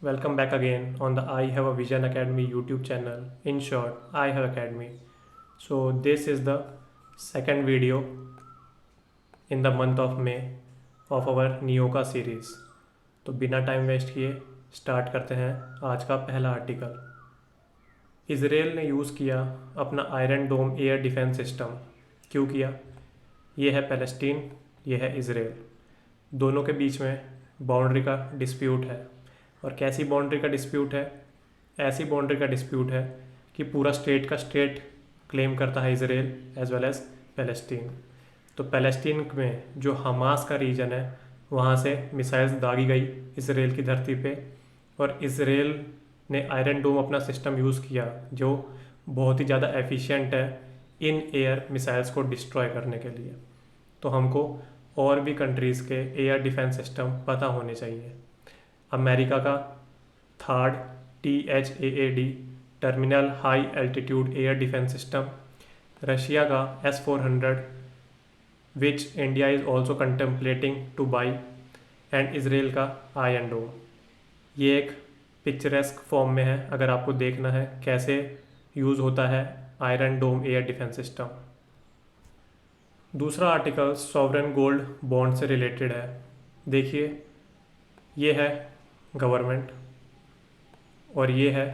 Welcome back again on the I Have a Vision Academy YouTube channel. In short, I Have Academy. So this is the second video in the month of May of our Neoka series. तो बिना time waste किए start करते हैं आज का पहला article. Israel ने use किया अपना आयरन डोम एयर डिफेंस सिस्टम। क्यों किया? ये है पैलेस्टीन, ये है इसराइल। दोनों के बीच में बाउंड्री का डिस्प्यूट है। और कैसी बाउंड्री का डिस्प्यूट है? ऐसी बाउंड्री का डिस्प्यूट है कि पूरा स्टेट का स्टेट क्लेम करता है Israel as well as Palestine. तो पैलेस्टीन में जो हमास का रीजन है वहाँ से मिसाइल्स दागी गई इसराइल की धरती पे, और इसराइल ने आयरन डोम अपना सिस्टम यूज़ किया जो बहुत ही ज़्यादा एफिशिएंट है इन एयर मिसाइल्स को डिस्ट्रॉय करने के लिए। तो हमको और भी कंट्रीज़ के एयर डिफेंस सिस्टम पता होने चाहिए। अमेरिका का third THAAD terminal high altitude air defence system, Russia का S-400 which India is also contemplating two by, and Israel का आयरन डोम। ये एक पिक्चरेस्क फॉर्म में है अगर आपको देखना है कैसे यूज़ होता है आयरन डोम एयर डिफेंस सिस्टम। दूसरा आर्टिकल सॉवरेन गोल्ड बॉन्ड से रिलेटेड है। देखिए, ये है गवर्नमेंट और ये है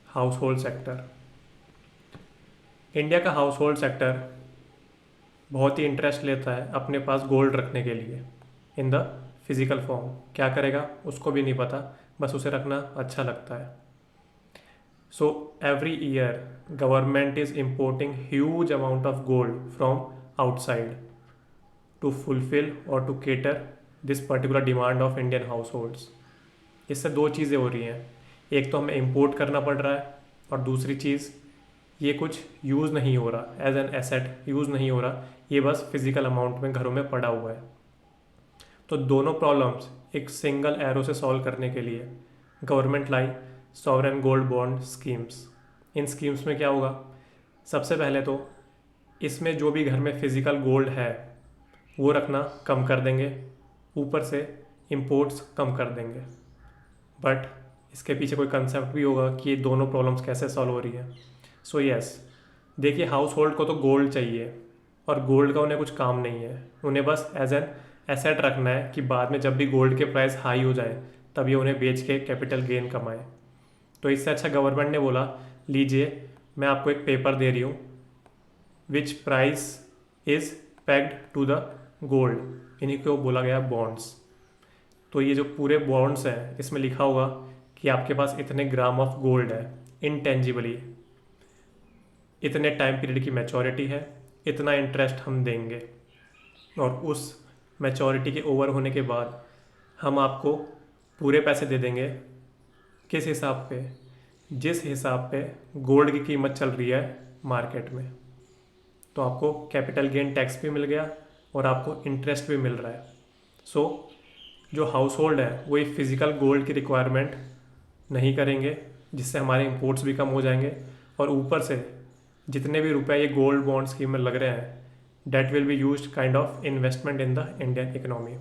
हाउस होल्ड सेक्टर। इंडिया का हाउस होल्ड सेक्टर बहुत ही इंटरेस्ट लेता है अपने पास गोल्ड रखने के लिए इन द फिज़िकल फॉर्म। क्या करेगा उसको भी नहीं पता, बस उसे रखना अच्छा लगता है। So every year government is importing huge amount of gold from outside to fulfil और to cater this particular demand of Indian households. इससे दो चीज़ें हो रही हैं, एक तो हमें इंपोर्ट करना पड़ रहा है और दूसरी चीज़ ये कुछ यूज़ नहीं हो रहा, एज एन एसेट यूज़ नहीं हो रहा, ये बस फिज़िकल अमाउंट में घरों में पड़ा हुआ है। तो दोनों प्रॉब्लम्स एक सिंगल एरो से सॉल्व करने के लिए गवर्नमेंट लाई सॉवरेन गोल्ड बॉन्ड स्कीम्स। इन स्कीम्स में क्या होगा? सबसे पहले तो इसमें जो भी घर में फिज़िकल गोल्ड है वो रखना कम कर देंगे, ऊपर से इम्पोर्ट्स कम कर देंगे। बट इसके पीछे कोई कंसेप्ट भी होगा कि ये दोनों प्रॉब्लम्स कैसे सॉल्व हो रही है। सो यस, देखिए, हाउस होल्ड को तो गोल्ड चाहिए और गोल्ड का उन्हें कुछ काम नहीं है। उन्हें बस एज एन एसेट रखना है कि बाद में जब भी गोल्ड के प्राइस हाई हो जाए तब ये उन्हें बेच के कैपिटल गेन कमाए। तो इससे अच्छा गवर्नमेंट ने बोला, लीजिए मैं आपको एक पेपर दे रही हूँ which price is pegged to the gold, इन्हीं को बोला गया बॉन्ड्स। तो ये जो पूरे बॉन्ड्स हैं इसमें लिखा होगा कि आपके पास इतने ग्राम ऑफ गोल्ड है इनटेंजिबली, इतने टाइम पीरियड की मैच्योरिटी है, इतना इंटरेस्ट हम देंगे, और उस मैच्योरिटी के ओवर होने के बाद हम आपको पूरे पैसे दे देंगे। किस हिसाब पे? जिस हिसाब पे गोल्ड की कीमत चल रही है मार्केट में। तो आपको कैपिटल गेन टैक्स भी मिल गया और आपको इंटरेस्ट भी मिल रहा है। सो जो हाउस होल्ड है वो ये फिज़िकल गोल्ड की रिक्वायरमेंट नहीं करेंगे, जिससे हमारे इंपोर्ट्स भी कम हो जाएंगे, और ऊपर से जितने भी रुपए ये गोल्ड बॉन्ड स्कीम में लग रहे हैं that will be used kind of investment in the Indian economy.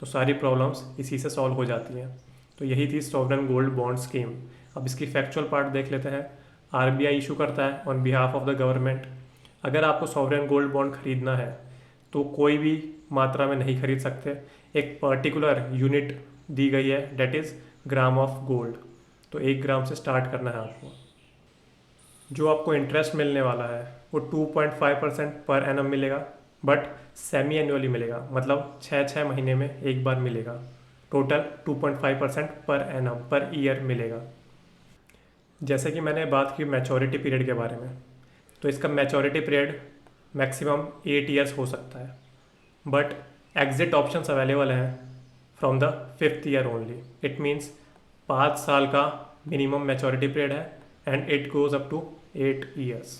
तो सारी प्रॉब्लम्स इसी से सॉल्व हो जाती हैं। तो यही थी सॉवरेन गोल्ड बॉन्ड स्कीम। अब इसकी फैक्चुअल पार्ट देख लेते हैं। RBI इशू करता है on behalf of the government. अगर आपको सॉवरेन गोल्ड बॉन्ड खरीदना है तो कोई भी मात्रा में नहीं खरीद सकते, एक पर्टिकुलर यूनिट दी गई है that is gram of gold. तो 1 ग्राम से स्टार्ट करना है आपको। जो आपको इंटरेस्ट मिलने वाला है वो 2.5% पर एनम मिलेगा, बट सेमी एनुअली मिलेगा, मतलब 6 महीने में एक बार मिलेगा। Total 2.5% per annum per year मिलेगा। जैसे कि मैंने बात की मैच्योरिटी पीरियड के बारे में, तो इसका मैच्योरिटी पीरियड मैक्सिमम 8 ईयर्स हो सकता है, बट एग्जिट ऑप्शंस अवेलेबल हैं from the 5th year only. It means 5 साल का मिनिमम मैच्योरिटी पीरियड है and it goes up to 8 years.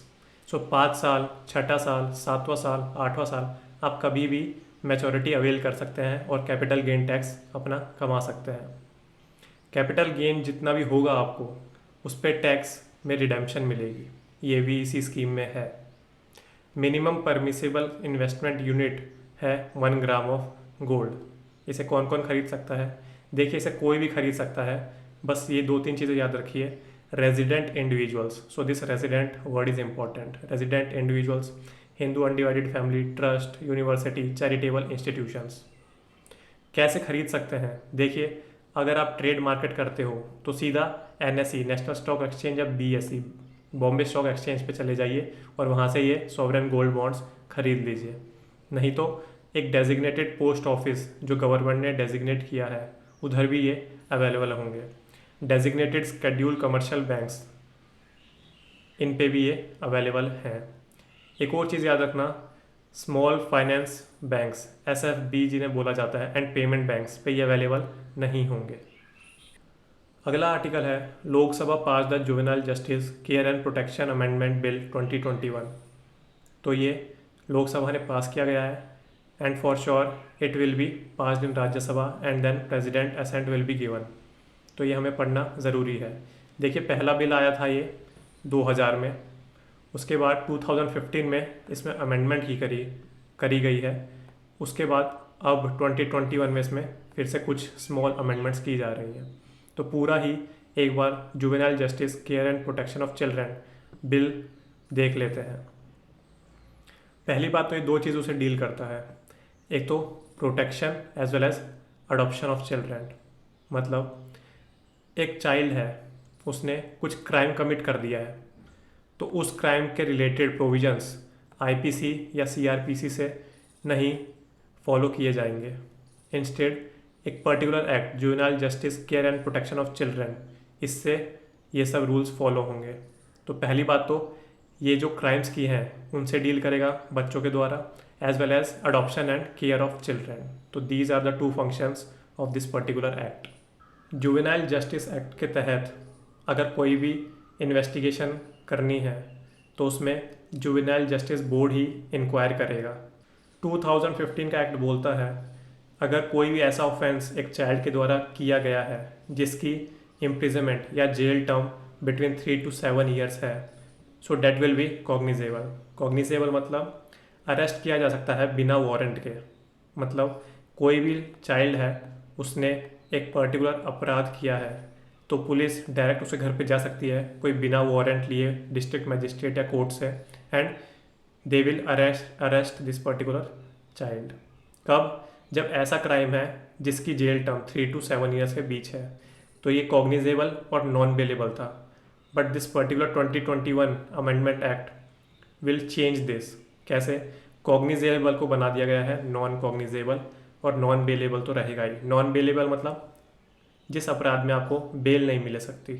So 5 साल, 6ठा साल, 7वां साल, 8वां साल आप कभी भी मैच्योरिटी अवेल कर सकते हैं और कैपिटल गेन टैक्स अपना कमा सकते हैं। कैपिटल गेन जितना भी होगा आपको उस पर टैक्स में रिडेम्पशन मिलेगी, ये भी इसी स्कीम में है। मिनिमम परमिसिबल इन्वेस्टमेंट यूनिट है 1 ग्राम ऑफ गोल्ड। इसे कौन कौन खरीद सकता है? देखिए, इसे कोई भी खरीद सकता है बस ये दो तीन चीज़ें याद रखिए। Resident individuals, so this resident word is important. Resident individuals, Hindu undivided family, trust, university, charitable institutions. कैसे खरीद सकते हैं? देखिए, अगर आप ट्रेड मार्केट करते हो तो सीधा NSE, नेशनल स्टॉक एक्सचेंज, या BSE, बॉम्बे स्टॉक एक्सचेंज पे चले जाइए और वहाँ से ये सॉवरेन गोल्ड बॉन्ड्स खरीद लीजिए। नहीं तो एक डेजिग्नेटेड पोस्ट ऑफिस जो गवर्नमेंट ने डेजिग्नेट किया है, उधर भी ये अवेलेबल होंगे। डेजिग्नेटेड स्केड्यूल कमर्शियल बैंक्स, इन पे भी ये अवेलेबल हैं। एक और चीज़ याद रखना, स्मॉल फाइनेंस बैंक्स, SFB जिन्हें बोला जाता है, एंड पेमेंट बैंक्स पे ये अवेलेबल नहीं होंगे। अगला आर्टिकल है Lok Sabha pass the juvenile justice care and protection amendment bill 2021। तो ये लोकसभा ने पास किया गया है, and for sure it will be passed in Rajya Sabha and then president assent will be given. तो ये हमें पढ़ना ज़रूरी है। देखिए, पहला बिल आया था ये 2000 में, उसके बाद 2015 में इसमें अमेंडमेंट करी गई है। उसके बाद अब 2021 में इसमें फिर से कुछ स्मॉल अमेंडमेंट्स की जा रही हैं। तो पूरा ही एक बार juvenile justice care and protection of children bill देख लेते हैं। पहली बात तो ये दो चीज़ों से डील करता है, एक तो protection as well as adoption of children. मतलब एक चाइल्ड है, उसने कुछ क्राइम कमिट कर दिया है, तो उस क्राइम के रिलेटेड प्रोविजंस IPC या CRPC से नहीं फॉलो किए जाएंगे। इंस्टेड एक particular act, juvenile justice care and protection of children, इससे ये सब रूल्स फॉलो होंगे। तो पहली बात तो ये जो क्राइम्स की हैं उनसे डील करेगा बच्चों के द्वारा, as well as adoption and care of children. तो these are the two functions of this particular act. Juvenile justice act के तहत अगर कोई भी इन्वेस्टिगेशन करनी है तो उसमें जुवेनाइल जस्टिस बोर्ड ही इंक्वायर करेगा। 2015 का एक्ट बोलता है अगर कोई भी ऐसा ऑफेंस एक चाइल्ड के द्वारा किया गया है जिसकी इम्प्रिजनमेंट या जेल टर्म बिटवीन 3 to 7 ईयर्स है, so that will be cognizable. Cognizable मतलब अरेस्ट किया जा सकता है बिना वारंट के। मतलब कोई भी चाइल्ड है, उसने एक पर्टिकुलर अपराध किया है, तो पुलिस डायरेक्ट उसके घर पे जा सकती है कोई बिना वारंट लिए डिस्ट्रिक्ट मजिस्ट्रेट या कोर्ट से, and they will arrest this particular child. कब? जब ऐसा क्राइम है जिसकी जेल टर्म 3 to 7 ईयर्स के बीच है। तो ये कॉग्निजेबल और नॉन बेलेबल था, but this particular 2021 amendment act will change this. कैसे? कॉग्निजेबल को बना दिया गया है नॉन कॉग्निजेबल, और नॉन बेलेबल तो रहेगा ही। नॉन बेलेबल मतलब जिस अपराध में आपको बेल नहीं मिल सकती।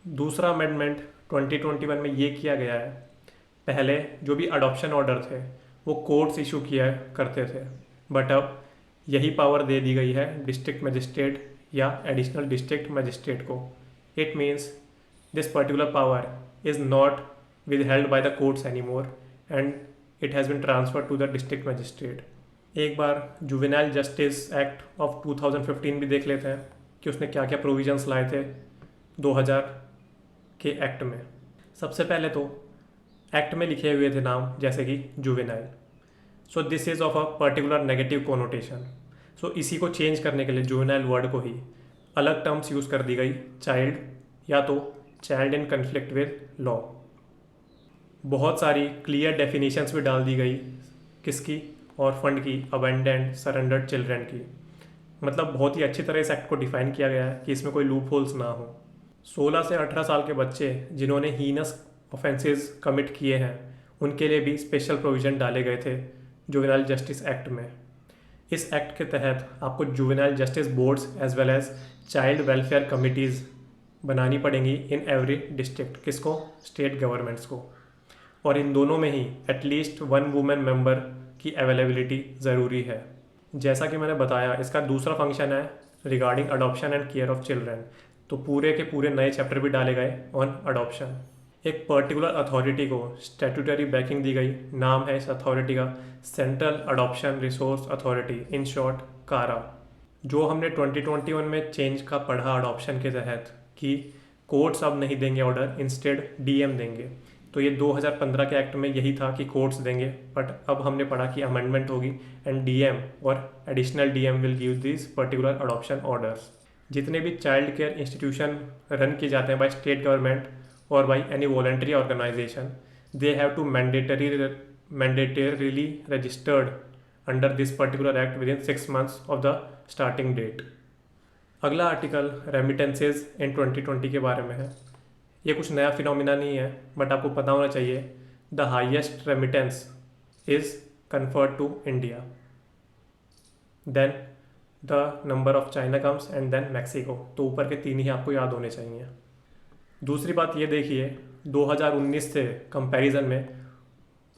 दूसरा अमेंडमेंट 2021 में ये किया गया है, पहले जो भी अडॉप्शन ऑर्डर थे वो कोर्ट्स इशू किया करते थे, बट अब यही पावर दे दी गई है डिस्ट्रिक्ट मजिस्ट्रेट या एडिशनल डिस्ट्रिक्ट मजिस्ट्रेट को। It means this particular power is not withheld by the courts anymore and it has been transferred to the district magistrate। एक बार जुवेनाइल जस्टिस एक्ट ऑफ 2015 भी देख लेते हैं कि उसने क्या क्या प्रोविजंस लाए थे 2000 के एक्ट में। सबसे पहले तो एक्ट में लिखे हुए थे नाम जैसे कि juvenile, so this is of a particular negative connotation. सो इसी को चेंज करने के लिए जुवेनाइल वर्ड को ही अलग टर्म्स यूज़ कर दी गई, चाइल्ड या तो child in conflict with law. बहुत सारी क्लियर डेफिनेशंस भी डाल दी गई, किसकी? ऑर्फन की, अबेंडेंड, सरेंडर्ड चिल्ड्रन की। मतलब बहुत ही अच्छी तरह इस एक्ट को डिफाइन किया गया है कि इसमें कोई लूप होल्स ना हो। 16 से 18 साल के बच्चे जिन्होंने हीनस ऑफेंसेस कमिट किए हैं उनके लिए भी स्पेशल प्रोविज़न डाले गए थे जुवेनाइल जस्टिस एक्ट में। इस एक्ट के तहत आपको juvenile justice boards as well as child welfare committees बनानी पड़ेंगी इन एवरी डिस्ट्रिक्ट। किसको? स्टेट गवर्नमेंट्स को। और इन दोनों में ही एटलीस्ट 1 वुमेन मेंबर की अवेलेबिलिटी ज़रूरी है। जैसा कि मैंने बताया, इसका दूसरा फंक्शन है regarding adoption and care of children. तो पूरे के पूरे नए चैप्टर भी डाले गए ऑन अडॉप्शन। एक पर्टिकुलर अथॉरिटी को स्टैट्यूटरी बैकिंग दी गई, नाम है इस अथॉरिटी का central adoption resource authority, in short कारा। जो हमने 2021 में चेंज का पढ़ा अडॉप्शन के तहत कि कोर्ट्स अब नहीं देंगे ऑर्डर, इंस्टेड DM देंगे। तो ये 2015 के एक्ट में यही था कि कोर्ट्स देंगे, बट अब हमने पढ़ा कि अमेंडमेंट होगी एंड DM और additional DM will give this particular adoption orders. जितने भी चाइल्ड केयर इंस्टीट्यूशन रन किए जाते हैं बाय स्टेट गवर्नमेंट और by any voluntary organisation, they have to mandatorily registered under this particular act with in 6 months of the starting date. अगला article remittances in 2020 के बारे में है। ये कुछ नया फिनोमिना नहीं है, बट आपको पता होना चाहिए। The highest remittance is conferred to India, then the number of China comes and then Mexico. तो ऊपर के तीन ही आपको याद होने चाहिए। दूसरी बात ये देखिए, 2019 से कंपैरिजन में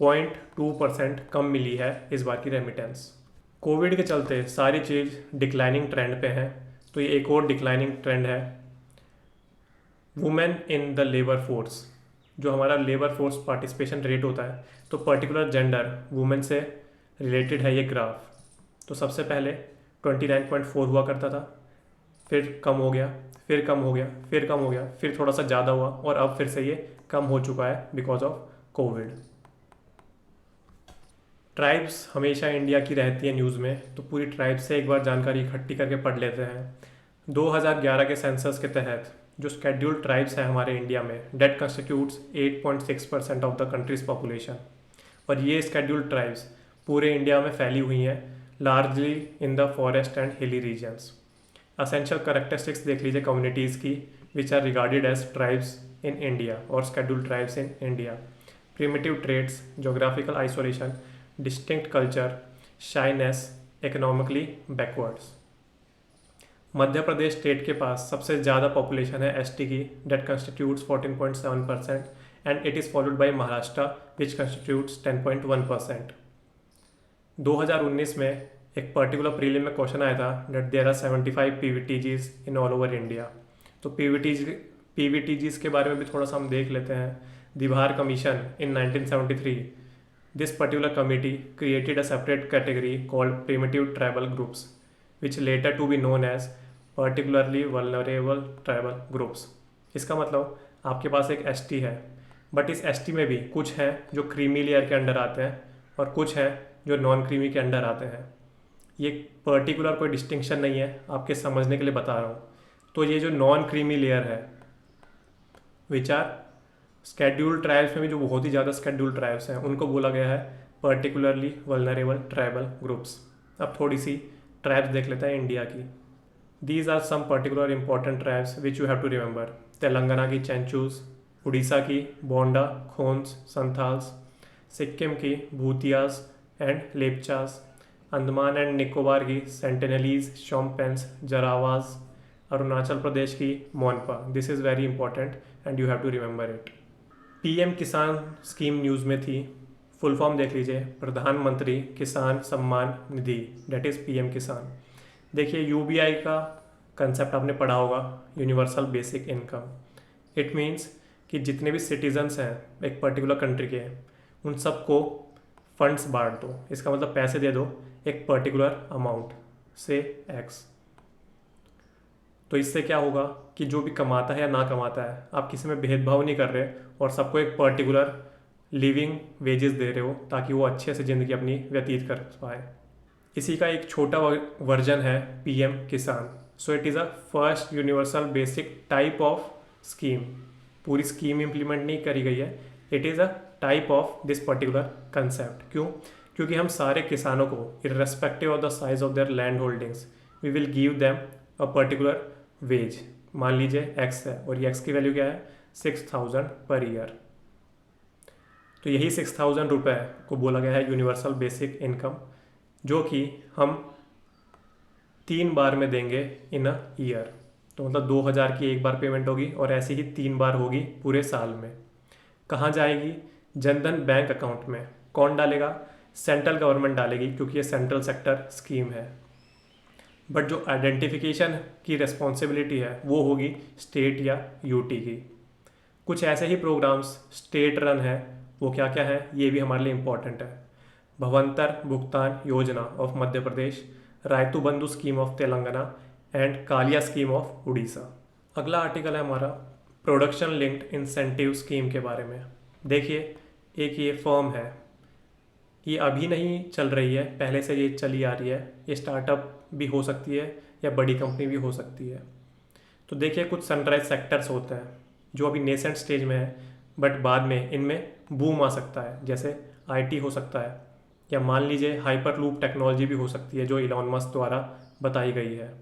0.2% कम मिली है इस बार की रेमिटेंस। कोविड के चलते सारी चीज़ डिक्लाइनिंग ट्रेंड पे है, तो ये एक और डिक्लाइनिंग ट्रेंड है। Women in the labour force, जो हमारा लेबर फोर्स पार्टिसिपेशन रेट होता है, तो पर्टिकुलर जेंडर वुमेन से रिलेटेड है ये ग्राफ। तो सबसे पहले 29.4 हुआ करता था, फिर कम हो गया, फिर कम हो गया, फिर कम हो गया, फिर थोड़ा सा ज़्यादा हुआ और अब फिर से ये कम हो चुका है बिकॉज ऑफ कोविड। ट्राइब्स हमेशा इंडिया की रहती है न्यूज़ में, तो पूरी ट्राइब्स से एक बार जानकारी इकट्ठी करके पढ़ लेते हैं। 2011 के सेंसस के तहत जो स्केड्यूल्ड ट्राइब्स हैं हमारे इंडिया में, that constitutes 8.6% of the country's population. और ये स्केड्यूल्ड ट्राइब्स पूरे इंडिया में फैली हुई हैं, largely in the forest and hilly regions. Essential characteristics देख लीजिए कम्युनिटीज़ की, which are regarded as tribes in India और scheduled tribes in India. Primitive traits, geographical isolation, distinct culture, shyness, economically backwards. Madhya Pradesh state के पास सबसे ज़्यादा population है ST की, that constitutes 14.7% and it is followed by Maharashtra which constitutes 10.1%। 2019 में एक particular prelim में क्वेश्चन आया था that there are 75 PVTGs in all over India. तो पीवीटीजीज के बारे में भी थोड़ा सा हम देख लेते हैं। Dhebar commission in 1973, this particular committee created a separate category called primitive tribal groups which later to be known as particularly vulnerable tribal groups. इसका मतलब आपके पास एक एसटी है, बट इस एसटी में भी कुछ हैं जो क्रीमी लेयर के अंडर आते हैं और कुछ हैं जो नॉन क्रीमी के अंडर आते हैं। ये पर्टिकुलर कोई डिस्टिंक्शन नहीं है, आपके समझने के लिए बता रहा हूँ। तो ये जो नॉन क्रीमी लेयर है, विच आर स्केड्यूल्ड ट्राइब्स में भी जो बहुत ही ज़्यादा स्केड्यूल्ड ट्राइब्स हैं, उनको बोला गया है पर्टिकुलरली वल्नरेबल ट्राइबल ग्रुप्स। अब थोड़ी सी ट्राइब्स देख लेते हैं इंडिया की। These are some particular important tribes which you have to remember. Telangana की चेंचूस, उड़ीसा की बोंडा, खोन्स, संथाल्स, सिक्किम की भूतियास एंड लेपचास, अंडमान एंड निकोबार की सेंटिनलीज, शोम्पेंस, जरावाज, अरुणाचल प्रदेश की Monpa. This is very important and you have to remember it. PM Kisan scheme news में थी, फुल फॉर्म देख लीजिए, प्रधानमंत्री किसान Samman Nidhi, that is PM किसान। देखिए यूबीआई का कंसेप्ट आपने पढ़ा होगा, universal basic income. It means कि जितने भी सिटीजन्स हैं एक पर्टिकुलर कंट्री के, उन सबको फंड्स बांट दो। इसका मतलब पैसे दे दो एक पर्टिकुलर अमाउंट से एक्स। तो इससे क्या होगा कि जो भी कमाता है या ना कमाता है, आप किसी में भेदभाव नहीं कर रहे और सबको एक पर्टिकुलर लिविंग वेजेस दे रहे हो ताकि वो अच्छे से ज़िंदगी अपनी व्यतीत कर पाए। इसी का एक छोटा वर्जन है PM Kisan. So it is a first universal basic type of scheme. पूरी स्कीम इम्प्लीमेंट नहीं करी गई है, it is a type of this particular concept. क्यों? क्योंकि हम सारे किसानों को irrespective of the size of their land holdings we will give them a particular wage. मान लीजिए एक्स है और ये एक्स की वैल्यू क्या है 6000 पर ईयर। तो यही 6000 रुपये को बोला गया है यूनिवर्सल बेसिक इनकम, जो कि हम 3 बार में देंगे इन अ ईयर। तो मतलब 2000 की एक बार पेमेंट होगी और ऐसी ही 3 बार होगी पूरे साल में। कहाँ जाएगी? जनधन बैंक अकाउंट में। कौन डालेगा? सेंट्रल गवर्नमेंट डालेगी, क्योंकि ये सेंट्रल सेक्टर स्कीम है। बट जो आइडेंटिफिकेशन की रिस्पॉन्सिबिलिटी है वो होगी स्टेट या यूटी की। कुछ ऐसे ही प्रोग्राम्स स्टेट रन है, वो क्या क्या है ये भी हमारे लिए इम्पॉर्टेंट है। भवंतर भुगतान योजना of Madhya Pradesh, Rythu Bandhu scheme of Telangana and Kalia scheme of Orissa. अगला आर्टिकल है हमारा प्रोडक्शन लिंक्ड इंसेंटिव स्कीम के बारे में। देखिए एक ये फर्म है, ये अभी नहीं चल रही है, पहले से ये चली आ रही है। ये स्टार्टअप भी हो सकती है या बड़ी कंपनी भी हो सकती है। तो देखिए कुछ सनराइज सेक्टर्स होते हैं जो अभी नेसेंट स्टेज में है, बट बाद में इनमें बूम आ सकता है, जैसे आईटी हो सकता है, या मान लीजिए हाइपरलूप टेक्नोलॉजी भी हो सकती है जो इलॉन मस्क द्वारा बताई गई है।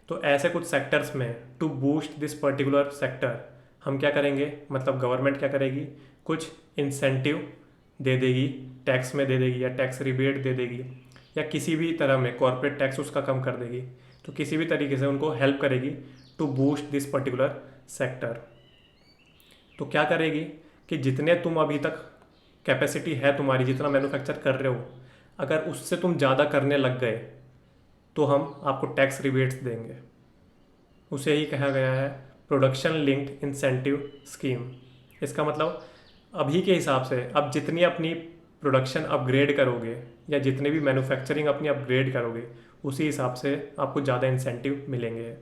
तो ऐसे कुछ सेक्टर्स में to boost this particular sector हम क्या करेंगे, मतलब गवर्नमेंट क्या करेगी, कुछ इंसेंटिव दे देगी, टैक्स में दे देगी या टैक्स रिबेट दे देगी, या किसी भी तरह में कॉर्पोरेट टैक्स उसका कम कर देगी। तो किसी भी तरीके से उनको हेल्प करेगी to boost this particular sector. तो क्या करेगी कि जितने तुम अभी तक कैपेसिटी है तुम्हारी, जितना मैन्युफैक्चर कर रहे हो, अगर उससे तुम ज़्यादा करने लग गए तो हम आपको टैक्स रिबेट्स देंगे। उसे ही कहा गया है प्रोडक्शन लिंक्ड इंसेंटिव स्कीम। इसका मतलब अभी के हिसाब से अब जितनी अपनी प्रोडक्शन अपग्रेड करोगे या जितने भी मैन्युफैक्चरिंग अपनी अपग्रेड करोगे, उसी हिसाब से आपको ज़्यादा इंसेंटिव मिलेंगे।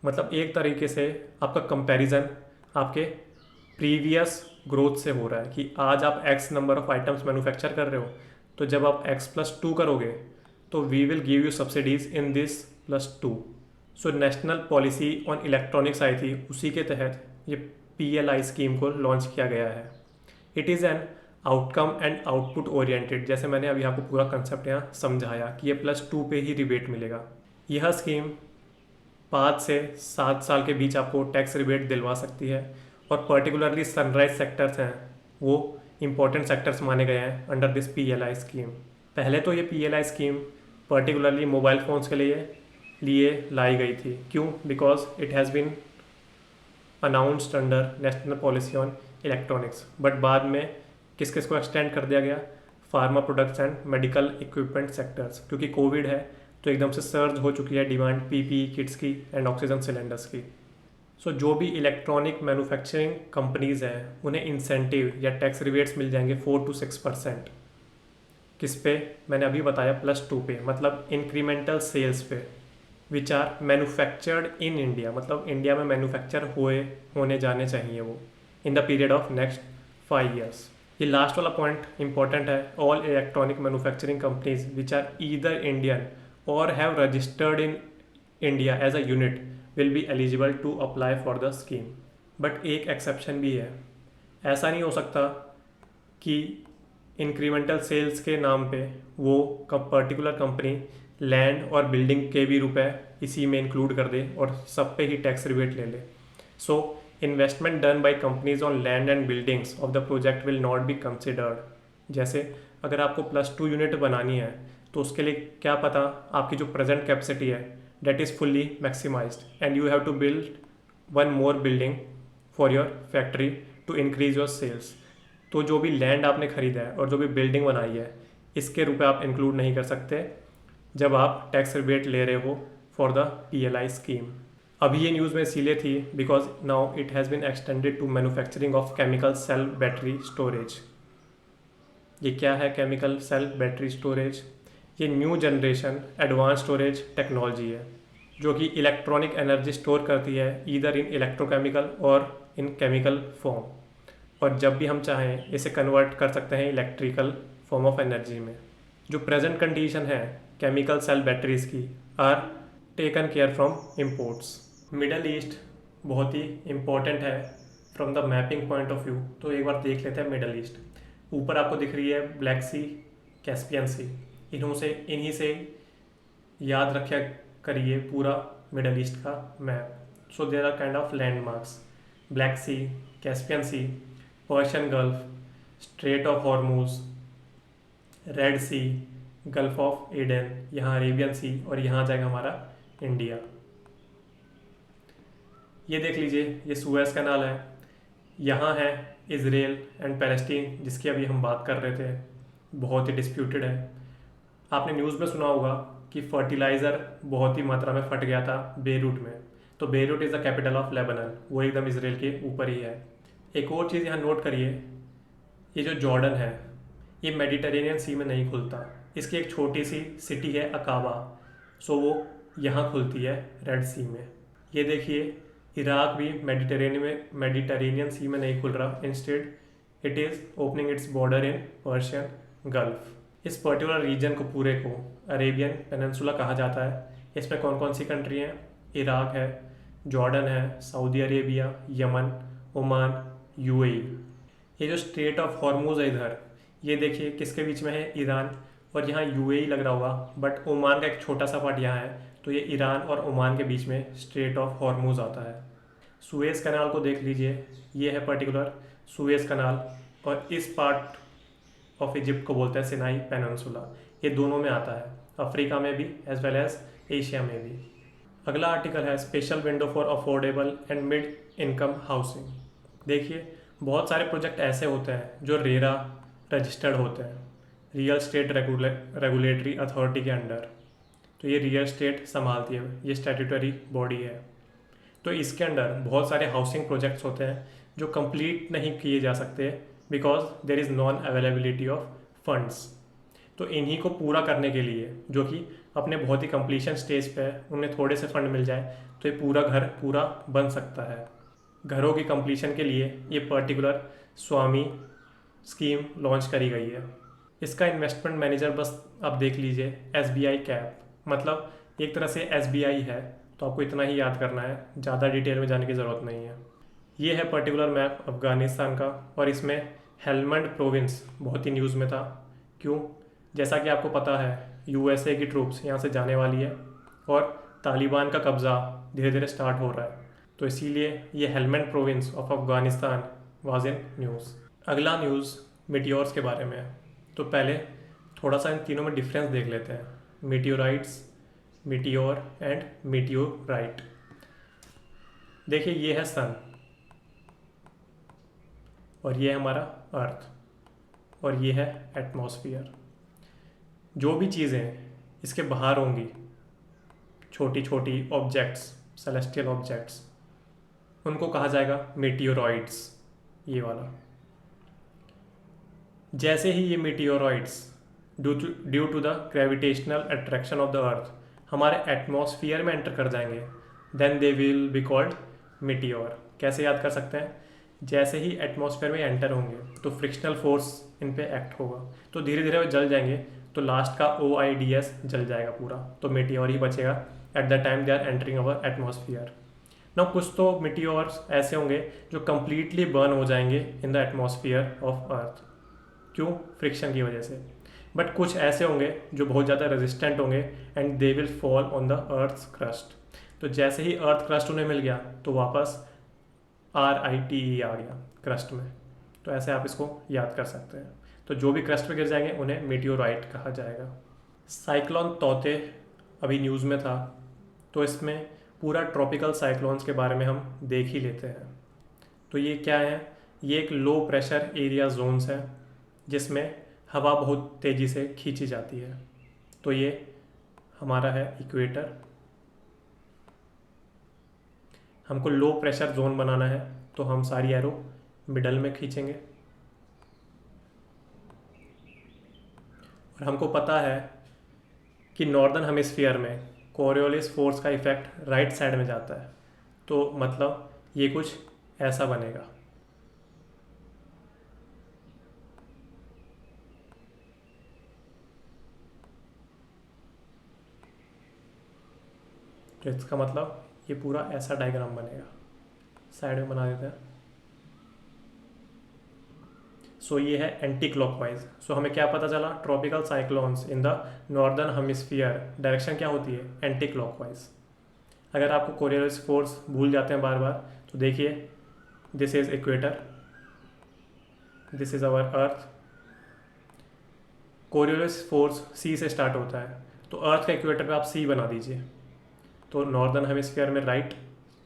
मतलब एक तरीके से आपका कंपैरिजन आपके प्रीवियस ग्रोथ से हो रहा है कि आज आप X number of items manufacture कर रहे हो, तो जब आप x+2 करोगे तो we will give you subsidies in this +2। So national policy on electronics आई थी, उसी के तहत ये PLI स्कीम को लॉन्च किया गया है। It is an outcome and output oriented, जैसे मैंने अभी आपको पूरा कंसेप्ट यहाँ समझाया कि ये +2 पे ही रिबेट मिलेगा। यह स्कीम 5 से 7 साल के बीच आपको टैक्स रिबेट दिलवा सकती है, और पर्टिकुलरली सनराइज सेक्टर्स हैं वो इंपॉर्टेंट सेक्टर्स माने गए हैं अंडर दिस PLI स्कीम। पहले तो ये PLI scheme particularly mobile phones के लिए लाई गई थी। क्यों? Because it has been announced under national policy on electronics, but बाद में किस किस को एक्सटेंड कर दिया गया, pharma products and medical equipment sectors, क्योंकि कोविड है तो एकदम से सर्ज हो चुकी है डिमांड PPE किट्स की एंड ऑक्सीजन सिलेंडर्स की। सो जो भी इलेक्ट्रॉनिक मैन्युफैक्चरिंग कंपनीज़ हैं उन्हें इंसेंटिव या टैक्स रिबेट्स मिल जाएंगे 4 to 6%। किस पे? मैंने अभी बताया +2 पे, मतलब इंक्रीमेंटल सेल्स पे, which are manufactured in India, मतलब इंडिया में मैन्युफैक्चर होने जाने चाहिए वो in the period of next 5 years। ये लास्ट वाला पॉइंट इंपॉर्टेंट है। All electronic manufacturing companies which are either Indian और have registered in India as a unit will be eligible to apply for the scheme. But एक exception भी है, ऐसा नहीं हो सकता कि इंक्रीमेंटल सेल्स के नाम पे वो पर्टिकुलर कंपनी लैंड और बिल्डिंग के भी रुपए इसी में इंक्लूड कर दे और सब पे ही टैक्स रिबेट ले ले। So investment done by companies on land and buildings of the project will not be considered. जैसे अगर आपको +2 यूनिट बनानी है तो उसके लिए क्या पता आपकी जो प्रेजेंट कैपेसिटी है that is fully maximized and you have to build one more building for your factory to increase your sales। तो जो भी लैंड आपने खरीदा है और जो भी बिल्डिंग बनाई है, इसके रुपए आप इंक्लूड नहीं कर सकते जब आप टैक्स रिबेट ले रहे हो फॉर द PLI स्कीम। अभी ये न्यूज़ में इसीलिए थी because now it has been extended to manufacturing of chemical cell battery storage. ये क्या है केमिकल सेल बैटरी स्टोरेज? ये new generation advance storage technology है जो कि इलेक्ट्रॉनिक एनर्जी स्टोर करती है ईदर इन इलेक्ट्रोकेमिकल और इन केमिकल फॉर्म, और जब भी हम चाहें इसे कन्वर्ट कर सकते हैं इलेक्ट्रिकल फॉर्म ऑफ एनर्जी में। जो प्रेजेंट कंडीशन है केमिकल सेल बैटरीज की are taken care from imports. Middle East बहुत ही इम्पोर्टेंट है from the mapping point of view, तो एक बार देख लेते हैं मिडल ईस्ट। ऊपर आपको दिख रही है ब्लैक सी, कैस्पियन सी, इन्हीं से याद रखा करिए पूरा मिडल ईस्ट का map. So there are kind of landmarks, Black Sea, Caspian Sea, Persian Gulf, Strait of Hormuz, Red Sea, Gulf of Aden, यहाँ अरेबियन सी, और यहाँ जाएगा हमारा इंडिया। ये देख लीजिए, ये सुएज कैनाल है, यहाँ है इजराइल एंड पैलेस्टीन जिसकी अभी हम बात कर रहे थे, बहुत ही डिस्प्यूटेड है। आपने न्यूज़ में सुना होगा कि फर्टिलाइज़र बहुत ही मात्रा में फट गया था बेरूट में, तो Beirut is the capital of Lebanon, वो एकदम इसराइल के ऊपर ही है। एक और चीज़ यहाँ नोट करिए, ये जो जॉर्डन है ये मेडिटेरेनियन सी में नहीं खुलता, इसकी एक छोटी सी सिटी है अकाबा, सो वो यहाँ खुलती है रेड सी में। ये देखिए इराक भी मेडिटेरेनियन सी में नहीं खुल रहा, instead it is opening its border in Persian gulf. इस पर्टिकुलर रीजन को पूरे को अरेबियन पेनिनसुला कहा जाता है। इसमें कौन कौन सी कंट्री हैं? इराक है, जॉर्डन है, Saudi Arabia, Yemen, Oman, UAE. ये जो स्ट्रेट ऑफ हॉर्मूज है इधर, ये देखिए किसके बीच में है, ईरान। और यहाँ यूएई लग रहा होगा, बट ओमान का एक छोटा सा पार्ट यहाँ है, तो ये ईरान और ओमान के बीच में स्ट्रेट ऑफ हॉर्मूज आता है। सुएज कनाल को देख लीजिए, ये है पर्टिकुलर सुएज कनाल, और इस पार्ट ऑफ इजिप्ट को बोलते हैं सिनाई पेनिनसुला। ये दोनों में आता है, अफ्रीका में भी एज वेल एज एशिया में भी। अगला आर्टिकल है special window for affordable and mid income housing. देखिए बहुत सारे प्रोजेक्ट ऐसे होते हैं जो रेरा रजिस्टर्ड होते हैं, रियल स्टेट रेगुलेटरी अथॉरिटी के अंडर। तो ये रियल स्टेट संभालती है, ये स्टैट्यूटरी बॉडी है। तो इसके अंडर बहुत सारे हाउसिंग प्रोजेक्ट्स होते हैं जो कंप्लीट नहीं किए जा सकते because there is non availability of funds. तो इन्हीं को पूरा करने के लिए, जो कि अपने बहुत ही कंप्लीशन स्टेज पे है, उन्हें थोड़े से फंड मिल जाए तो ये पूरा घर पूरा बन सकता है। घरों की कंप्लीशन के लिए ये पर्टिकुलर स्वामी स्कीम लॉन्च करी गई है। इसका इन्वेस्टमेंट मैनेजर बस आप देख लीजिए, SBI कैप, मतलब एक तरह से SBI है। तो आपको इतना ही याद करना है, ज़्यादा डिटेल में जाने की ज़रूरत नहीं है। ये है पर्टिकुलर मैप अफ़गानिस्तान का, और इसमें हेलमंड प्रोविंस बहुत ही न्यूज़ में था। क्यों? जैसा कि आपको पता है USA की ट्रूप्स यहाँ से जाने वाली है और तालिबान का कब्ज़ा धीरे धीरे स्टार्ट हो रहा है, तो इसीलिए ये Helmand province of Afghanistan was in news. अगला न्यूज़ मीटियोर्स के बारे में है। तो पहले थोड़ा सा इन तीनों में डिफरेंस देख लेते हैं, मीटियोराइट्स, मीटियोर एंड मीटियोराइट। देखिए ये है सन, और ये है हमारा अर्थ, और ये है एटमॉस्फेयर। जो भी चीज़ें इसके बाहर होंगी, छोटी छोटी ऑब्जेक्ट्स, सेलेस्टियल ऑब्जेक्ट्स, उनको कहा जाएगा मीटियोरॉइड्स, ये वाला। जैसे ही ये meteoroids due to the gravitational attraction of the earth हमारे एटमॉस्फेयर में एंटर कर जाएंगे, then they will be called meteor. कैसे याद कर सकते हैं? जैसे ही एटमॉस्फेयर में एंटर होंगे तो फ्रिक्शनल फोर्स इन पे एक्ट होगा, तो धीरे धीरे वो जल जाएंगे, तो लास्ट का OIDS जल जाएगा पूरा, तो मीटियोर ही बचेगा at the time they are entering our atmosphere. ना कुछ तो मीटियोर्स ऐसे होंगे जो कम्प्लीटली बर्न हो जाएंगे in the atmosphere of earth. क्यों? फ्रिक्शन की वजह से। बट कुछ ऐसे होंगे जो बहुत ज़्यादा रेजिस्टेंट होंगे and they will fall on the earth's crust. तो जैसे ही अर्थ क्रस्ट उन्हें मिल गया तो वापस RITE आ गया क्रस्ट में। तो ऐसे आप इसको याद कर सकते हैं। तो जो भी क्रस्ट पे गिर जाएंगे उन्हें मीटियोराइट कहा जाएगा। साइक्लोन तौते अभी न्यूज़ में था, तो इसमें पूरा ट्रॉपिकल साइक्लोन्स के बारे में हम देख ही लेते हैं। तो ये क्या है? ये एक लो प्रेशर एरिया जोन्स है जिसमें हवा बहुत तेज़ी से खींची जाती है। तो ये हमारा है इक्वेटर। हमको लो प्रेशर जोन बनाना है, तो हम सारी एरो मिडल में खींचेंगे। और हमको पता है कि नॉर्दर्न हेमिस्फीयर में कोरियोलिस फोर्स का इफेक्ट राइट साइड में जाता है, तो मतलब ये कुछ ऐसा बनेगा। तो इसका मतलब ये पूरा ऐसा डायग्राम बनेगा। साइड में बना देते हैं। सो ये है एंटी क्लॉकवाइज। सो हमें क्या पता चला? Tropical cyclones in the northern hemisphere direction क्या होती है? Anti clockwise. अगर आपको कोरियोलिस फोर्स भूल जाते हैं बार बार, तो देखिए this is equator, this is our earth. Coriolis force C से स्टार्ट होता है, तो अर्थ का इक्वेटर पे आप C बना दीजिए। तो नॉर्दर्न हेमिस्फीयर में राइट,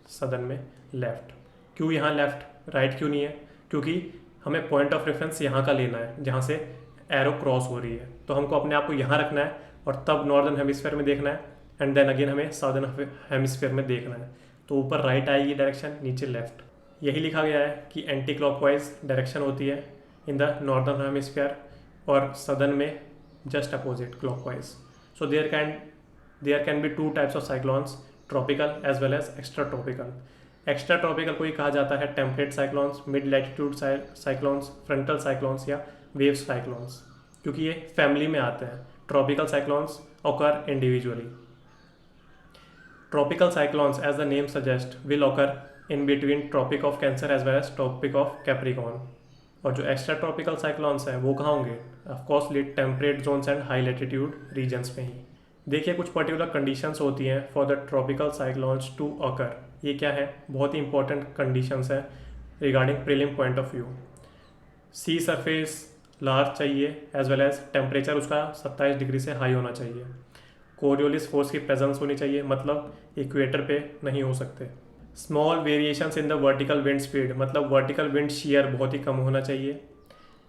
सदर्न में लेफ़्ट। क्यों यहाँ लेफ़्ट, राइट क्यों नहीं है? क्योंकि हमें पॉइंट ऑफ रेफरेंस यहाँ का लेना है जहाँ से एरो क्रॉस हो रही है, तो हमको अपने आप को यहाँ रखना है और तब नॉर्दर्न हेमिस्फीयर में देखना है, एंड देन अगेन हमें सदर्न हेमिस्फीयर में देखना है। तो ऊपर राइट आएगी डायरेक्शन, नीचे लेफ्ट। यही लिखा गया है कि एंटी क्लॉकवाइज डायरेक्शन होती है इन द नॉर्दर्न हेमिस्फीयर और सदर्न में just opposite clockwise. So there can be two types of cyclones, tropical as well as extra tropical. Extra tropical को ही कहा जाता है temperate cyclones, mid latitude cyclones, frontal cyclones या wave cyclones, क्योंकि ये फैमिली में आते हैं। Tropical cyclones occur individually. Tropical cyclones, as the name suggests, will occur in between Tropic of Cancer as well as Tropic of Capricorn. और जो extra tropical cyclones हैं वो कहाँ होंगे? Of course temperate zones and high latitude regions में ही। देखिए कुछ पर्टिकुलर कंडीशंस होती हैं for the tropical cyclones to occur. ये क्या है? बहुत ही इंपॉर्टेंट कंडीशंस हैं regarding prelim point of view. Sea surface large चाहिए एज वेल एज टेम्परेचर उसका 27 डिग्री से हाई होना चाहिए। कोरियोलिस फोर्स की प्रेजेंस होनी चाहिए, मतलब इक्वेटर पे नहीं हो सकते। Small variations in the vertical wind speed, मतलब वर्टिकल विंड शेयर बहुत ही कम होना चाहिए।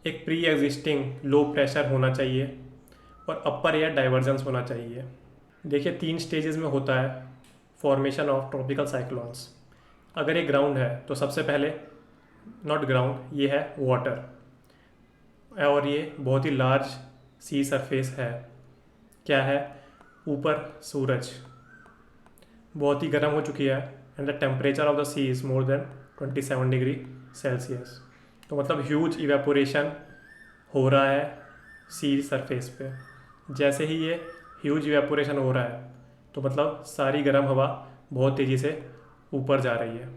एक प्री एग्जिस्टिंग लो प्रेशर होना चाहिए और अपर एयर डाइवर्जेंस होना चाहिए। देखिए 3 स्टेजेस में होता है फॉर्मेशन ऑफ ट्रॉपिकल साइक्लोन्स। अगर ये ग्राउंड है तो सबसे पहले नॉट ग्राउंड, ये है वाटर और ये बहुत ही लार्ज सी सरफेस है। क्या है? ऊपर सूरज बहुत ही गर्म हो चुकी है and the temperature of the sea is more than 27 degree Celsius. तो मतलब ह्यूज इवेपोरेशन हो रहा है सी सरफेस पे। जैसे ही ये ह्यूज इवेपोरेशन हो रहा है तो मतलब सारी गर्म हवा बहुत तेज़ी से ऊपर जा रही है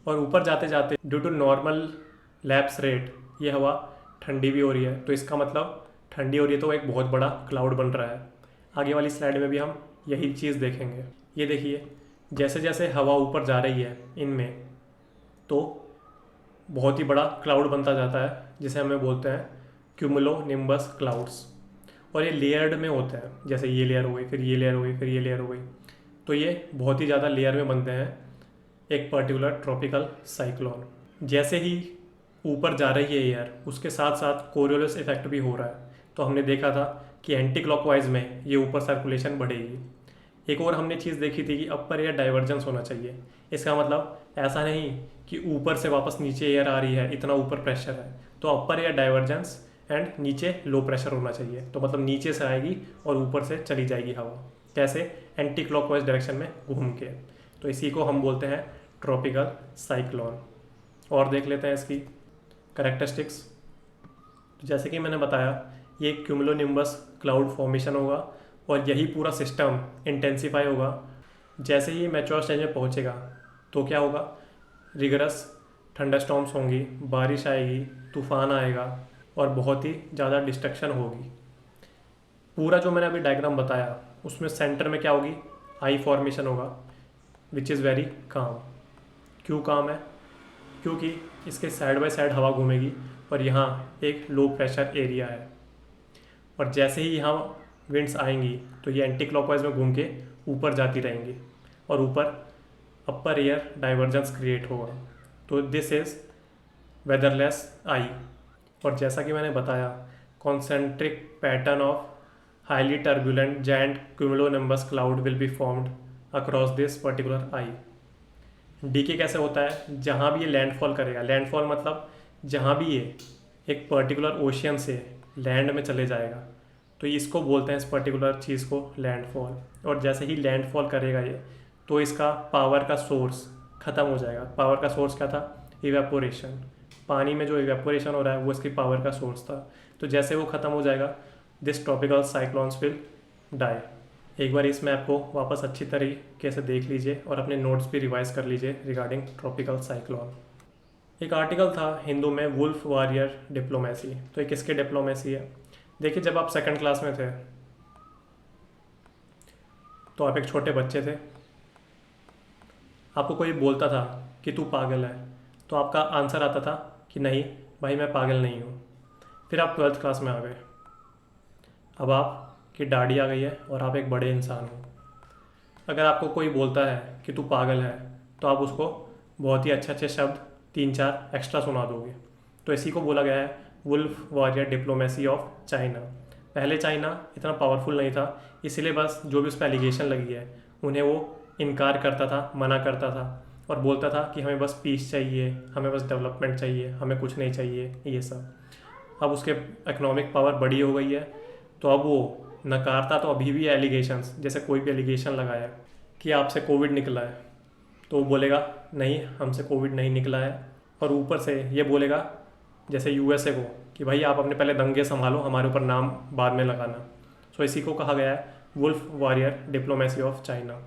और ऊपर जाते जाते due to normal lapse rate ये हवा ठंडी भी हो रही है। तो इसका मतलब ठंडी हो रही है तो एक बहुत बड़ा क्लाउड बन रहा है। आगे वाली स्लाइड में भी हम यही चीज़ देखेंगे। ये देखिए जैसे जैसे हवा ऊपर जा रही है इनमें तो बहुत ही बड़ा क्लाउड बनता जाता है जिसे हमें बोलते हैं क्यूमुलो निम्बस क्लाउड्स। और ये लेयर्ड में होते हैं, जैसे ये लेयर हो गई, फिर ये लेयर हो गई, फिर ये लेयर हो गई। तो ये बहुत ही ज़्यादा लेयर में बनते हैं एक पर्टिकुलर ट्रॉपिकल साइक्लोन। जैसे ही ऊपर जा रही है एयर उसके साथ साथ कोरियोलिस इफेक्ट भी हो रहा है। तो हमने देखा था कि एंटी क्लॉकवाइज में ये ऊपर सर्कुलेशन बढ़ेगी। एक और हमने चीज़ देखी थी कि अपर एयर डाइवर्जेंस होना चाहिए। इसका मतलब ऐसा नहीं कि ऊपर से वापस नीचे एयर आ रही है, इतना ऊपर प्रेशर है, तो अपर एयर डाइवर्जेंस एंड नीचे लो प्रेशर होना चाहिए। तो मतलब नीचे से आएगी और ऊपर से चली जाएगी हवा। कैसे? एंटी क्लॉकवाइज डायरेक्शन में घूम के। तो इसी को हम बोलते हैं ट्रॉपिकल साइक्लोन। और देख लेते हैं इसकी कैरेक्टरिस्टिक्स। तो जैसे कि मैंने बताया ये क्यूमुलोनिम्बस क्लाउड फॉर्मेशन होगा और यही पूरा सिस्टम इंटेंसिफाई होगा। जैसे ही मैच्योर स्टेज में पहुंचेगा तो क्या होगा? रिगरस थंडरस्टॉर्म्स होंगी, बारिश आएगी, तूफान आएगा और बहुत ही ज़्यादा डिस्ट्रक्शन होगी। पूरा जो मैंने अभी डायग्राम बताया उसमें सेंटर में क्या होगी? आई फॉर्मेशन होगा विच इज़ वेरी काम। क्यों काम है? क्योंकि इसके साइड बाय साइड हवा घूमेगी और यहाँ एक लो प्रेशर एरिया है और जैसे ही यहाँ विंड्स आएंगी तो ये एंटी क्लॉकवाइज में घूम के ऊपर जाती रहेंगी और ऊपर अपर एयर डाइवर्जेंस क्रिएट होगा। तो दिस इज़ वेदरलेस आई। और जैसा कि मैंने बताया concentric pattern of highly turbulent giant cumulonimbus cloud will be formed across this particular eye. Decay कैसे होता है? जहाँ भी ये लैंडफॉल करेगा, लैंडफॉल मतलब जहाँ भी ये एक पर्टिकुलर ओशियन से लैंड में चले जाएगा तो इसको बोलते हैं इस पर्टिकुलर चीज़ को लैंडफॉल। और जैसे ही लैंडफॉल करेगा ये तो इसका पावर का सोर्स ख़त्म हो जाएगा। पावर का सोर्स क्या था? इवेपोरेशन। पानी में जो इवेपोरेशन हो रहा है वो इसकी पावर का सोर्स था। तो जैसे वो ख़त्म हो जाएगा this tropical cyclones will die. एक बार इस मैप को वापस अच्छी तरीके से देख लीजिए और अपने नोट्स भी रिवाइज कर लीजिए रिगार्डिंग ट्रॉपिकल साइक्लोन। एक आर्टिकल था हिंदू में वुल्फ वॉरियर डिप्लोमेसी। तो ये किसके डिप्लोमेसी है? देखिए जब आप सेकंड क्लास में थे तो आप एक छोटे बच्चे थे, आपको कोई बोलता था कि तू पागल है तो आपका आंसर आता था कि नहीं भाई मैं पागल नहीं हूँ। फिर आप 12th क्लास में आ गए, अब आपकी दाढ़ी आ गई है और आप एक बड़े इंसान हो। अगर आपको कोई बोलता है कि तू पागल है तो आप उसको बहुत ही अच्छे अच्छे शब्द 3-4 एक्स्ट्रा सुना दोगे। तो इसी को बोला गया है wolf warrior diplomacy of China. पहले चाइना इतना पावरफुल नहीं था, इसीलिए बस जो भी उस पर एलिगेशन लगी है उन्हें वो इनकार करता था, मना करता था और बोलता था कि हमें बस पीस चाहिए, हमें बस डेवलपमेंट चाहिए, हमें कुछ नहीं चाहिए ये सब। अब उसके इकोनॉमिक पावर बड़ी हो गई है तो अब वो नकारता तो अभी भी एलिगेशंस, जैसे कोई भी एलिगेशन लगाया कि आपसे कोविड निकला है तो वो बोलेगा नहीं हमसे कोविड नहीं निकला है। और ऊपर से ये बोलेगा जैसे यूएसए को कि भाई आप अपने पहले दंगे संभालो, हमारे ऊपर नाम बाद में लगाना। सो इसी को कहा गया है wolf warrior diplomacy of China.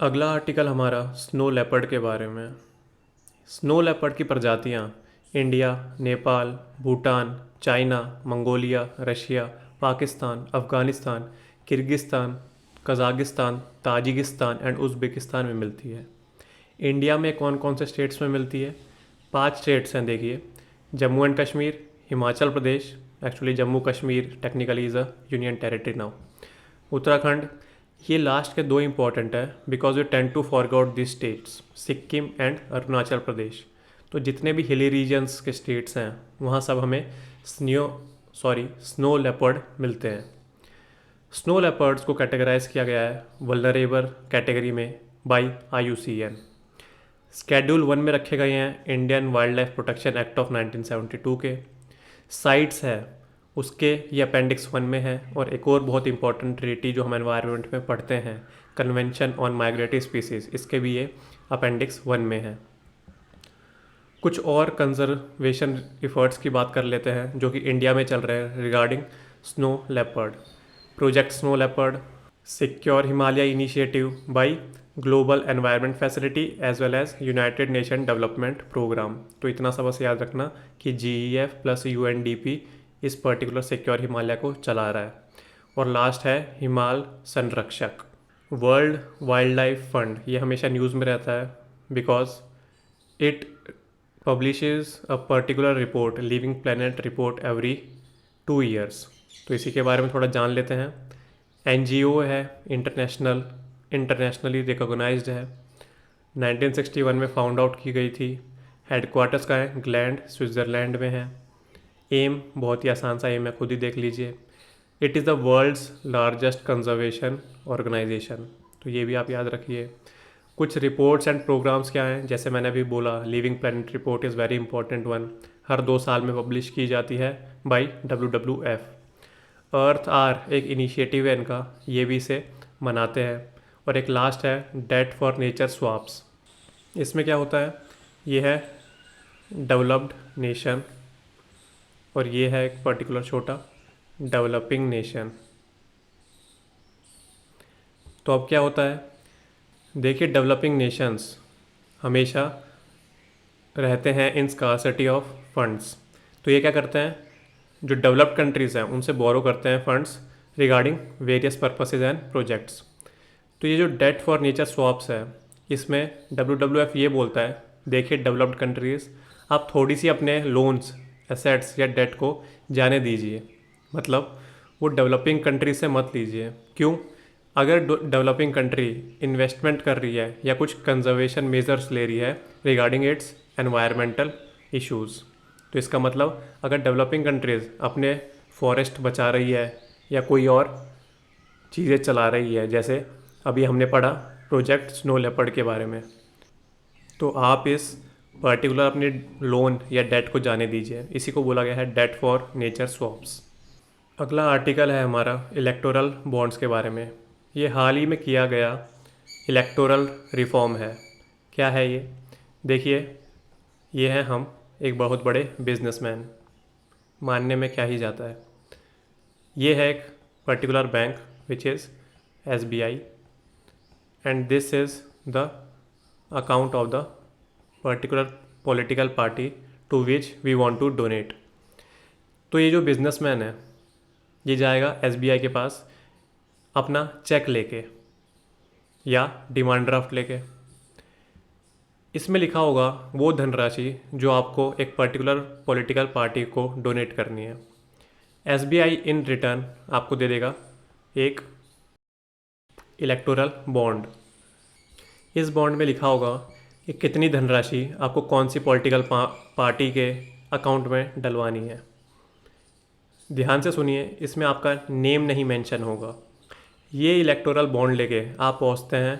अगला आर्टिकल हमारा स्नो लेपर्ड के बारे में। स्नो लेपर्ड की प्रजातियाँ India, Nepal, Bhutan, China, Mongolia, Russia, Pakistan, Afghanistan, Kyrgyzstan, Kazakhstan, Tajikistan and Uzbekistan में मिलती है। इंडिया में कौन कौन से स्टेट्स में मिलती है? 5 स्टेट्स हैं, देखिए। Jammu and Kashmir, Himachal Pradesh, actually Jammu Kashmir technically is a union territory now, Uttarakhand. ये लास्ट के 2 इंपॉर्टेंट है because you tend to forgot this states, Sikkim and Arunachal Pradesh. तो जितने भी हिली रीजन्स के स्टेट्स हैं वहाँ सब हमें स्नो लेपर्ड मिलते हैं। स्नो लेपर्ड्स को कैटेगराइज किया गया है वल्नरेबल कैटेगरी में बाय IUCN। स्केड्यूल 1 में रखे गए हैं Indian wild life protection act of 1972 के। साइट्स है उसके ये अपेंडिक्स 1 में है। और एक और बहुत इंपॉर्टेंट ट्रीटी जो हम एनवायरनमेंट में पढ़ते हैं, कन्वेंशन ऑन माइग्रेटरी स्पीसीज, इसके भी ये अपेंडिक्स 1 में है। कुछ और कंजर्वेशन एफर्ट्स की बात कर लेते हैं जो कि इंडिया में चल रहे हैं regarding snow leopard. Project snow leopard, secure Himalaya initiative by global environment facility as well as United Nation development programme. तो इतना सब बस याद रखना कि GEF प्लस UNDP इस पर्टिकुलर सिक्योर हिमालय को चला रहा है। और लास्ट है हिमाल संरक्षक। वर्ल्ड वाइल्ड लाइफ फंड, ये हमेशा न्यूज़ में रहता है because it publishes a particular report, living planet report every 2 years. तो इसी के बारे में थोड़ा जान लेते हैं। NGO है, इंटरनेशनली रिकॉग्नाइज्ड है, 1961 में फाउंड आउट की गई थी। हेडक्वार्टर्स का है ग्लैंड, स्विट्ज़रलैंड में है। एम बहुत ही आसान सा एम है, खुद ही देख लीजिए। It is the world's largest conservation organisation, तो ये भी आप याद रखिए। कुछ रिपोर्ट्स एंड प्रोग्राम्स क्या हैं, जैसे मैंने अभी बोला living planet report is very important one, हर 2 साल में पब्लिश की जाती है बाय WWF। अर्थ आर एक इनिशिएटिव है इनका, ये भी इसे मनाते हैं। और एक लास्ट है डेट फॉर नेचर स्वाप्स। इसमें क्या होता है, ये है डेवलप्ड नेशन और ये है एक पर्टिकुलर छोटा डेवलपिंग नेशन। तो अब क्या होता है, देखिए डेवलपिंग नेशंस हमेशा रहते हैं इन स्कार्सिटी ऑफ फंड्स। तो ये क्या करते हैं, जो डेवलप्ड कंट्रीज़ हैं उनसे बोरो करते हैं funds regarding various purposes and projects. तो ये जो डेट फॉर नेचर स्वैप्स है, इसमें WWF ये बोलता है, देखिए डेवलप्ड कंट्रीज़ आप थोड़ी सी अपने लोन्स, एसेट्स या डेट को जाने दीजिए, मतलब वो डेवलपिंग कंट्री से मत लीजिए। क्यों? अगर डेवलपिंग कंट्री इन्वेस्टमेंट कर रही है या कुछ कंजर्वेशन मेजर्स ले रही है रिगार्डिंग इट्स एनवायरमेंटल इश्यूज़, तो इसका मतलब अगर डेवलपिंग कंट्रीज़ अपने फॉरेस्ट बचा रही है या कोई और चीज़ें चला रही है, जैसे अभी हमने पढ़ा प्रोजेक्ट स्नो लेपर्ड के बारे में, तो आप इस पर्टिकुलर अपने लोन या डेट को जाने दीजिए। इसी को बोला गया है डेट फॉर नेचर स्वैप्स। अगला आर्टिकल है हमारा इलेक्टोरल बॉन्ड्स के बारे में। ये हाल ही में किया गया इलेक्टोरल रिफॉर्म है। क्या है ये? देखिए, ये है हम एक बहुत बड़े बिजनेसमैन, मानने में क्या ही जाता है। ये है एक particular bank which is SBI and this is the account of the particular political party to which we want to donate. तो ये जो बिजनेसमैन है ये जाएगा SBI के पास अपना चेक लेके या डिमांड ड्राफ्ट लेके। इसमें लिखा होगा वो धनराशि जो आपको एक पर्टिकुलर पॉलिटिकल पार्टी को डोनेट करनी है। SBI इन रिटर्न आपको दे देगा एक इलेक्टोरल बॉन्ड। इस बॉन्ड में लिखा होगा कि कितनी धनराशि आपको कौन सी पॉलिटिकल पार्टी के अकाउंट में डलवानी है। ध्यान से सुनिए, इसमें आपका नेम नहीं मेंशन होगा। ये इलेक्टोरल बॉन्ड लेके आप पहुंचते हैं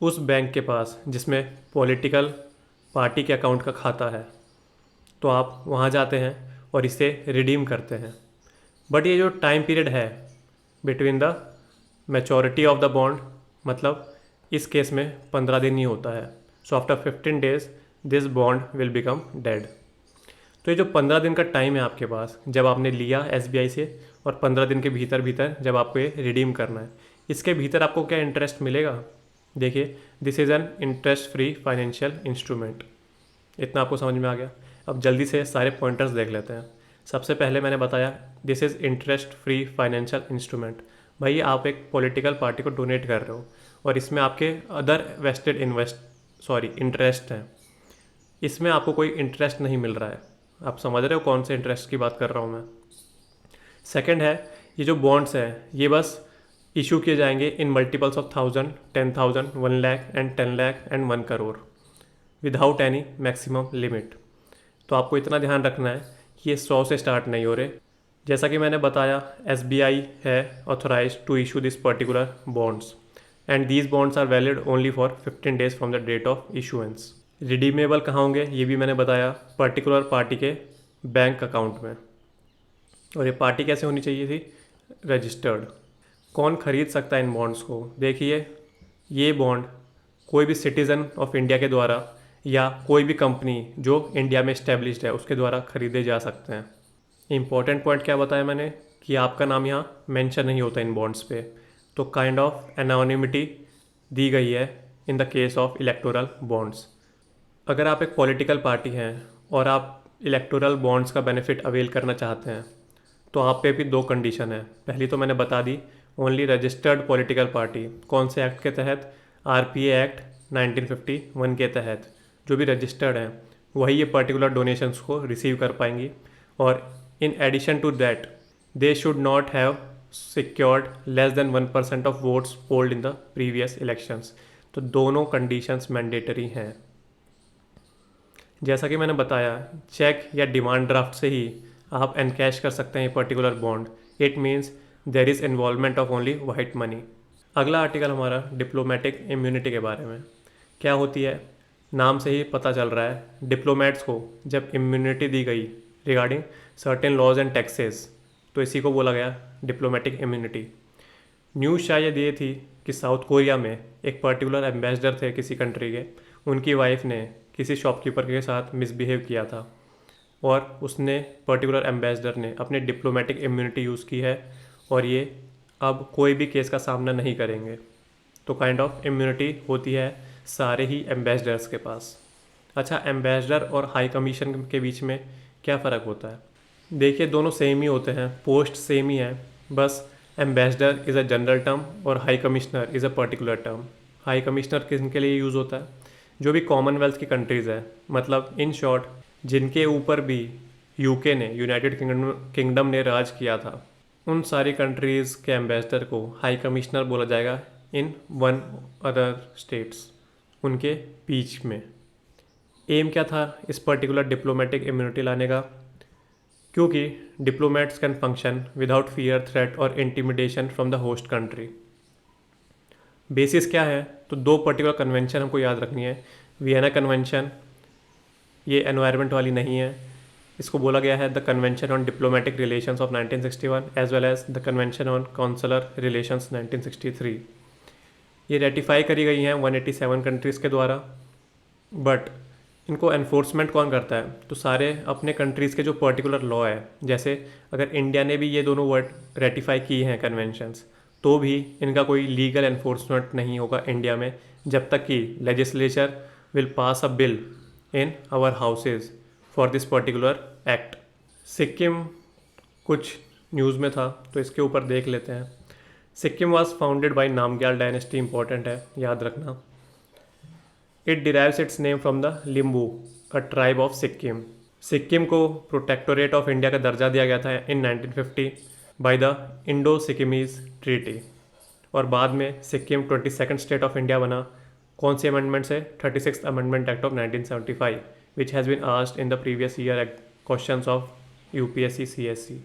उस बैंक के पास जिसमें पॉलिटिकल पार्टी के अकाउंट का खाता है, तो आप वहां जाते हैं और इसे रिडीम करते हैं। बट ये जो टाइम पीरियड है between the maturity of the bond, मतलब इस केस में 15 दिन ही होता है। So after 15 days this bond will become dead. तो ये जो 15 दिन का टाइम है आपके पास, जब आपने लिया SBI से और 15 दिन के भीतर भीतर जब आपको ये रिडीम करना है, इसके भीतर आपको क्या इंटरेस्ट मिलेगा? देखिए, this is an interest free financial instrument. इतना आपको समझ में आ गया। अब जल्दी से सारे पॉइंटर्स देख लेते हैं। सबसे पहले मैंने बताया this is interest free financial instrument. भाई आप एक पॉलिटिकल पार्टी को डोनेट कर रहे हो और इसमें आपके अदर वेस्टेड इंटरेस्ट हैं। इसमें आपको कोई इंटरेस्ट नहीं मिल रहा है। आप समझ रहे हो कौन से इंटरेस्ट की बात कर रहा हूँ मैं। सेकंड है, ये जो बॉन्ड्स हैं ये बस इशू किए जाएंगे in multiples of 1000, 10,000, 1 lakh and 10 lakh and 1 crore without any maximum limit. तो आपको इतना ध्यान रखना है कि ये 100 से स्टार्ट नहीं हो रहे। जैसा कि मैंने बताया, SBI है authorise to issue this particular bonds and these bonds are valid only for 15 days from the date of issuance. Redeemable कहाँ होंगे ये भी मैंने बताया, पर्टिकुलर पार्टी के बैंक अकाउंट में। और ये पार्टी कैसे होनी चाहिए थी? रजिस्टर्ड। कौन खरीद सकता है इन बॉन्ड्स को? देखिए, ये बॉन्ड कोई भी सिटीज़न ऑफ इंडिया के द्वारा या कोई भी कंपनी जो इंडिया में इस्टेब्लिश्ड है उसके द्वारा खरीदे जा सकते हैं। इंपॉर्टेंट पॉइंट क्या बताया मैंने कि आपका नाम यहाँ मेंशन नहीं होता इन बॉन्ड्स पे, तो काइंड ऑफ एनोनिमिटी दी गई है in the case of electoral bonds. अगर आप एक पॉलिटिकल पार्टी हैं और आप इलेक्टोरल बॉन्ड्स का बेनिफिट अवेल करना चाहते हैं तो आप पे भी 2 कंडीशन है। पहली तो मैंने बता दी, ओनली रजिस्टर्ड पॉलिटिकल पार्टी। कौन से एक्ट के तहत? RPA एक्ट 1951 के तहत जो भी रजिस्टर्ड हैं वही ये पर्टिकुलर डोनेशंस को रिसीव कर पाएंगी। और in addition to that they should not have secured less than 1% of votes polled in the previous elections. तो दोनों कंडीशंस मैंडेटरी हैं। जैसा कि मैंने बताया, चेक या डिमांड ड्राफ्ट से ही आप एनकैश कर सकते हैं ये particular bond. It means there is involvement of only white money. अगला आर्टिकल हमारा डिप्लोमेटिक इम्यूनिटी के बारे में। क्या होती है? नाम से ही पता चल रहा है, डिप्लोमेट्स को जब इम्यूनिटी दी गई regarding certain laws and taxes, तो इसी को बोला गया डिप्लोमेटिक इम्यूनिटी। न्यूज़ शायद ये थी कि साउथ कोरिया में एक पर्टिकुलर एम्बेसडर थे किसी कंट्री के, उनकी वाइफ ने किसी शॉपकीपर के साथ मिसबिहेव किया था और उसने पर्टिकुलर एम्बेसडर ने अपनी डिप्लोमेटिक इम्यूनिटी यूज़ की है और ये अब कोई भी केस का सामना नहीं करेंगे। तो काइंड ऑफ इम्यूनिटी होती है सारे ही एम्बेसडर्स के पास। अच्छा, एम्बेसडर और हाई कमीशन के बीच में क्या फ़र्क होता है? देखिए, दोनों सेम ही होते हैं, पोस्ट सेम ही है, बस ambassador is a general term और high commissioner is a particular term. High commissioner किनके लिए यूज़ होता है? जो भी कॉमनवेल्थ की कंट्रीज़ है, मतलब इन शॉर्ट जिनके ऊपर भी यूके ने, यूनाइटेड किंगडम ने राज किया था, उन सारी कंट्रीज़ के एम्बेसडर को हाई कमिश्नर बोला जाएगा इन वन अदर स्टेट्स, उनके बीच में। एम क्या था इस पर्टिकुलर डिप्लोमेटिक इम्यूनिटी लाने का? क्योंकि diplomats can function without fear, threat और intimidation from the host country. Basis क्या है? तो 2 पर्टिकुलर कन्वेंशन हमको याद रखनी है। वियना कन्वेंशन, ये एनवायरनमेंट वाली नहीं है, इसको बोला गया है the convention on diplomatic relations of 1961 as well as the convention on consular relations 1963। ये रेटिफाई करी गई हैं 187 कंट्रीज़ के द्वारा, बट इनको एनफोर्समेंट कौन करता है? तो सारे अपने कंट्रीज़ के जो पर्टिकुलर लॉ है, जैसे अगर इंडिया ने भी ये दोनों वर्ड रेटिफाई की हैं कन्वेंशंस, तो भी इनका कोई लीगल एनफोर्समेंट नहीं होगा इंडिया में जब तक कि legislature will pass a bill in our houses for this particular act. Sikkim कुछ न्यूज़ में था तो इसके ऊपर देख लेते हैं। Sikkim was founded by Namgyal dynasty, important है, याद रखना। It derives it's name from the Limbu, a tribe of Sikkim. Sikkim को प्रोटेक्टोरेट ऑफ इंडिया का दर्जा दिया गया था इन 1950 by the Indo Sikkimese treaty, और बाद में Sikkim 22nd state of India बना। कौन सी अमेंडमेंट से? 36th amendment act of 1975 which has been asked in the previous year questions of UPSC CSE।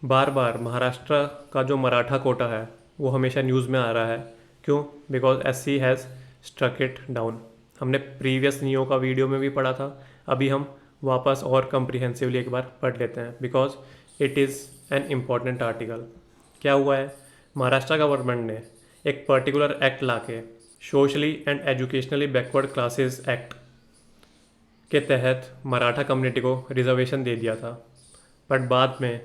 बार बार महाराष्ट्र का जो मराठा कोटा है वो हमेशा न्यूज़ में आ रहा है। क्यों? Because SC has struck it down. हमने प्रीवियस नियो का वीडियो में भी पढ़ा था, अभी हम वापस और कंप्रीहेंसिवली एक बार पढ़ लेते हैं because it is an important article. क्या हुआ है? महाराष्ट्र गवर्नमेंट ने एक पर्टिकुलर एक्ट लाके socially and educationally backward classes act के तहत मराठा कम्युनिटी को रिजर्वेशन दे दिया था, बट बाद में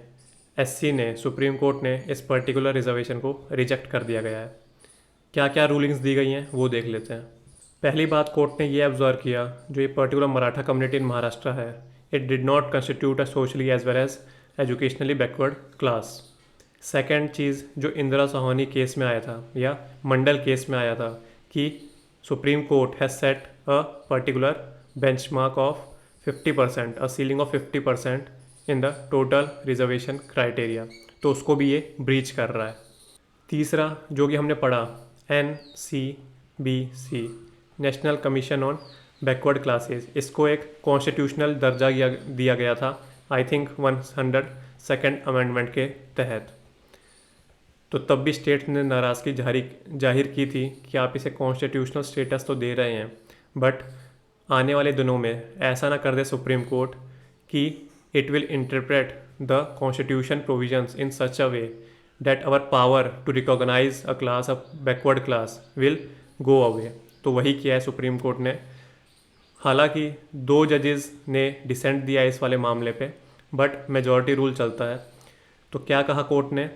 SC ने, सुप्रीम कोर्ट ने इस पर्टिकुलर रिजर्वेशन को रिजेक्ट कर दिया गया है। क्या क्या रूलिंग्स दी गई हैं वो देख लेते हैं। पहली बात, कोर्ट ने ये ऑब्जर्व किया, जो ये particular Maratha community in Maharashtra है, it did not constitute a socially as well as educationally backward class. Second चीज़, जो इंदिरा सोहानी केस में आया था या मंडल केस में आया था, कि supreme court has set a particular benchmark of 50%, a ceiling of 50% in the total reservation criteria, तो उसको भी ये ब्रीच कर रहा है। तीसरा जो कि हमने पढ़ा, NCBC, national commission on backward classes, इसको एक कॉन्स्टिट्यूशनल दर्जा दिया गया था, आई थिंक 102nd अमेंडमेंट के तहत। तो तब भी स्टेट ने नाराज़गी जाहिर की थी कि आप इसे कॉन्स्टिट्यूशनल स्टेटस तो दे रहे हैं, बट आने वाले दिनों में ऐसा ना कर दे सुप्रीम कोर्ट कि it will interpret the constitution provisions in such a way that our power to recognise a class, a backward class, will go away. तो वही किया है सुप्रीम कोर्ट ने। हालांकि 2 जजेस ने डिसेंट दिया इस वाले मामले पे, बट मेजॉरिटी रूल चलता है। तो क्या कहा कोर्ट ने?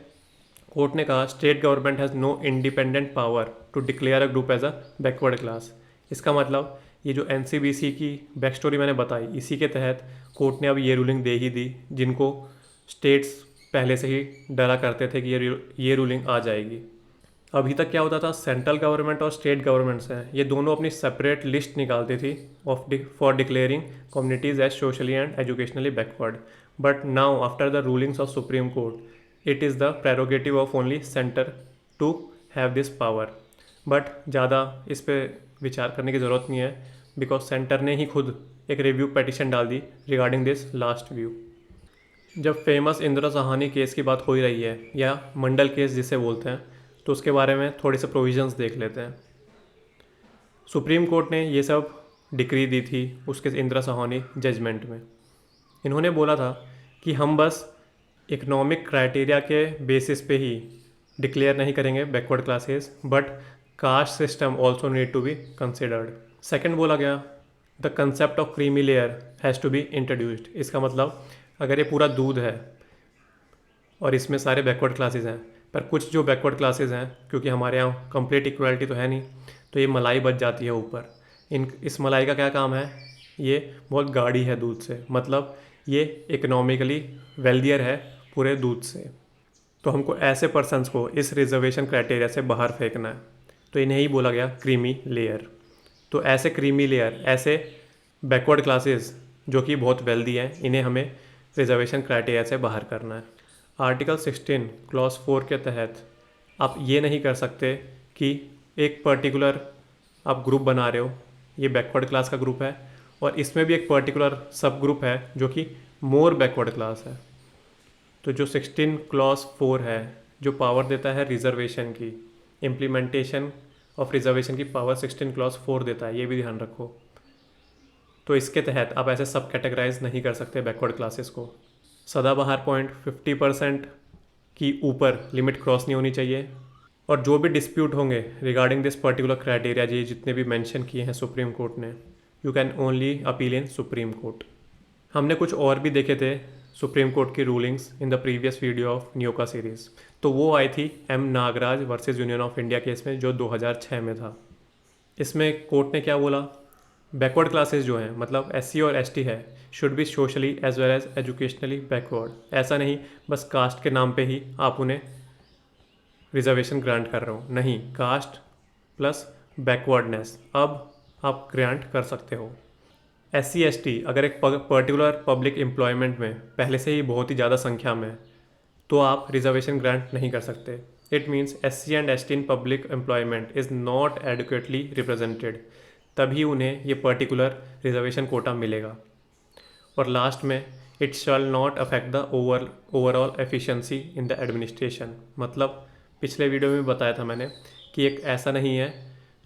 कोर्ट ने कहा state government has no independent power to declare a group as a backward class. इसका मतलब ये जो NCBC की बैक स्टोरी मैंने बताई, इसी के तहत कोर्ट ने अब ये रूलिंग दे ही दी, जिनको स्टेट्स पहले से ही डरा करते थे कि ये रूलिंग आ जाएगी। अभी तक क्या होता था, सेंट्रल गवर्नमेंट और स्टेट गवर्नमेंट्स हैं, ये दोनों अपनी सेपरेट लिस्ट निकालती थी for declaring communities as socially and educationally backward. But now after the rulings of supreme court, it is the prerogative of only centre to have this power. But ज़्यादा इस पर विचार करने की ज़रूरत नहीं है, बिकॉज सेंटर ने ही खुद एक रिव्यू पेटिशन डाल दी रिगार्डिंग दिस लास्ट व्यू। जब फेमस इंदिरा साहानी केस की बात हो ही रही है, या मंडल केस जिसे बोलते हैं, तो उसके बारे में थोड़े से प्रोविजंस देख लेते हैं। सुप्रीम कोर्ट ने ये सब डिक्री दी थी उसके इंदिरा साहनी जजमेंट में। इन्होंने बोला था कि हम बस इकोनॉमिक क्राइटेरिया के बेसिस पे ही डिक्लेयर नहीं करेंगे backward classes, but caste system also need to be considered. Second बोला गया, the concept of creamy layer has to be introduced. इसका मतलब अगर ये पूरा दूध है और इसमें सारे बैकवर्ड क्लासेस हैं, पर कुछ जो बैकवर्ड क्लासेस हैं, क्योंकि हमारे यहाँ कंप्लीट इक्वलिटी तो है नहीं, तो ये मलाई बच जाती है ऊपर। इस मलाई का क्या काम है? ये बहुत गाढ़ी है दूध से, मतलब ये इकोनॉमिकली वेल्दियर है पूरे दूध से। तो हमको ऐसे पर्सनस को इस रिजर्वेशन क्राइटेरिया से बाहर फेंकना है, तो इन्हें ही बोला गया क्रीमी लेयर। तो ऐसे क्रीमी लेयर, ऐसे बैकवर्ड क्लासेस जो कि बहुत वेल्दी हैं, इन्हें हमें रिजर्वेशन क्राइटेरिया से बाहर करना है। आर्टिकल 16 क्लॉज 4 के तहत आप ये नहीं कर सकते कि एक पर्टिकुलर आप ग्रुप बना रहे हो, ये बैकवर्ड क्लास का ग्रुप है, और इसमें भी एक पर्टिकुलर सब ग्रुप है जो कि मोर बैकवर्ड क्लास है। तो जो 16 क्लॉज 4 है, जो पावर देता है रिजर्वेशन की, इम्प्लीमेंटेशन ऑफ रिजर्वेशन की पावर 16 क्लॉज 4 देता है, ये भी ध्यान रखो। तो इसके तहत आप ऐसे सब कैटेगराइज नहीं कर सकते बैकवर्ड क्लासेस को। सदाबहार पॉइंट 50% की ऊपर लिमिट क्रॉस नहीं होनी चाहिए, और जो भी डिस्प्यूट होंगे रिगार्डिंग दिस पर्टिकुलर क्राइटेरिया, जी जितने भी मेंशन किए हैं सुप्रीम कोर्ट ने, you can only appeal in Supreme Court. हमने कुछ और भी देखे थे सुप्रीम कोर्ट की rulings in the previous video of न्योका सीरीज़, तो वो आई थी M Nagaraj versus Union of India case में, जो 2006 में था। इसमें कोर्ट ने क्या बोला, बैकवर्ड क्लासेस जो हैं, मतलब SC और ST है, should be socially as well as educationally backward. ऐसा नहीं बस कास्ट के नाम पे ही आप उन्हें रिजर्वेशन ग्रांट कर रहे हो, नहीं, कास्ट प्लस बैकवर्डनेस अब आप ग्रांट कर सकते हो। SC ST अगर एक पर्टिकुलर पब्लिक एम्प्लॉयमेंट में पहले से ही बहुत ही ज़्यादा संख्या में, तो आप रिजर्वेशन ग्रांट नहीं कर सकते। It means SC and ST in public employment is not adequately represented, तभी उन्हें ये पर्टिकुलर रिजर्वेशन कोटा मिलेगा। और लास्ट में, it shall not affect the overall efficiency in the administration. मतलब पिछले वीडियो में बताया था मैंने कि एक ऐसा नहीं है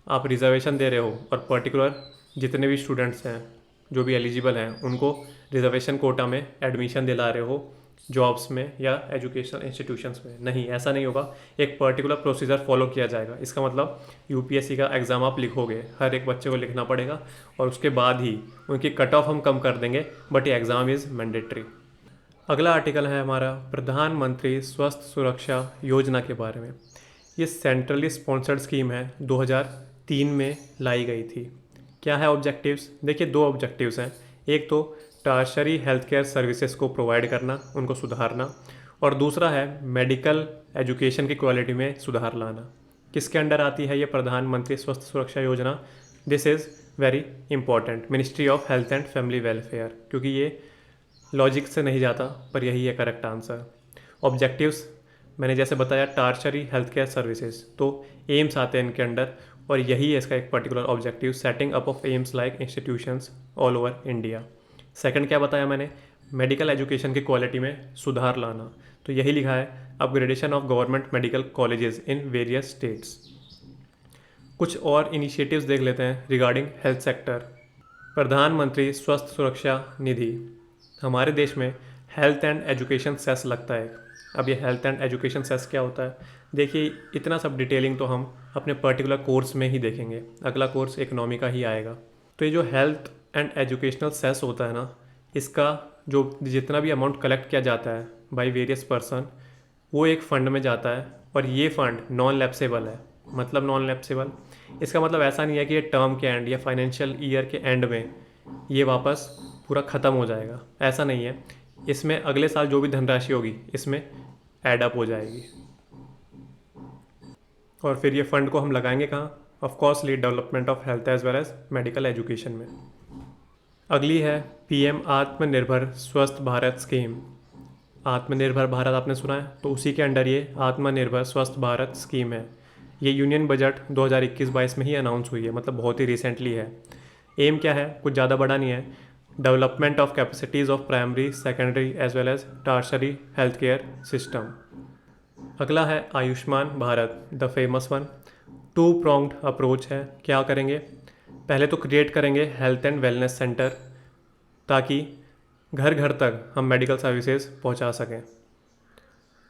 आप रिजर्वेशन दे रहे हो और पर्टिकुलर जितने भी स्टूडेंट्स हैं जो भी एलिजिबल हैं उनको रिजर्वेशन कोटा में एडमिशन दिला रहे हो जॉब्स में या एजुकेशनल इंस्टीट्यूशंस में। नहीं, ऐसा नहीं होगा। एक पर्टिकुलर प्रोसीजर फॉलो किया जाएगा। इसका मतलब UPSC का एग्ज़ाम आप लिखोगे, हर एक बच्चे को लिखना पड़ेगा, और उसके बाद ही उनकी कट ऑफ हम कम कर देंगे, बट ये एग्ज़ाम इज़ मैंडेटरी। अगला आर्टिकल है हमारा प्रधानमंत्री स्वास्थ्य सुरक्षा योजना के बारे में। ये सेंट्रली स्पॉन्सर्ड स्कीम है, 2003 में लाई गई थी। क्या है ऑब्जेक्टिव्स? देखिए, दो ऑब्जेक्टिव्स हैं। एक तो टर्शरी हेल्थ केयर सर्विसेज को प्रोवाइड करना, उनको सुधारना, और दूसरा है मेडिकल एजुकेशन की क्वालिटी में सुधार लाना। किसके अंडर आती है ये प्रधानमंत्री स्वास्थ्य सुरक्षा योजना? This is very important, ministry of health and family welfare, क्योंकि ये लॉजिक से नहीं जाता, पर यही है करेक्ट आंसर। ऑब्जेक्टिव्स मैंने जैसे बताया, टार्चरी हेल्थ केयर सर्विसेज, तो एम्स आते हैं इनके अंडर, और यही है इसका एक particular objective, setting up of AIIMS like institutions all over India. Second क्या बताया मैंने? मेडिकल एजुकेशन की क्वालिटी में सुधार लाना, तो यही लिखा है, upgradation of government medical colleges in various states. कुछ और इनिशिएटिव्स देख लेते हैं रिगार्डिंग हेल्थ सेक्टर। प्रधानमंत्री स्वास्थ्य सुरक्षा निधि, हमारे देश में हेल्थ एंड एजुकेशन सेस लगता है। अब ये हेल्थ एंड एजुकेशन सेस क्या होता है? देखिए, इतना सब डिटेलिंग तो हम अपने पर्टिकुलर कोर्स में ही देखेंगे, अगला कोर्स इकोनॉमी का ही आएगा। तो ये जो हेल्थ एंड एजुकेशनल सेस होता है ना, इसका जो जितना भी अमाउंट कलेक्ट किया जाता है बाय वेरियस पर्सन, वो एक फ़ंड में जाता है, और ये फ़ंड नॉन लैप्सेबल है। मतलब नॉन लैप्सेबल, इसका मतलब ऐसा नहीं है कि ये टर्म के एंड या फाइनेंशियल ईयर के एंड में ये वापस पूरा ख़त्म हो जाएगा, ऐसा नहीं है। इसमें अगले साल जो भी धनराशि होगी इसमें ऐड अप हो जाएगी, और फिर ये फ़ंड को हम लगाएंगे कहाँ? Of course lead development of health as well as medical education में। अगली है पीएम आत्मनिर्भर स्वस्थ भारत स्कीम। आत्मनिर्भर भारत आपने सुना है, तो उसी के अंडर ये आत्मनिर्भर स्वस्थ भारत स्कीम है। ये यूनियन बजट 2021-22 में ही अनाउंस हुई है, मतलब बहुत ही रिसेंटली है। एम क्या है? कुछ ज़्यादा बड़ा नहीं है, development of capacities of primary, secondary as well as tertiary health care system. अगला है Ayushman Bharat, the famous one. Two pronged approach है। क्या करेंगे? पहले तो क्रिएट करेंगे हेल्थ एंड वेलनेस सेंटर, ताकि घर घर तक हम मेडिकल सर्विसेज पहुंचा सकें।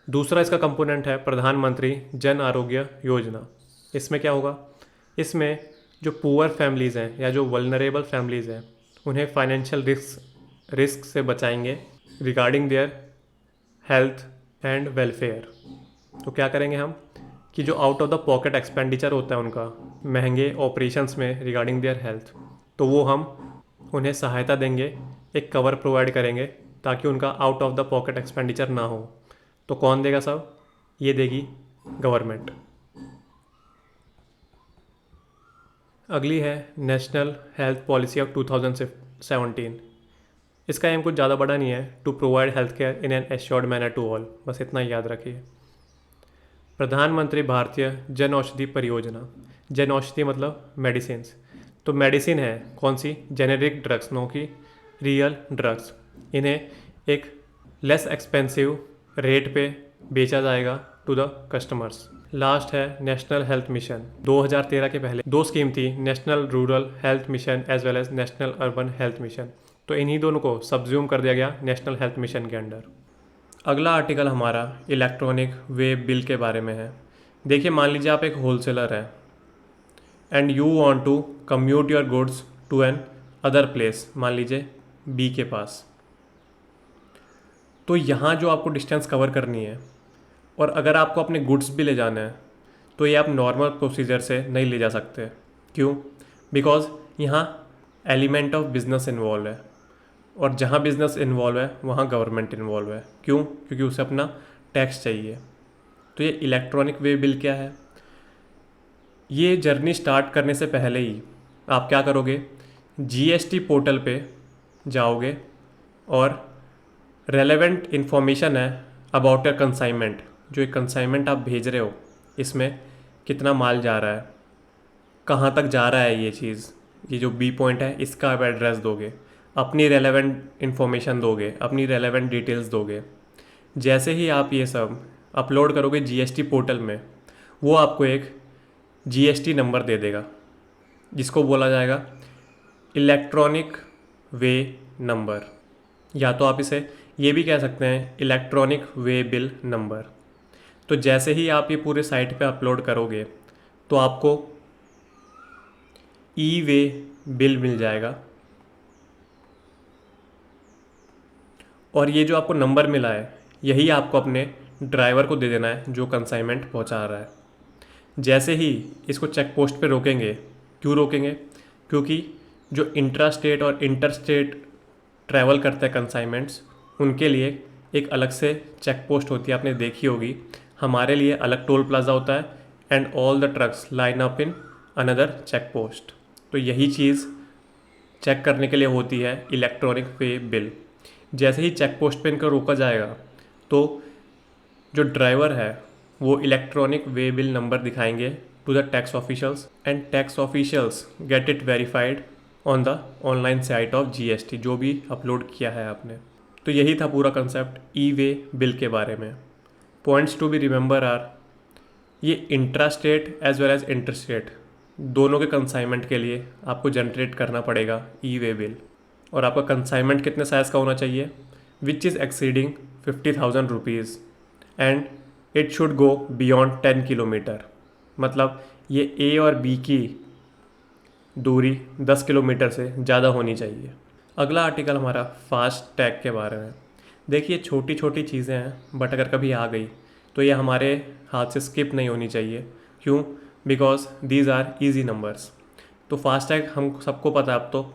दूसरा इसका कंपोनेंट है प्रधानमंत्री जन आरोग्य योजना। इसमें क्या होगा? इसमें जो पुअर फैमिलीज़ हैं या जो वल्नरेबल फैमिलीज़ हैं, उन्हें फाइनेंशियल रिस्क से बचाएंगे regarding their health and welfare. तो क्या करेंगे हम कि जो out of the pocket expenditure होता है उनका महंगे ऑपरेशंस में रिगार्डिंग देयर हेल्थ, तो वो हम उन्हें सहायता देंगे, एक कवर प्रोवाइड करेंगे, ताकि उनका out of the pocket expenditure ना हो। तो कौन देगा सब? ये देगी गवर्नमेंट। अगली है नेशनल हेल्थ पॉलिसी ऑफ 2017। इसका एम कुछ ज़्यादा बड़ा नहीं है, to provide health care in an assured manner to all, बस इतना ही याद रखिए। प्रधानमंत्री भारतीय जन औषधि परियोजना। जन औषधि मतलब मेडिसिन्स, तो मेडिसिन है कौन सी? जेनेरिक ड्रग्स, नो की रियल ड्रग्स। इन्हें एक लेस एक्सपेंसिव रेट पे बेचा जाएगा टू द कस्टमर्स। लास्ट है नेशनल हेल्थ मिशन। 2013 के पहले दो स्कीम थी, national rural health mission as well as national urban health mission, तो इन्हीं दोनों को सब्ज्यूम कर दिया गया नेशनल हेल्थ मिशन के अंडर। अगला आर्टिकल हमारा इलेक्ट्रॉनिक वे बिल के बारे में है। देखिए, मान लीजिए आप एक होलसेलर है and you want to commute your goods to an other place, मान लीजिए बी के पास। तो यहाँ जो आपको डिस्टेंस कवर करनी है, और अगर आपको अपने गुड्स भी ले जाना है, तो ये आप नॉर्मल प्रोसीजर से नहीं ले जा सकते। क्यों? बिकॉज यहाँ एलिमेंट ऑफ बिजनेस इन्वॉल्व है, और जहाँ बिजनेस इन्वॉल्व है वहाँ गवर्नमेंट इन्वॉल्व है। क्यों? क्योंकि उसे अपना टैक्स चाहिए। तो ये इलेक्ट्रॉनिक वे बिल क्या है? ये जर्नी स्टार्ट करने से पहले ही आप क्या करोगे? जीएसटी पोर्टल पे जाओगे, और रेलेवेंट इन्फॉर्मेशन है अबाउट योर कंसाइनमेंट, जो एक कंसाइनमेंट आप भेज रहे हो, इसमें कितना माल जा रहा है, कहाँ तक जा रहा है ये चीज़, ये जो बी पॉइंट है इसका आप एड्रेस दोगे, अपनी रेलेवेंट इन्फॉर्मेशन दोगे, अपनी रेलेवेंट डिटेल्स दोगे। जैसे ही आप ये सब अपलोड करोगे जीएसटी पोर्टल में, वो आपको एक जीएसटी नंबर दे देगा, जिसको बोला जाएगा इलेक्ट्रॉनिक वे नंबर, या तो आप इसे ये भी कह सकते हैं इलेक्ट्रॉनिक वे बिल नंबर। तो जैसे ही आप ये पूरे साइट पे अपलोड करोगे, तो आपको ई वे बिल मिल जाएगा, और ये जो आपको नंबर मिला है यही आपको अपने ड्राइवर को दे देना है जो कंसाइनमेंट पहुंचा रहा है। जैसे ही इसको चेक पोस्ट पे रोकेंगे, क्यों रोकेंगे? क्योंकि जो इंट्रा स्टेट और इंटर स्टेट ट्रैवल करते हैं कंसाइनमेंट्स, उनके लिए एक अलग से चेक पोस्ट होती है, आपने देखी होगी। हमारे लिए अलग टोल प्लाजा होता है and all the trucks line up in another check post. तो यही चीज़ चेक करने के लिए होती है इलेक्ट्रॉनिक वे बिल। जैसे ही चेक पोस्ट पे इनको रोका जाएगा तो जो ड्राइवर है वो इलेक्ट्रॉनिक वे बिल नंबर दिखाएंगे to the tax officials and tax officials get it verified on the online site of GST, जो भी अपलोड किया है आपने। तो यही था पूरा कंसेप्ट ई वे बिल के बारे में। Points to be remember are, ये intra state as well as inter state दोनों के कंसाइनमेंट के लिए आपको जनरेट करना पड़ेगा ई वे बिल। और आपका कंसाइनमेंट कितने साइज़ का होना चाहिए? Which is exceeding 50,000 rupees and it should go beyond 10 kilometre. मतलब ये ए और बी की दूरी 10 किलोमीटर से ज़्यादा होनी चाहिए। अगला आर्टिकल हमारा फास्ट टैग के बारे में। देखिए छोटी छोटी चीज़ें हैं, बट अगर कभी आ गई तो ये हमारे हाथ से स्किप नहीं होनी चाहिए। क्यों? Because these are easy numbers. तो फास्टैग हम सबको पता है अब तो,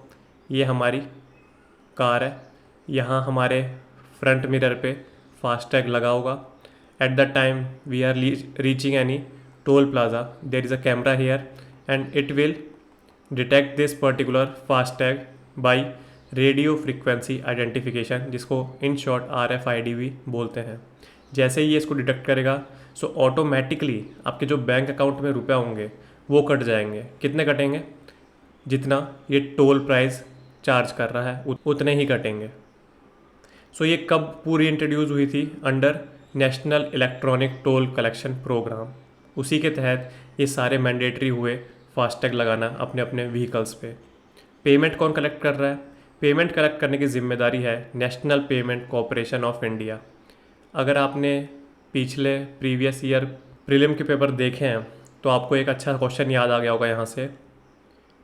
ये हमारी कार है, यहाँ हमारे फ्रंट मिरर पे फास्टैग लगा होगा। At the time we are reaching any toll plaza, there is a camera here and it will detect this particular FASTag by radio frequency identification, जिसको इन शॉर्ट RFID भी बोलते हैं। जैसे ही ये इसको डिटेक्ट करेगा सो ऑटोमेटिकली आपके जो बैंक अकाउंट में रुपया होंगे वो कट जाएंगे। कितने कटेंगे? जितना ये टोल प्राइस चार्ज कर रहा है उतने ही कटेंगे। सो ये कब पूरी इंट्रोड्यूस हुई थी? Under national electronic toll collection programme. उसी के तहत ये सारे मैंडेटरी हुए फास्टैग लगाना अपने अपने व्हीकल्स पे। पेमेंट कौन कलेक्ट कर रहा है? पेमेंट कलेक्ट करने की जिम्मेदारी है national payment corporation of India. अगर आपने पिछले प्रीवियस ईयर प्रीलिम के पेपर देखे हैं तो आपको एक अच्छा क्वेश्चन याद आ गया होगा यहाँ से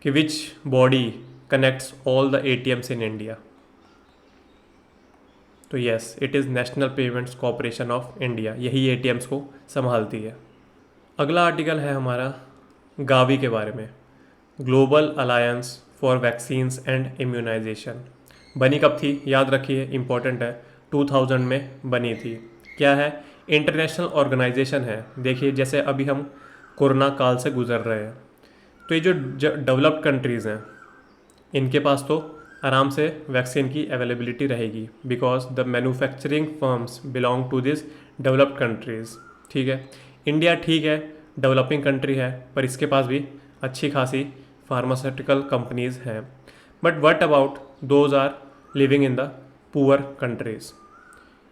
कि which body connects all the ATMs in India. तो yes, it is National Payments Corporation of India, यही ATMs को संभालती है। अगला आर्टिकल है हमारा गावी के बारे में। Global alliance for vaccines and immunisation बनी कब थी? याद रखिए, इंपॉर्टेंट है, 2000 में बनी थी। क्या है? इंटरनेशनल ऑर्गेनाइजेशन है। देखिए जैसे अभी हम कोरोना काल से गुजर रहे हैं, तो ये जो डेवलप्ड कंट्रीज़ हैं इनके पास तो आराम से वैक्सीन की अवेलेबिलिटी रहेगी, because the manufacturing firms belong to this developed countries. ठीक है, इंडिया ठीक है डेवलपिंग कंट्री है, पर इसके पास भी अच्छी खासी फार्मास्यूटिकल कंपनीज़ हैं। But what about those are living in the poor countries?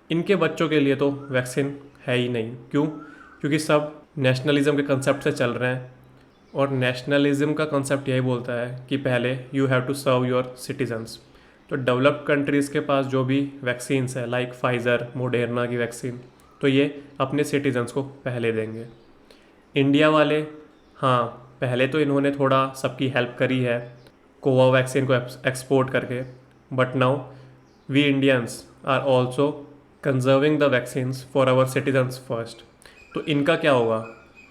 इनके बच्चों के लिए तो वैक्सीन है ही नहीं। क्यों? क्योंकि सब नेशनलिज्म के कंसेप्ट से चल रहे हैं, और नेशनलिज्म का कंसेप्ट यही बोलता है कि पहले you have to serve your citizens. तो डेवलप्ड कंट्रीज़ के पास जो भी वैक्सीन्स है लाइक फाइज़र, मोडेर्ना की वैक्सीन, तो ये अपने सिटीजन्स को पहले देंगे। इंडिया वाले, हाँ पहले तो इन्होंने थोड़ा सबकी हेल्प करी है कोवावैक्सीन को एक्सपोर्ट करके, but now we Indians are also conserving the vaccines for our citizens first. तो इनका क्या होगा?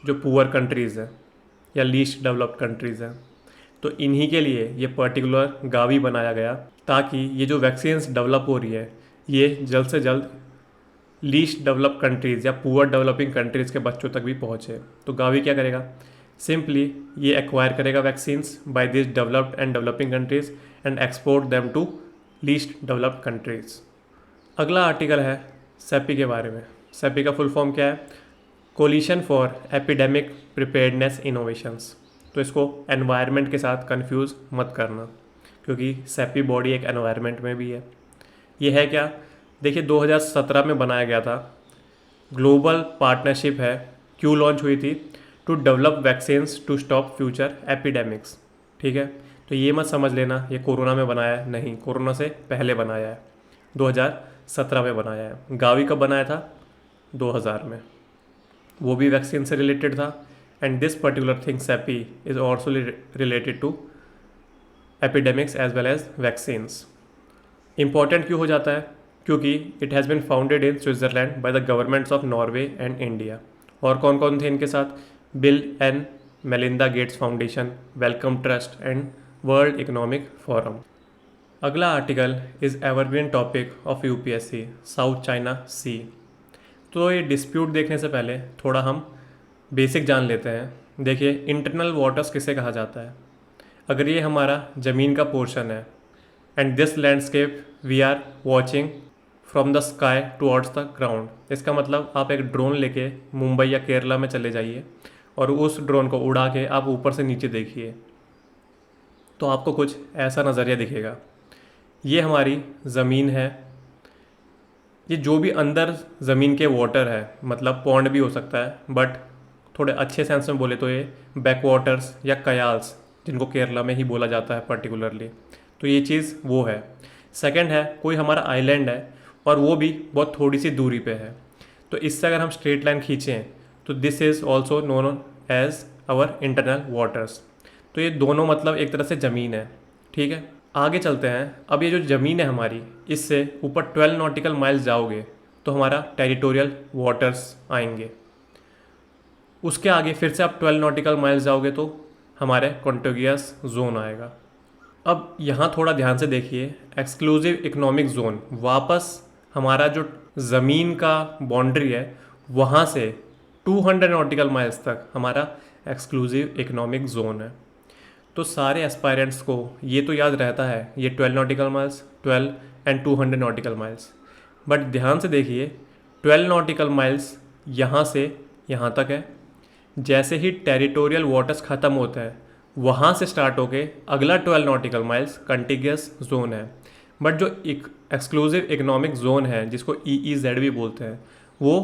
जो पुअर कंट्रीज़ हैं या लीस्ट डेवलप्ड कंट्रीज़ हैं, तो इन्हीं के लिए ये पर्टिकुलर गावी बनाया गया, ताकि ये जो वैक्सीन्स डेवलप हो रही है ये जल्द से जल्द लीस्ट डेवलप्ड कंट्रीज़ या पुअर डेवलपिंग कंट्रीज़ के बच्चों तक भी पहुँचे। तो गावी क्या करेगा? सिंपली ये एक्वायर करेगा vaccines by this developed and developing countries and export them to least developed countries. अगला आर्टिकल है सेपी के बारे में। सेपी का फुल फॉर्म क्या है? Coalition for epidemic preparedness innovations. तो इसको एनवायरनमेंट के साथ कंफ्यूज मत करना, क्योंकि सेपी बॉडी एक एनवायरनमेंट में भी है। ये है क्या? देखिए 2017 में बनाया गया था, ग्लोबल पार्टनरशिप है। क्यों लॉन्च हुई थी? To develop vaccines to stop future epidemics. ठीक है, तो ये मत समझ लेना ये कोरोना में बनाया है, नहीं, कोरोना से पहले बनाया है, 2017 में बनाया है। गावी कब बनाया था? 2000 में, वो भी वैक्सीन से रिलेटेड था। And this particular thing CEPI is also related to epidemics as well as vaccines. Important क्यों हो जाता है? क्योंकि it has been founded in Switzerland by the governments of Norway and India. और कौन कौन थे इनके साथ? Bill and Melinda Gates Foundation, Wellcome Trust and World Economic Forum. अगला article is evergreen topic of UPSC, South China Sea. तो ये dispute देखने से पहले थोड़ा हम बेसिक जान लेते हैं। देखिए, इंटरनल वाटर्स किसे कहा जाता है? अगर ये हमारा ज़मीन का पोर्शन है and this landscape we are watching from the sky towards the ground, इसका मतलब आप एक ड्रोन लेके मुंबई या केरला में चले जाइए और उस ड्रोन को उड़ा के आप ऊपर से नीचे देखिए तो आपको कुछ ऐसा नज़रिया दिखेगा। ये हमारी ज़मीन है। ये जो भी अंदर ज़मीन के वाटर है, मतलब पॉन्ड भी हो सकता है, बट थोड़े अच्छे सेंस में बोले तो ये बैक वाटर्स या कयाल्स, जिनको केरला में ही बोला जाता है पर्टिकुलरली, तो ये चीज़ वो है। सेकंड है, कोई हमारा आइलैंड है और वो भी बहुत थोड़ी सी दूरी पे है, तो इससे अगर हम स्ट्रेट लाइन खींचें तो this is also known as our internal waters. तो ये दोनों मतलब एक तरह से ज़मीन है। ठीक है, आगे चलते हैं। अब ये जो ज़मीन है हमारी, इससे ऊपर 12 नॉटिकल माइल्स जाओगे तो हमारा टेरिटोरियल वाटर्स आएंगे। उसके आगे फिर से आप 12 नॉटिकल माइल्स जाओगे तो हमारे कॉन्टिगियस जोन आएगा। अब यहाँ थोड़ा ध्यान से देखिए, एक्सक्लूसिव इकोनॉमिक जोन, वापस हमारा जो ज़मीन का बाउंड्री है वहाँ से 200 नॉटिकल माइल्स तक हमारा एक्सक्लूसिव इकोनॉमिक जोन है। तो सारे एस्पायरेंट्स को ये तो याद रहता है, ये 12 nautical miles, 12 and 200 nautical miles, but ध्यान से देखिए 12 नॉटिकल माइल्स यहाँ से यहाँ तक है। जैसे ही टेरिटोरियल वाटर्स ख़त्म होते हैं वहाँ से स्टार्ट होके अगला 12 नॉटिकल माइल्स कंटिगियस जोन है। बट जो एक्सक्लूसिव इकोनॉमिक जोन है, जिसको EEZ भी बोलते हैं, वो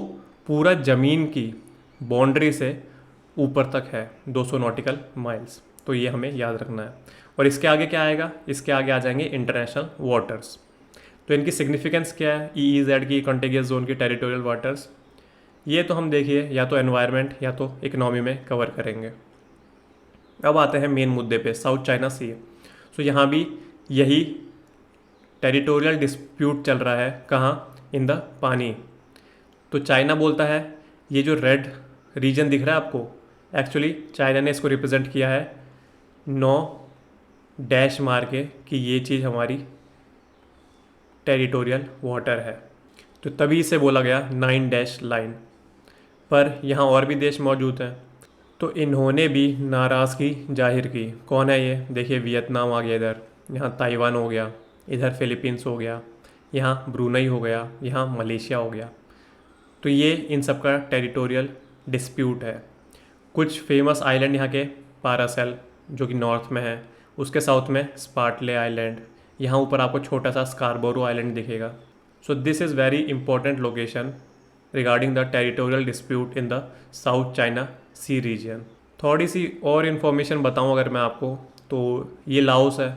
पूरा ज़मीन की बाउंड्री से ऊपर तक है 200 नॉटिकल माइल्स। तो ये हमें याद रखना है। और इसके आगे क्या आएगा? इसके आगे आ जाएंगे इंटरनेशनल वाटर्स। तो इनकी सिग्निफिकेंस क्या है? EEZ की, कॉन्टिगियस जोन की, टेरिटोरियल वाटर्स, ये तो हम देखिए या तो एनवायरनमेंट या तो इकोनॉमी में कवर करेंगे। अब आते हैं मेन मुद्दे पे, साउथ चाइना सी। सो यहाँ भी यही टेरिटोरियल डिस्प्यूट चल रहा है। कहाँ? इन द पानी। तो चाइना बोलता है, ये जो रेड रीजन दिख रहा है आपको, एक्चुअली चाइना ने इसको रिप्रेजेंट किया है 9 डैश मार के कि ये चीज़ हमारी टेरिटोरियल वाटर है, तो तभी इसे बोला गया 9 डैश लाइन। पर यहाँ और भी देश मौजूद हैं, तो इन्होंने भी नाराज़गी जाहिर की। कौन है ये? देखिए, वियतनाम आ गया इधर, यहाँ ताइवान हो गया, इधर फिलीपींस हो गया, यहाँ ब्रूनई हो गया, यहाँ मलेशिया हो गया। तो ये इन सब का टेरिटोरियल डिस्प्यूट है। कुछ फेमस आइलैंड यहाँ के, पारासेल जो कि नॉर्थ में है, उसके साउथ में स्पार्टले आइलैंड, यहाँ ऊपर आपको छोटा सा स्कारबोरो आइलैंड दिखेगा। So this is very important location regarding the territorial dispute in the South China Sea region. थोड़ी सी और इन्फॉर्मेशन बताऊँ अगर मैं आपको, तो ये लाओस है।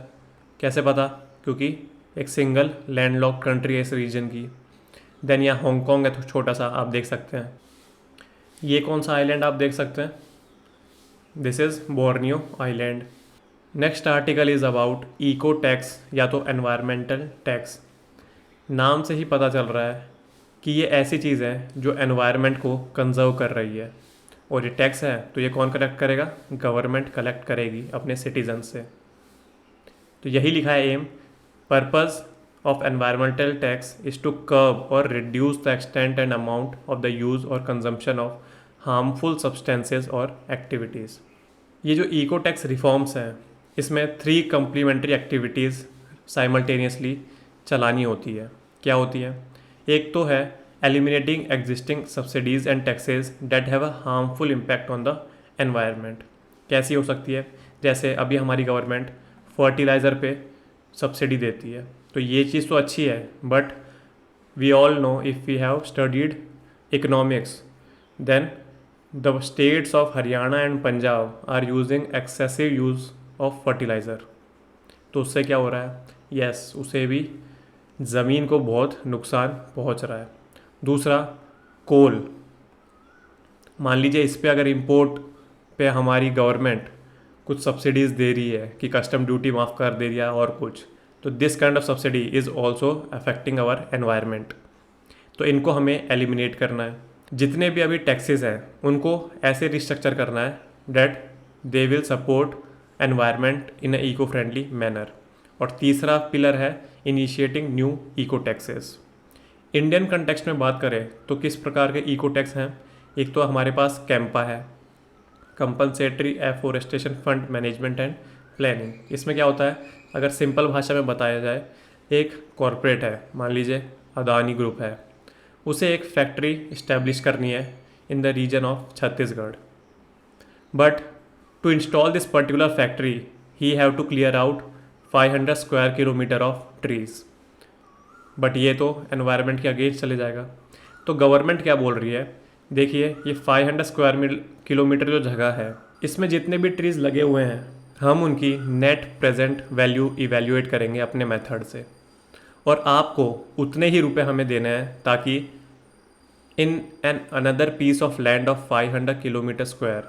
कैसे पता? क्योंकि एक सिंगल लैंडलॉक्ड कंट्री है इस रीजन की। देन यहाँ हांगकॉन्ग है, तो छोटा सा आप देख सकते हैं। ये कौन सा आइलैंड आप देख सकते हैं? This is Borneo island. Next article is about eco tax या तो एनवायरमेंटल टैक्स। नाम से ही पता चल रहा है कि ये ऐसी चीज़ है जो एनवायरनमेंट को कंजर्व कर रही है। और ये टैक्स है तो ये कौन कलेक्ट करेगा? गवर्नमेंट कलेक्ट करेगी अपने सिटीजन से। तो यही लिखा है aim, purpose of environmental tax is to curb or reduce the extent and amount of the use or consumption of harmful substances or activities। ये जो इको टैक्स रिफॉर्म्स हैं, इसमें 3 कंप्लीमेंट्री एक्टिविटीज़ साइमल्टेनियसली चलानी होती है। क्या होती है? एक तो है eliminating existing subsidies and taxes that have a harmful impact on the environment. कैसी हो सकती है? जैसे अभी हमारी गवर्नमेंट फर्टिलाइज़र पे सब्सिडी देती है, तो ये चीज़ तो अच्छी है, but we all know if we have studied economics then the states of Haryana and Punjab are using excessive use of fertiliser. तो उससे क्या हो रहा है? यस, उसे भी ज़मीन को बहुत नुकसान पहुंच रहा है। दूसरा, कोल। मान लीजिए इस पे अगर इंपोर्ट पे हमारी गवर्नमेंट कुछ सब्सिडीज़ दे रही है कि कस्टम ड्यूटी माफ़ कर दे दिया और कुछ, तो this kind of subsidy is also affecting our environment. तो इनको हमें एलिमिनेट करना है। जितने भी अभी टैक्सेस हैं उनको ऐसे रिस्ट्रक्चर करना है that they will support environment in a eco friendly manner. और तीसरा पिलर है initiating new eco taxes. Indian context में बात करें तो किस प्रकार के इको टैक्स हैं? एक तो हमारे पास कैंपा है, compensatory afforestation fund management and planning. इसमें क्या होता है, अगर सिंपल भाषा में बताया जाए, एक कॉरपोरेट है, मान लीजिए अदानी ग्रुप है, उसे एक फैक्ट्री इस्टेब्लिश करनी है in the region of Chhattisgarh, but to install this particular factory he have to clear out 500 square kilometre of trees. But ये तो एनवायरनमेंट के अगेंस्ट चले जाएगा। तो गवर्नमेंट क्या बोल रही है, देखिए ये 500 स्क्वायर किलोमीटर जो जगह है, इसमें जितने भी ट्रीज़ लगे हुए हैं हम उनकी नेट प्रेजेंट वैल्यू इवेल्युएट करेंगे अपने मेथड से, और आपको उतने ही रुपए हमें देने हैं ताकि in an another piece of land of 500 kilometre square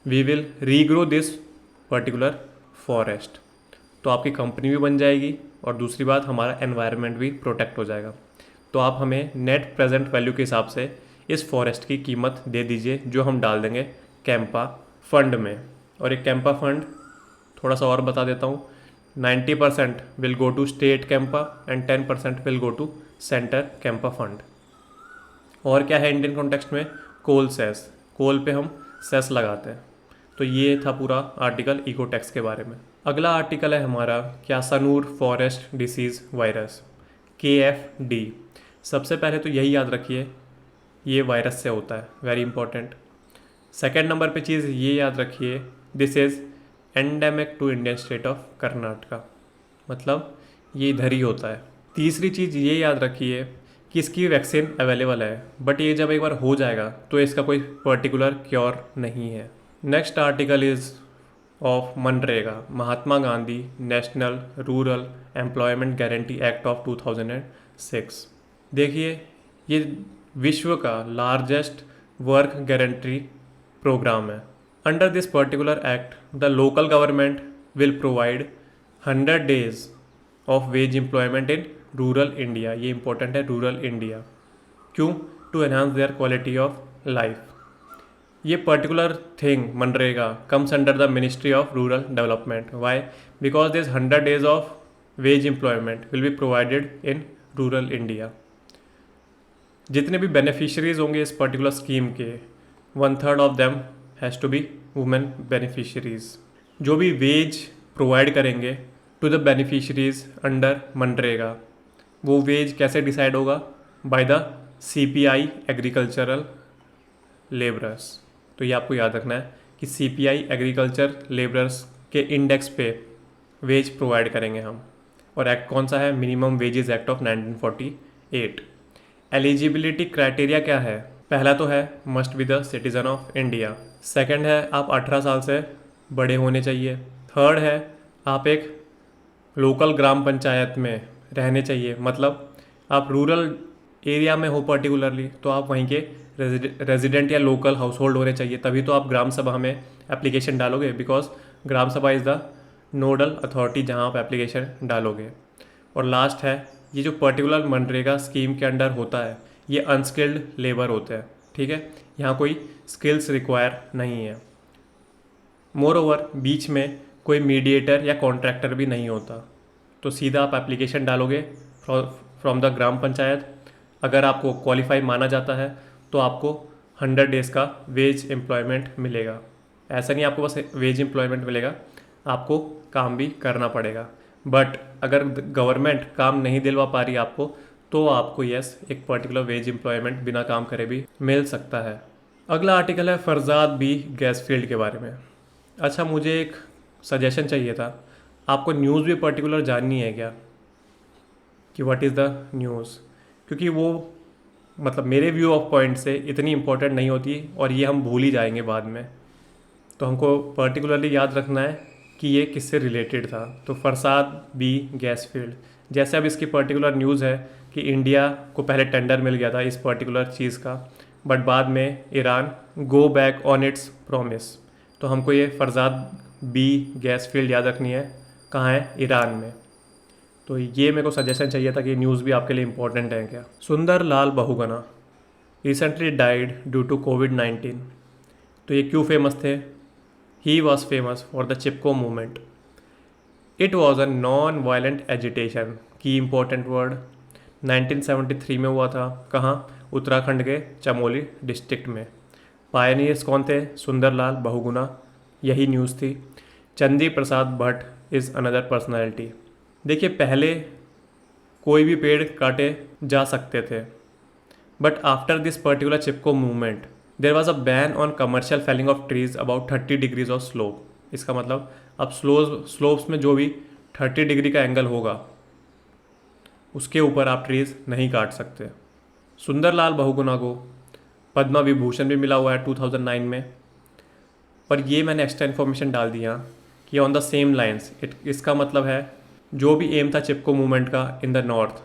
we will regrow this particular forest. तो आपकी कंपनी भी बन जाएगी और दूसरी बात हमारा एनवायरनमेंट भी प्रोटेक्ट हो जाएगा। तो आप हमें नेट प्रेजेंट वैल्यू के हिसाब से इस फॉरेस्ट की कीमत दे दीजिए जो हम डाल देंगे कैंपा फंड में। और एक कैंपा फंड थोड़ा सा और बता देता हूँ, 90% will go to state CAMPA and 10% will go to centre CAMPA fund. और क्या है इंडियन कॉन्टेक्स्ट में, कोल सेस, कोल पे हम सेस लगाते हैं। तो ये था पूरा आर्टिकल इको टैक्स के बारे में। अगला आर्टिकल है हमारा Kyasanur forest disease virus, KFD। सबसे पहले तो यही याद रखिए ये वायरस से होता है, वेरी इंपॉर्टेंट। सेकेंड नंबर पे चीज़ ये याद रखिए, this is endemic to Indian state of Karnataka, मतलब ये इधर ही होता है। तीसरी चीज़ ये याद रखिए कि इसकी वैक्सीन अवेलेबल है, बट ये जब एक बार हो जाएगा तो इसका कोई पर्टिकुलर क्योर नहीं है। नेक्स्ट आर्टिकल इज़ ऑफ मनरेगा, Mahatma Gandhi National Rural Employment Guarantee Act of 2006। देखिए ये विश्व का लार्जेस्ट वर्क गारंटी प्रोग्राम है। Under this particular act the local government will provide 100 days of wage employment in rural India. ये important है, rural India. क्यों? To enhance their quality of life. ये particular thing मनरेगा comes under the Ministry of Rural Development. Why? Because this 100 days of wage employment will be provided in rural India. जितने भी beneficiaries होंगे इस पर्टिकुलर scheme के, 1/3 of them has to be women beneficiaries. जो भी wage provide करेंगे to the beneficiaries under MNREGA, वो वेज कैसे डिसाइड होगा? By the CPI agricultural labourers. तो ये आपको याद रखना है कि CPI एग्रीकल्चर लेबरर्स के इंडेक्स पे वेज प्रोवाइड करेंगे हम। और एक्ट कौन सा है? Minimum wages act of 1948। Eligibility criteria क्या है? पहला तो है must be the citizen of India. Second है आप 18 साल से बड़े होने चाहिए। थर्ड है आप एक लोकल ग्राम पंचायत में रहने चाहिए, मतलब आप रूरल एरिया में हो पर्टिकुलरली तो आप वहीं के रेजिडेंट या लोकल हाउस होल्ड होने चाहिए, तभी तो आप ग्राम सभा में एप्लीकेशन डालोगे, बिकॉज ग्राम सभा इज़ द नोडल अथॉरिटी जहाँ आप एप्लीकेशन डालोगे। और लास्ट है ये जो पर्टिकुलर मनरेगा स्कीम के अंडर होता है ये अनस्किल्ड लेबर होते हैं, ठीक है, यहाँ कोई स्किल्स रिक्वायर नहीं है। मोर ओवर बीच में कोई मीडिएटर या कॉन्ट्रैक्टर भी नहीं होता, तो सीधा आप एप्लीकेशन डालोगे फ्रॉम द ग्राम पंचायत। अगर आपको क्वालिफाई माना जाता है तो आपको 100 डेज़ का वेज एम्प्लॉयमेंट मिलेगा। ऐसा नहीं आपको बस वेज एम्प्लॉयमेंट मिलेगा, आपको काम भी करना पड़ेगा। बट अगर गवर्नमेंट काम नहीं दिलवा पा रही आपको तो आपको यस एक पर्टिकुलर वेज एम्प्लॉयमेंट बिना काम करे भी मिल सकता है। अगला आर्टिकल है फरजाद बी गैस फील्ड के बारे में। अच्छा, मुझे एक सजेशन चाहिए था, आपको न्यूज़ भी पर्टिकुलर जाननी है क्या कि व्हाट इज़ द न्यूज़? क्योंकि वो मतलब मेरे व्यू ऑफ पॉइंट से इतनी इम्पोर्टेंट नहीं होती और ये हम भूल ही जाएंगे बाद में, तो हमको पर्टिकुलरली याद रखना है कि ये किससे रिलेटेड था। तो फरसाद बी गैस फील्ड, जैसे अब इसकी पर्टिकुलर न्यूज़ है कि इंडिया को पहले टेंडर मिल गया था इस पर्टिकुलर चीज़ का, बट बाद में Iran go back on it's promise. तो हमको ये फरजाद बी गैस फील्ड याद रखनी है, कहाँ है? ईरान में। तो ये मेरे को सजेशन चाहिए था कि न्यूज़ भी आपके लिए इम्पोर्टेंट है क्या। Sunder Lal Bahuguna, recently died due to कोविड-19। तो ये क्यों फेमस थे? He was famous for the Chipko movement. It was a non violent agitation, की इम्पोर्टेंट वर्ड। 1973 में हुआ था। कहाँ? उत्तराखंड के चमोली डिस्ट्रिक्ट में। पायनियर्स कौन थे? सुंदरलाल बहुगुणा, यही न्यूज़ थी। Chandi Prasad Bhatt is another personality. देखिए, पहले कोई भी पेड़ काटे जा सकते थे, but after this particular Chipko movement there was a ban on commercial felling of trees about 30 degrees of slope. इसका मतलब अब स्लोप्स में जो भी 30 डिग्री का एंगल होगा उसके ऊपर आप ट्रीज नहीं काट सकते। सुंदरलाल बहुगुणा को पद्म विभूषण भी मिला हुआ है 2009 में। और ये मैंने एक्स्ट्रा इन्फॉर्मेशन डाल दिया कि ऑन द सेम लाइन्स इसका मतलब है जो भी एम था चिपको मूवमेंट का in the north,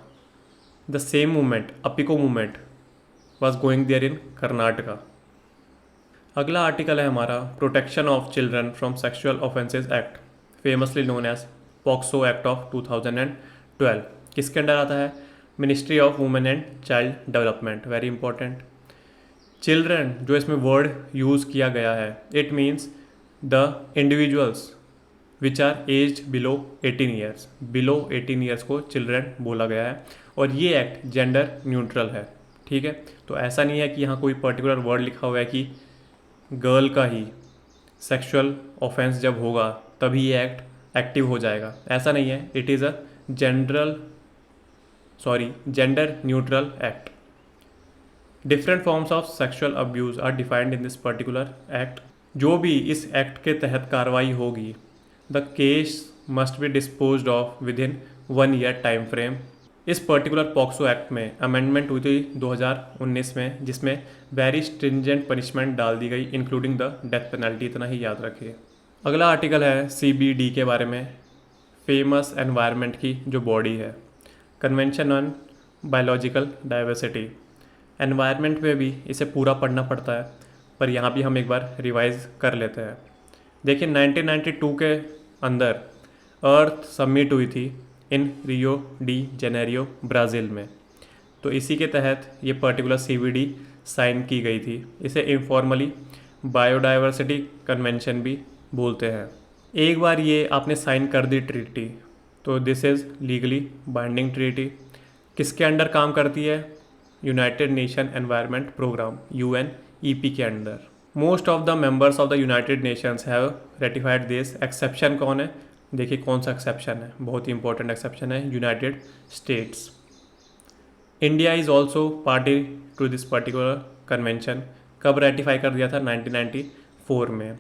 the same movement Appiko movement was going there in Karnataka. अगला आर्टिकल है हमारा protection of children from sexual offences act, famously known as POCSO act of 2012। किसके अंडर आता है? Ministry of women and child development. Very important. Children जो इसमें word use किया गया है, it means the individuals which are age below 18 years. Below 18 years को चिल्ड्रन बोला गया है और ये एक्ट जेंडर न्यूट्रल है। ठीक है, तो ऐसा नहीं है कि यहाँ कोई पर्टिकुलर वर्ड लिखा हुआ है कि गर्ल का ही सेक्सुअल ऑफेंस जब होगा तभी ये एक्ट एक्टिव हो जाएगा, ऐसा नहीं है। It is a gender neutral act. Different forms of sexual abuse are defined in this particular act. जो भी इस एक्ट के तहत कार्रवाई होगी, the case must be disposed of within 1 year time frame. इस पर्टिकुलर पॉक्सो एक्ट में amendment हुई थी 2019 में, जिसमें वेरी स्ट्रिंजेंट पनिशमेंट डाल दी गई इंक्लूडिंग द डेथ पेनल्टी। इतना ही याद रखिए। अगला आर्टिकल है CBD के बारे में, फेमस एनवायरनमेंट की जो बॉडी है, convention on biological diversity. Environment में भी इसे पूरा पढ़ना पड़ता है, पर यहाँ भी हम एक बार रिवाइज कर लेते हैं। देखिए, 1992 के अंदर अर्थ समिट हुई थी इन रियो डी जेनेरियो ब्राज़ील में। तो इसी के तहत ये पर्टिकुलर CBD साइन की गई थी। इसे इनफॉर्मली बायोडाइवर्सिटी कन्वेंशन भी बोलते हैं। एक बार ये आपने साइन कर दी ट्रीटी, तो this is legally binding treaty. किसके अंडर काम करती है? United Nation Environment Programme UNEP के under. Most of the members of the United Nations have ratified this. Exception कौन है? देखिए कौन सा एक्सेप्शन है, बहुत ही इंपॉर्टेंट एक्सेप्शन है, United States. India is also party to this particular convention. कब रेटिफाई कर दिया था? 1994 में।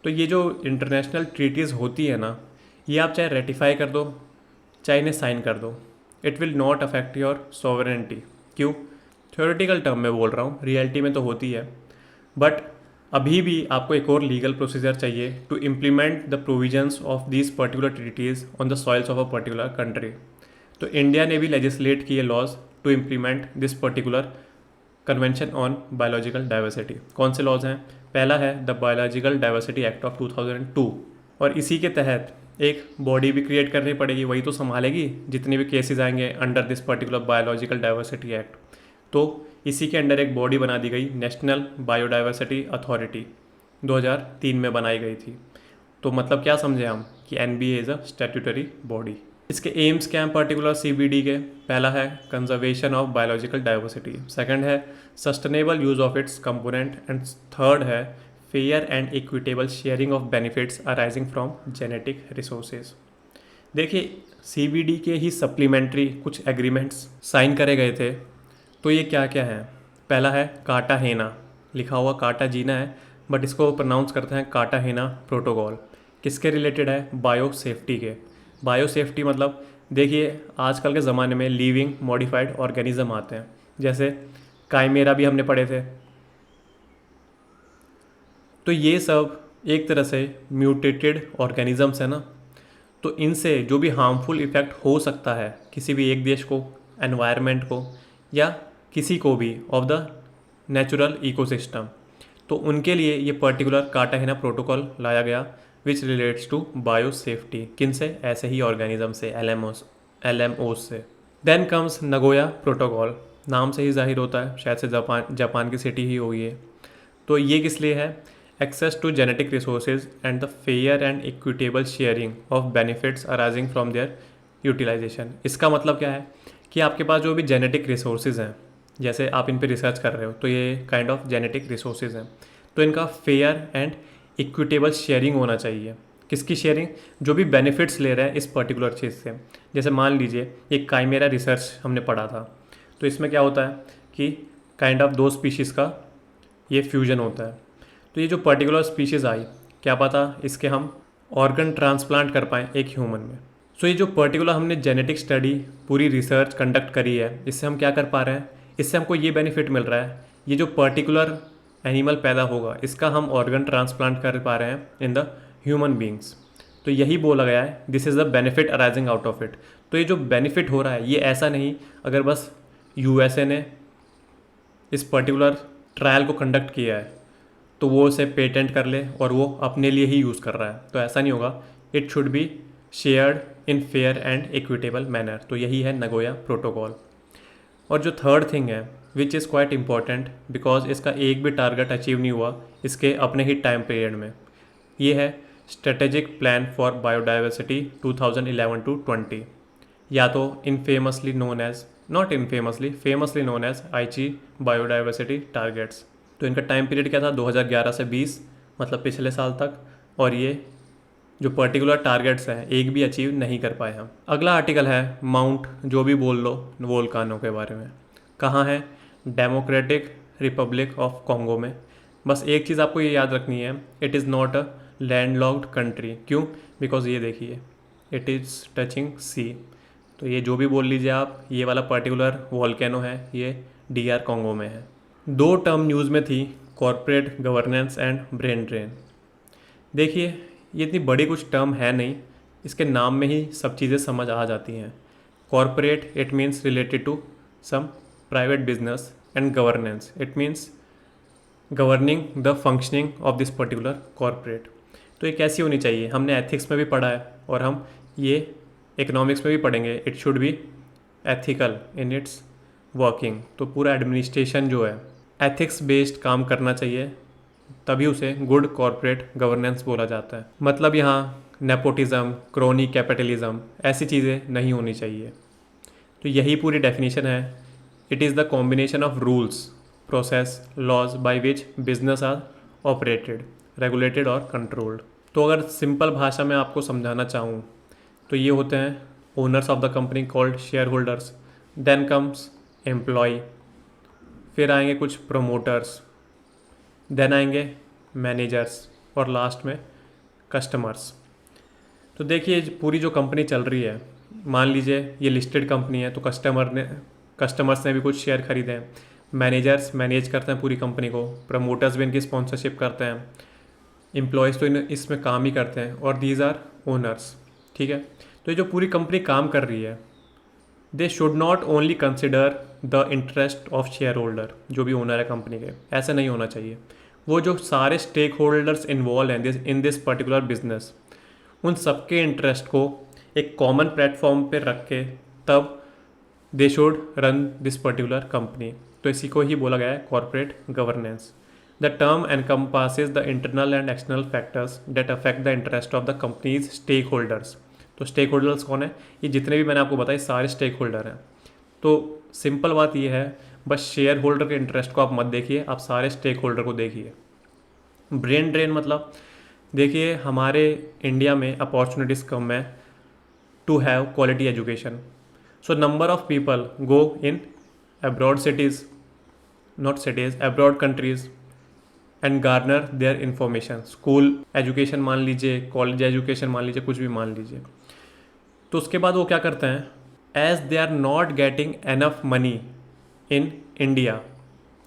तो ये जो इंटरनेशनल ट्रीटीज़ होती है ना, ये आप चाहे रेटिफाई कर दो चाहे इन्हें साइन कर दो, it will not affect your sovereignty. क्यों? थ्योरेटिकल टर्म में बोल रहा हूँ, रियलिटी में तो होती है, बट अभी भी आपको एक और लीगल प्रोसीजर चाहिए to implement the provisions of these particular treaties on the soils of a particular country. तो इंडिया ने भी लेजिस्लेट किए laws to implement this particular convention on biological diversity. कौन से लॉज हैं? पहला है the biological diversity act of 2002, और इसी के तहत एक बॉडी भी क्रिएट करनी पड़ेगी, वही तो संभालेगी जितने भी केसेस आएंगे under this particular biological diversity act. तो इसी के अंडर एक बॉडी बना दी गई, नेशनल बायोडाइवर्सिटी अथॉरिटी, 2003 में बनाई गई थी। तो मतलब क्या समझे हम कि NBA is a statutory body. इसके एम्स क्या हैं पर्टिकुलर CBD के? पहला है conservation of biological diversity, second है sustainable use of its component, and third है fair and equitable sharing of benefits arising from genetic resources. देखिए, CBD के ही सप्लीमेंट्री कुछ एग्रीमेंट्स साइन करे गए थे। तो ये क्या क्या है? पहला है कार्टाहेना, लिखा हुआ कार्टाजीना है बट इसको प्रोनाउंस करते हैं कार्टाहेना प्रोटोकॉल। किसके रिलेटेड है? बायो सेफ्टी के। बायो सेफ्टी मतलब देखिए आजकल के ज़माने में लिविंग मॉडिफाइड ऑर्गेनिज्म आते हैं, जैसे काइमेरा भी हमने पढ़े थे। तो ये सब एक तरह से म्यूटेटेड ऑर्गेनिजम्स है ना, तो इनसे जो भी हार्मफुल इफ़ेक्ट हो सकता है किसी भी एक देश को, एनवायरनमेंट को, या किसी को भी ऑफ द नेचुरल इकोसिस्टम, तो उनके लिए ये पर्टिकुलर कार्टाहेना प्रोटोकॉल लाया गया which relates to bio safety. किन से? ऐसे ही ऑर्गेनिज्म से, LMOs से। Then comes Nagoya protocol. नाम से ही जाहिर होता है, शायद से जापान की सिटी ही होगी ये। तो ये किस लिए है? Access to genetic resources and the fair and equitable sharing of benefits arising from their utilisation. इसका मतलब क्या है कि आपके पास जो भी जेनेटिक रिसोर्सेज हैं, जैसे आप इन पे रिसर्च कर रहे हो, तो ये काइंड ऑफ जेनेटिक रिसोर्सेज हैं, तो इनका फेयर एंड इक्विटेबल शेयरिंग होना चाहिए। किसकी शेयरिंग? जो भी बेनिफिट्स ले रहे हैं इस पर्टिकुलर चीज़ से। जैसे मान लीजिए एक काइमेरा रिसर्च हमने पढ़ा था, तो इसमें क्या होता है कि काइंड ऑफ दो स्पीशीज़ का ये फ्यूजन होता है। तो ये जो पर्टिकुलर स्पीशीज़ आई, क्या पता इसके हम ऑर्गन ट्रांसप्लांट कर पाएँ एक ह्यूमन में। सो ये जो पर्टिकुलर हमने जेनेटिक स्टडी पूरी रिसर्च कंडक्ट करी है, इससे हम क्या कर पा रहे हैं? इससे हमको ये बेनिफिट मिल रहा है, ये जो पर्टिकुलर एनिमल पैदा होगा इसका हम ऑर्गन ट्रांसप्लांट कर पा रहे हैं इन द ह्यूमन बींग्स। तो यही बोला गया है, this is the benefit arising out of it. तो ये जो बेनिफिट हो रहा है ये ऐसा नहीं अगर बस यूएसए ने इस पर्टिकुलर ट्रायल को कंडक्ट किया है तो वो उसे पेटेंट कर ले और वो अपने लिए ही यूज़ कर रहा है, तो ऐसा नहीं होगा। It should be shared in fair and equitable manner. तो यही है नगोया प्रोटोकॉल। और जो थर्ड थिंग है which is quite important because इसका एक भी टारगेट अचीव नहीं हुआ इसके अपने ही टाइम पीरियड में, ये है strategic plan for biodiversity 2011 to 20, या तो infamously known as not infamously famously known as Aichi biodiversity targets. तो इनका टाइम पीरियड क्या था? 2011 से 20, मतलब पिछले साल तक। और ये जो पर्टिकुलर टारगेट्स हैं एक भी अचीव नहीं कर पाए हम। अगला आर्टिकल है माउंट जो भी बोल लो वोल्कानो के बारे में। कहाँ है? डेमोक्रेटिक रिपब्लिक ऑफ कॉन्गो में। बस एक चीज़ आपको ये याद रखनी है, it is not a landlocked country. क्यों? बिकॉज ये देखिए इट इज़ टचिंग सी। तो ये जो भी बोल लीजिए आप, ये वाला पर्टिकुलर वोल्केनो है ये डीआर कॉन्गो में है। दो टर्म न्यूज़ में थी, corporate governance and brain drain. देखिए ये इतनी बड़ी कुछ टर्म है नहीं, इसके नाम में ही सब चीज़ें समझ आ जाती हैं। Corporate it means related to some private business and governance it means governing the functioning of this particular corporate. तो ये कैसी होनी चाहिए? हमने एथिक्स में भी पढ़ा है और हम ये इकोनॉमिक्स में भी पढ़ेंगे। It should be ethical in its working. तो पूरा एडमिनिस्ट्रेशन जो है एथिक्स बेस्ड काम करना चाहिए, तभी उसे गुड कॉरपोरेट गवर्नेंस बोला जाता है। मतलब यहाँ नेपोटिज्म, क्रोनी कैपिटलिज्म ऐसी चीज़ें नहीं होनी चाहिए। तो यही पूरी डेफिनेशन है। It is the combination of rules, process, laws by which business are operated, regulated और कंट्रोल्ड। तो अगर सिंपल भाषा में आपको समझाना चाहूँ तो ये होते हैं owners of the company called shareholders, then comes employ, फिर आएंगे कुछ प्रोमोटर्स, देन आएंगे मैनेजर्स और लास्ट में कस्टमर्स। तो देखिए पूरी जो कंपनी चल रही है, मान लीजिए ये लिस्टेड कंपनी है तो कस्टमर्स ने भी कुछ शेयर खरीदे हैं, मैनेजर्स मैनेज करते हैं पूरी कंपनी को, प्रमोटर्स भी इनकी स्पॉन्सरशिप करते हैं, एम्प्लॉयज़ तो इसमें काम ही करते हैं और दीज आर ओनर्स। ठीक है, तो ये जो पूरी कंपनी काम कर रही है दे should not only consider the interest of share holder, जो भी ओनर है कंपनी के, ऐसा नहीं होना चाहिए। वो जो सारे स्टेक होल्डर्स इन्वॉल्व हैं इन दिस पर्टिकुलर बिजनेस, उन सबके इंटरेस्ट को एक कॉमन प्लेटफॉर्म पे रख के तब they should run this particular company. तो इसी को ही बोला गया है corporate governance. The term encompasses the internal and external factors that affect the interest of the company's stakeholders. तो स्टेक होल्डर्स कौन है? ये जितने भी मैंने आपको बताए सारे स्टेक होल्डर हैं। तो सिंपल बात ये है, बस शेयर होल्डर के इंटरेस्ट को आप मत देखिए, आप सारे स्टेक होल्डर को देखिए। ब्रेन ड्रेन मतलब देखिए हमारे इंडिया में अपॉर्चुनिटीज़ कम है to have quality education, so number of people go in abroad cities, not cities, abroad countries and garner their information. School education मान लीजिए, कॉलेज एजुकेशन मान लीजिए, कुछ भी मान लीजिए। तो उसके बाद वो क्या करते हैं, as they are not getting enough money in India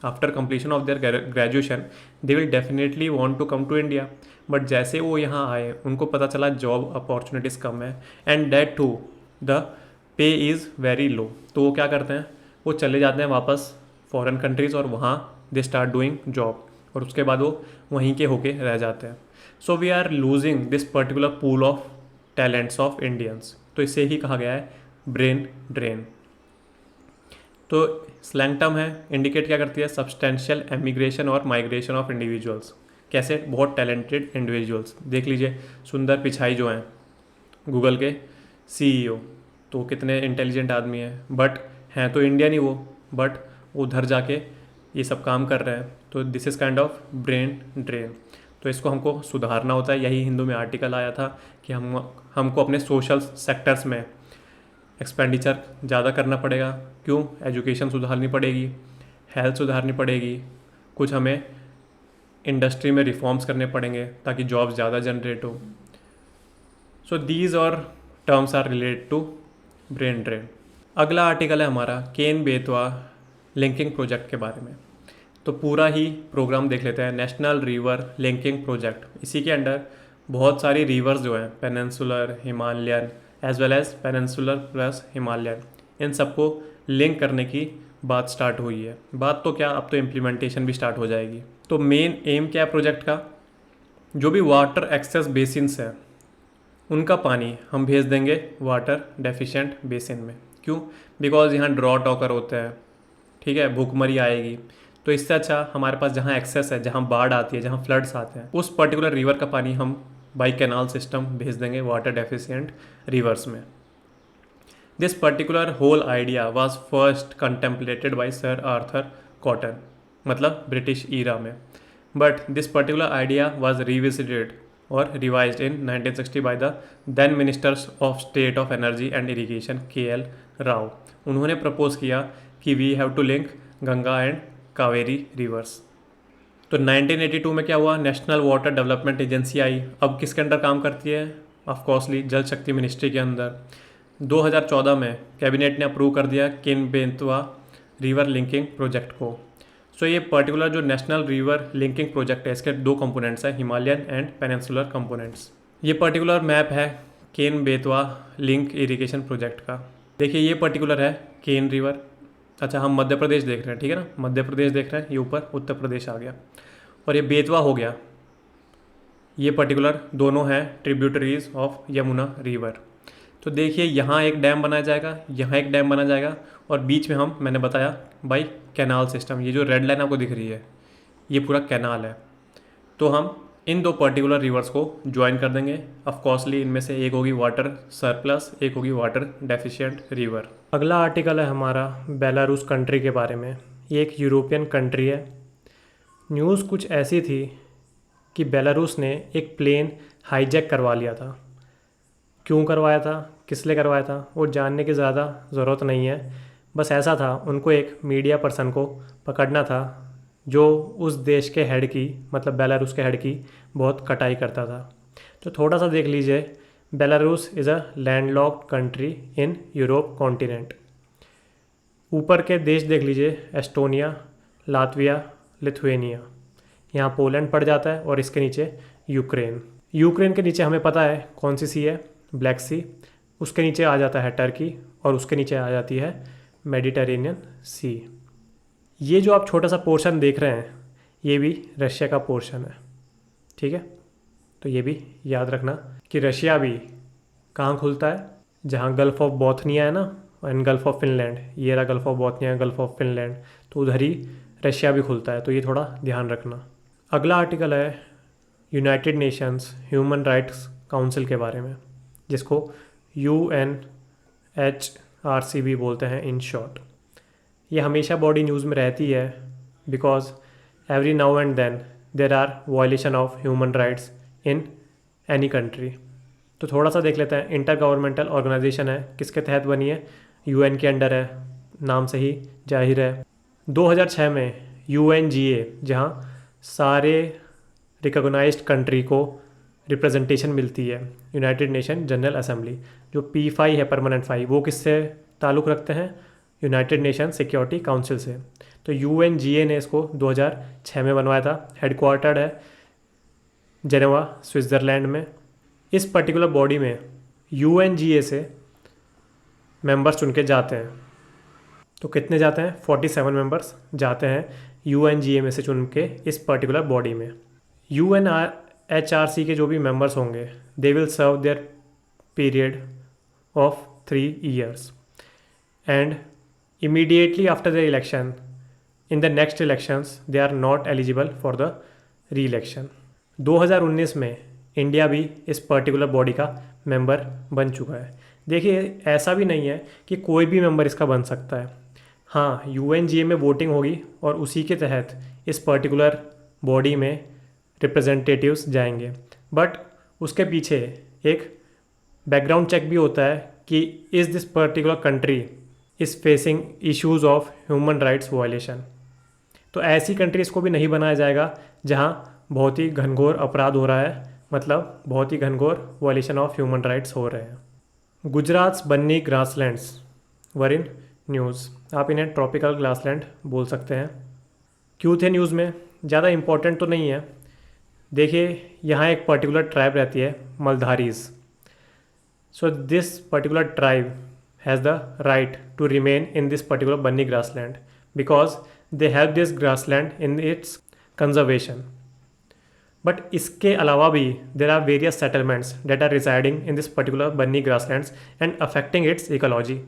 after completion of their graduation, they will definitely want to come to India. But जैसे वो यहाँ आए उनको पता चला जॉब अपॉर्चुनिटीज़ कम है and that too the pay is very low. तो वो क्या करते हैं, वो चले जाते हैं वापस फॉरेन कंट्रीज़ और वहाँ दे स्टार्ट डूइंग जॉब, और उसके बाद वो वहीं के होके रह जाते हैं। So we are losing this particular pool of talents of Indians. तो इसे ही कहा गया है ब्रेन ड्रेन। तो स्लैंग टर्म है, इंडिकेट क्या करती है, सब्सटेंशियल एमिग्रेशन और माइग्रेशन ऑफ इंडिविजुअल्स। कैसे, बहुत टैलेंटेड इंडिविजुअल्स। देख लीजिए सुंदर पिचाई जो हैं गूगल के सीईओ, तो कितने इंटेलिजेंट आदमी हैं, बट हैं तो इंडियन ही वो, बट उधर जाके ये सब काम कर रहे हैं। तो this is kind of brain drain. तो इसको हमको सुधारना होता है। यही हिंदू में आर्टिकल आया था कि हमको अपने सोशल सेक्टर्स में एक्सपेंडिचर ज़्यादा करना पड़ेगा। क्यों, एजुकेशन सुधारनी पड़ेगी, हेल्थ सुधारनी पड़ेगी, कुछ हमें इंडस्ट्री में रिफॉर्म्स करने पड़ेंगे ताकि जॉब्स ज़्यादा जनरेट हो। सो दीज और terms are related to brain drain. अगला आर्टिकल है हमारा केन बेतवा लिंकिंग प्रोजेक्ट के बारे में। तो पूरा ही प्रोग्राम देख लेते हैं। नेशनल रिवर लिंकिंग प्रोजेक्ट, इसी के अंडर बहुत सारी रिवर्स जो हैं, peninsular, Himalayan as well as peninsular plus Himalayan, इन सबको लिंक करने की बात स्टार्ट हुई है। बात तो क्या, अब तो इम्प्लीमेंटेशन भी स्टार्ट हो जाएगी। तो मेन एम क्या है प्रोजेक्ट का, जो भी वाटर एक्सेस बेसिन्स है उनका पानी हम भेज देंगे वाटर डेफिशिएंट बेसिन में। क्यों, बिकॉज यहाँ ड्रॉट ऑकर होते हैं, ठीक है, भूखमरी आएगी। तो इससे अच्छा हमारे पास जहाँ एक्सेस है, जहाँ बाढ़ आती है, जहाँ फ्लड्स आते हैं, उस पर्टिकुलर रिवर का पानी हम बाई कैनाल सिस्टम भेज देंगे वाटर डेफिशिएंट रिवर्स में। This particular whole idea was first contemplated by sir Arthur Cotton, मतलब ब्रिटिश ईरा में। But this particular idea was revisited और revised in 1960 by the then ministers of state of energy and irrigation KL Rao. उन्होंने propose किया कि we have to link Ganga and Kaveri rivers. तो 1982 में क्या हुआ, नेशनल वाटर डेवलपमेंट एजेंसी आई। अब किसके अंडर काम करती है, ऑफकोर्सली जल शक्ति मिनिस्ट्री के अंदर। 2014 में कैबिनेट ने अप्रूव कर दिया Ken Betwa river linking project को। सो ये पर्टिकुलर जो नेशनल रिवर लिंकिंग प्रोजेक्ट है, इसके दो कंपोनेंट्स हैं, हिमालयन एंड पेनिनसुलर कंपोनेंट्स। ये पर्टिकुलर मैप है Ken Betwa link irrigation project का। देखिए ये पर्टिकुलर है केन रिवर। अच्छा, हम मध्य प्रदेश देख रहे हैं, ठीक है ना, मध्य प्रदेश देख रहे हैं, ये ऊपर उत्तर प्रदेश आ गया, और ये बेतवा हो गया। ये पर्टिकुलर दोनों हैं ट्रिब्यूटरीज ऑफ यमुना रिवर। तो देखिए यहाँ एक डैम बनाया जाएगा, यहाँ एक डैम बनाया जाएगा, और बीच में हम, मैंने बताया बाई कैनाल सिस्टम, ये जो रेड लाइन आपको दिख रही है ये पूरा कैनाल है। तो हम इन दो पर्टिकुलर रिवर्स को ज्वाइन कर देंगे। ऑफकोर्सली इनमें से एक होगी वाटर सरप्लस, एक होगी वाटर डेफिशिएंट रिवर। अगला आर्टिकल है हमारा बेलारूस कंट्री के बारे में। ये एक यूरोपियन कंट्री है। न्यूज़ कुछ ऐसी थी कि बेलारूस ने एक प्लेन हाईजैक करवा लिया था। क्यों करवाया था, किस लिए करवाया था, वो जानने की ज़्यादा ज़रूरत नहीं है। बस ऐसा था, उनको एक मीडिया पर्सन को पकड़ना था जो उस देश के हेड की, मतलब बेलारूस के हेड की बहुत कटाई करता था। तो थोड़ा सा देख लीजिए, Belarus is a landlocked country in Europe continent. ऊपर के देश देख लीजिए, एस्टोनिया, लातविया, लिथुएनिया, यहाँ पोलैंड पड़ जाता है, और इसके नीचे यूक्रेन। यूक्रेन के नीचे हमें पता है कौन सी सी है, ब्लैक सी। उसके नीचे आ जाता है टर्की, और उसके नीचे आ जाती है मेडिटेरेनियन सी। ये जो आप छोटा सा पोर्शन देख रहे हैं ये भी रशिया का पोर्शन है, ठीक है। तो ये भी याद रखना कि रशिया भी कहाँ खुलता है, जहाँ गल्फ़ ऑफ बोथनिया है ना, एंड गल्फ़ ऑफ फिनलैंड, ये रहा gulf of Bothnia, gulf of Finland, तो उधर ही रशिया भी खुलता है। तो ये थोड़ा ध्यान रखना। अगला आर्टिकल है United Nations human rights council के बारे में, जिसको UNHRC भी बोलते हैं इन शॉर्ट। ये हमेशा बॉडी न्यूज़ में रहती है, because every now and then there are violation of human rights in any country. तो थोड़ा सा देख लेते हैं। इंटर गवर्नमेंटल ऑर्गेनाइजेशन है, किसके तहत बनी है, UN के अंडर है, नाम से ही जाहिर है। 2006 में UNGA, जहाँ सारे रिकॉग्नाइज्ड कंट्री को रिप्रेजेंटेशन मिलती है, यूनाइटेड नेशन जनरल असेंबली। जो P5 है, परमानेंट 5, वो किससे ताल्लुक़ रखते हैं, यूनाइटेड नेशन सिक्योरिटी काउंसिल से। तो UNGA ने इसको 2006 में बनवाया था। हेडक्वार्टर्ड है जेनेवा, स्विट्ज़रलैंड में। इस पर्टिकुलर बॉडी में UNGA से मेंबर्स चुन के जाते हैं। तो कितने जाते हैं, 47 मेंबर्स जाते हैं UNGA में से चुन के इस पर्टिकुलर बॉडी में। UNHRC के जो भी मेंबर्स होंगे, they will serve their period of 3 years, and immediately after the election, in the next elections they are not eligible for the re-election. 2019 में इंडिया भी इस पर्टिकुलर बॉडी का मेंबर बन चुका है। देखिए, ऐसा भी नहीं है कि कोई भी मेंबर इसका बन सकता है। हाँ, यूएनजीए में वोटिंग होगी और उसी के तहत इस पर्टिकुलर बॉडी में रिप्रेजेंटेटिव्स जाएंगे, बट उसके पीछे एक बैकग्राउंड चेक भी होता है कि is this particular country is facing issues of human rights violation. तो ऐसी कंट्रीज़ को भी नहीं बनाया जाएगा जहाँ बहुत ही घनघोर अपराध हो रहा है, मतलब बहुत ही घनघोर वायलेशन ऑफ ह्यूमन राइट्स हो रहे हैं। गुजरात बन्नी ग्रासलैंड्स वर इन न्यूज़। आप इन्हें ट्रॉपिकल ग्रासलैंड बोल सकते हैं। क्यों थे न्यूज़ में? ज़्यादा इम्पोर्टेंट तो नहीं है। देखिए, यहाँ एक पर्टिकुलर ट्राइब रहती है, Maldharis. So this particular tribe has the right to remain in this particular Banni grassland because they have this grassland in its conservation. But इसके अलावा भी there are various settlements that are residing in this particular Banni grasslands and affecting its ecology.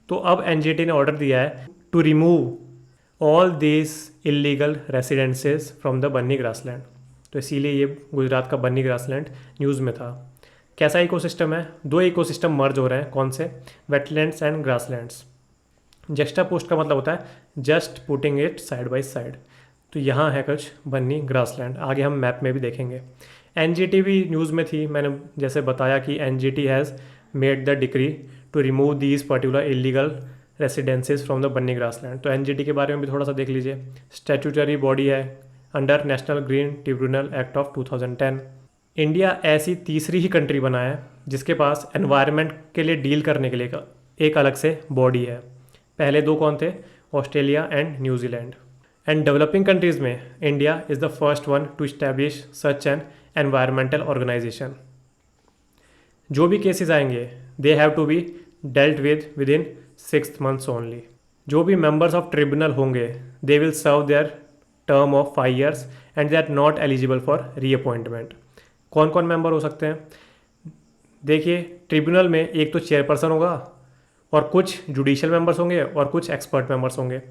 तो अब NGT ने order दिया है to remove all this illegal residences from the Banni grassland. तो इसीलिए ये गुजरात का बन्नी ग्रासलैंड न्यूज़ में था। कैसा इकोसिस्टम है? दो इकोसिस्टम मर्ज हो रहे हैं। कौन से? Wetlands and grasslands. Juxta post का मतलब होता है just putting it side by side. तो यहाँ है कुछ बन्नी ग्रासलैंड, आगे हम मैप में भी देखेंगे। एनजीटी भी न्यूज़ में थी। मैंने जैसे बताया कि NGT has made the decree to remove these particular illegal residences from the Banni grassland. तो एनजीटी के बारे में भी थोड़ा सा देख लीजिए। स्टैट्यूटरी बॉडी है under national green tribunal act of 2010। India ऐसी तीसरी ही कंट्री बना है जिसके पास एनवायरनमेंट के लिए डील करने के लिए एक अलग से बॉडी है। पहले दो कौन थे? Australia and New Zealand. And developing countries में India is the first one to establish such an environmental organization. जो भी केसेस आएंगे they have to be dealt with in 6 months only. जो भी मेंबर्स ऑफ ट्रिब्यूनल होंगे they will serve their term of 5 years and they are not eligible for reappointment. कौन कौन member हो सकते हैं? देखिए, ट्रिब्यूनल में एक तो चेयरपर्सन होगा और कुछ जुडिशियल मेंबर्स होंगे और कुछ एक्सपर्ट मेंबर्स होंगे।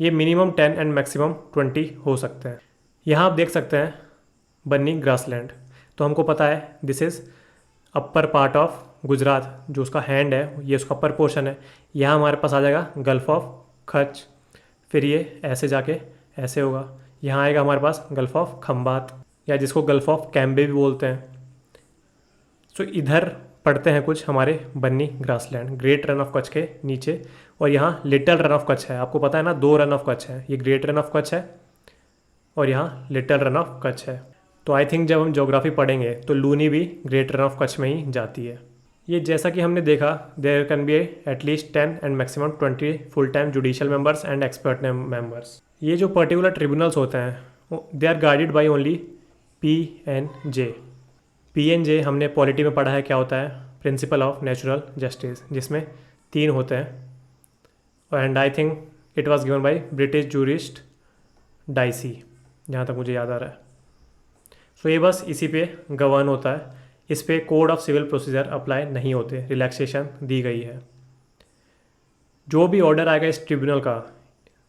ये मिनिमम 10 एंड मैक्सिमम 20 हो सकते हैं। यहाँ आप देख सकते हैं बन्नी ग्रासलैंड। तो हमको पता है this is upper part of Gujarat, जो उसका हैंड है ये उसका अपर पोर्शन है। यहाँ हमारे पास आ जाएगा गल्फ ऑफ कच्छ, फिर ये ऐसे जाके ऐसे होगा। यहाँ आएगा हमारे पास गल्फ ऑफ खंबात, या जिसको गल्फ ऑफ कैम्बे भी बोलते हैं। सो इधर पड़ते हैं कुछ हमारे Banni grassland, Great Rann of Kutch के नीचे। और यहाँ लिटिल रन ऑफ कच्छ है। आपको पता है ना, 2 रन ऑफ कच्छ है। ये ग्रेट रन ऑफ कच्छ है और यहाँ लिटिल रन ऑफ कच्छ है। तो आई थिंक जब हम ज्योग्राफी पढ़ेंगे तो लूनी भी ग्रेट रन ऑफ कच्छ में ही जाती है। ये जैसा कि हमने देखा, there can be at least 10 and maximum 20 full time judicial members and expert members. ये जो पर्टिकुलर ट्रिब्यूनल्स होते हैं they are guided by only PNJ। PNJ हमने पॉलिटी में पढ़ा है क्या होता है, प्रिंसिपल ऑफ नेचुरल जस्टिस, जिसमें 3 होते हैं। And I think it was given by British jurist dicey, जहाँ तक मुझे याद आ रहा है। सो ये बस इसी पे गवर्न होता है। इस पे code of civil procedure apply नहीं होते, रिलैक्सेशन दी गई है। जो भी ऑर्डर आएगा इस ट्रिब्यूनल का,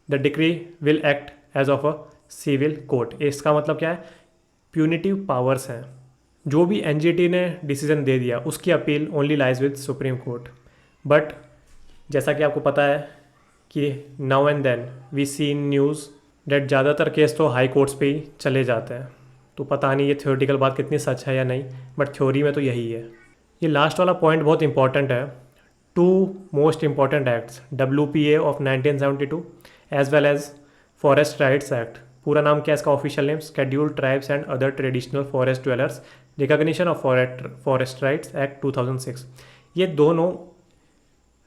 the decree will act as of a civil court. इसका मतलब क्या है? प्यूनिटिव पावर्स हैं। जो भी एनजीटी ने डिसीजन दे दिया उसकी appeal only lies with Supreme Court. But जैसा कि आपको पता है कि now and then we see in news that ज़्यादातर केस तो हाई कोर्ट्स पे ही चले जाते हैं। तो पता नहीं ये थ्योरेटिकल बात कितनी सच है या नहीं, बट थ्योरी में तो यही है। ये लास्ट वाला पॉइंट बहुत इंपॉर्टेंट है। 2 most important acts, WPA of 1972 as well as forest rights act. पूरा नाम क्या है इसका official name? Scheduled tribes and other traditional forest dwellers recognition of forest rights act 2006। ये दोनों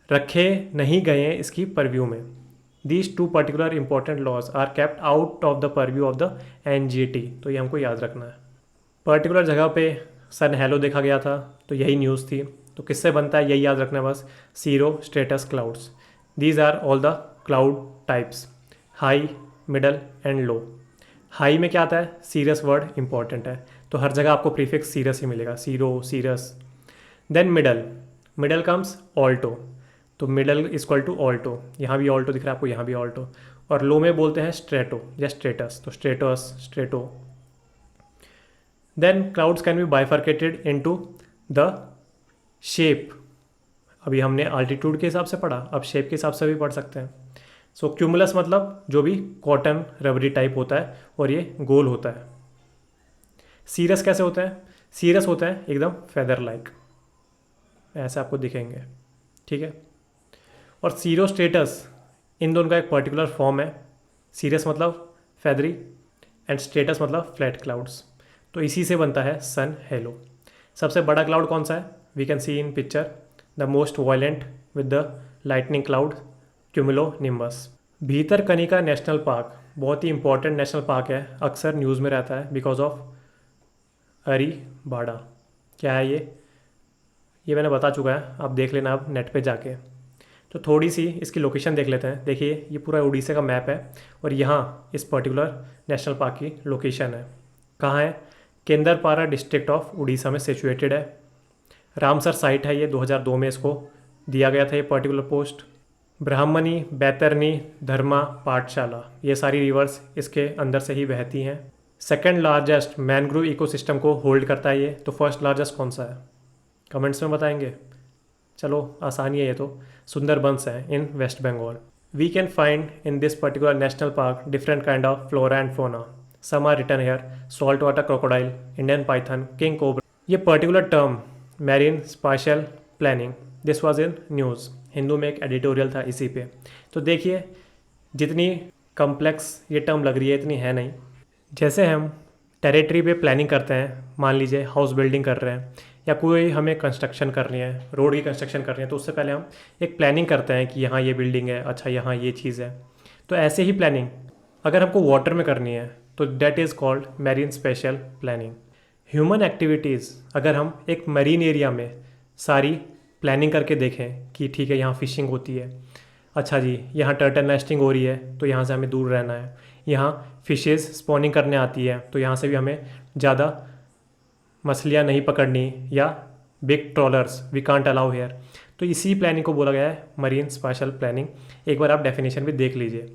रखे नहीं गए हैं इसकी परव्यू में। These 2 particular important laws are kept out of the purview of the NGT. तो ये हमको याद रखना है। पर्टिकुलर जगह पे सन हेलो देखा गया था, तो यही न्यूज़ थी। तो किससे बनता है यही याद रखना है बस, cirrostratus clouds. These are all the cloud types, high, middle and low. High में क्या आता है? सीरियस वर्ड इंपॉर्टेंट है, तो हर जगह आपको प्रीफिक्स सीरियस ही मिलेगा, cirro, cirrus. Then middle, middle comes alto. तो मिडल इक्वल टू ऑल्टो, यहाँ भी ऑल्टो दिख रहा है आपको, यहाँ भी ऑल्टो। और लो में बोलते हैं स्ट्रेटो या स्ट्रेटस, तो stratus, strato. Then clouds can be bifurcated into the shape. अभी हमने आल्टीट्यूड के हिसाब से पढ़ा, अब शेप के हिसाब से भी पढ़ सकते हैं। सो क्यूमुलस मतलब जो भी कॉटन रबरी टाइप होता है और ये गोल होता है। सीरस कैसे होता है? सीरस होता है एकदम फेदर लाइक, ऐसे आपको दिखेंगे, ठीक है। और सीरोस्ट्रेटस, इन दोनों का एक पर्टिकुलर फॉर्म है। सीरस मतलब फेदरी एंड स्ट्रेटस मतलब फ्लैट क्लाउड्स। तो इसी से बनता है सन हेलो। सबसे बड़ा क्लाउड कौन सा है? We can see in picture the most violent with the lightning cloud, cumulonimbus. Bhitarkanika national park बहुत ही इंपॉर्टेंट नेशनल पार्क है, अक्सर न्यूज़ में रहता है बिकॉज ऑफ अरीबाड़ा। क्या है ये मैंने बता चुका है, आप देख लेना अब नेट पे जाके। तो थोड़ी सी इसकी लोकेशन देख लेते हैं। देखिए ये पूरा उड़ीसा का मैप है और यहाँ इस पर्टिकुलर नेशनल पार्क की लोकेशन है। कहाँ है? केंद्रपाड़ा डिस्ट्रिक्ट ऑफ उड़ीसा में सिचुएटेड है। रामसर साइट है ये, 2002 में इसको दिया गया था ये पर्टिकुलर पोस्ट। ब्राह्मणी, बैतरनी, धर्मा, पाठशाला, ये सारी रिवर्स इसके अंदर से ही बहती हैं। सेकंड लार्जेस्ट मैनग्रोव इकोसिस्टम को होल्ड करता है ये। तो फर्स्ट लार्जेस्ट कौन सा है? कमेंट्स में बताएंगे। चलो आसानी है ये तो, सुंदरबंस है in West Bengal. We can find in this particular national park different kind of flora and fauna. Some are written here, salt water crocodile, Indian python, king cobra. ये particular term marine spatial planning, this was in news, Hindu में एक editorial था इसी पे। तो देखिए जितनी complex ये टर्म लग रही है इतनी है नहीं। जैसे हम टेरिटरी पे प्लानिंग करते हैं, मान लीजिए हाउस बिल्डिंग कर रहे हैं या कोई हमें कंस्ट्रक्शन करनी है, रोड की कंस्ट्रक्शन करनी है, तो उससे पहले हम एक प्लानिंग करते हैं कि यहाँ ये बिल्डिंग है, अच्छा यहाँ ये चीज़ है। तो ऐसे ही प्लानिंग अगर हमको वाटर में करनी है तो that is called marine special planning. Human activities अगर हम एक मरीन एरिया में सारी प्लानिंग करके देखें कि ठीक है यहाँ फ़िशिंग होती है, अच्छा जी यहाँ टर्टल नेस्टिंग हो रही है तो यहाँ से हमें दूर रहना है, यहाँ फिशेज़ स्पॉनिंग करने आती है तो यहाँ से भी हमें ज़्यादा मछलियाँ नहीं पकड़नी, या big trawlers we can't allow here. तो इसी प्लानिंग को बोला गया है मरीन स्पेशल प्लानिंग। एक बार आप डेफिनेशन भी देख लीजिए।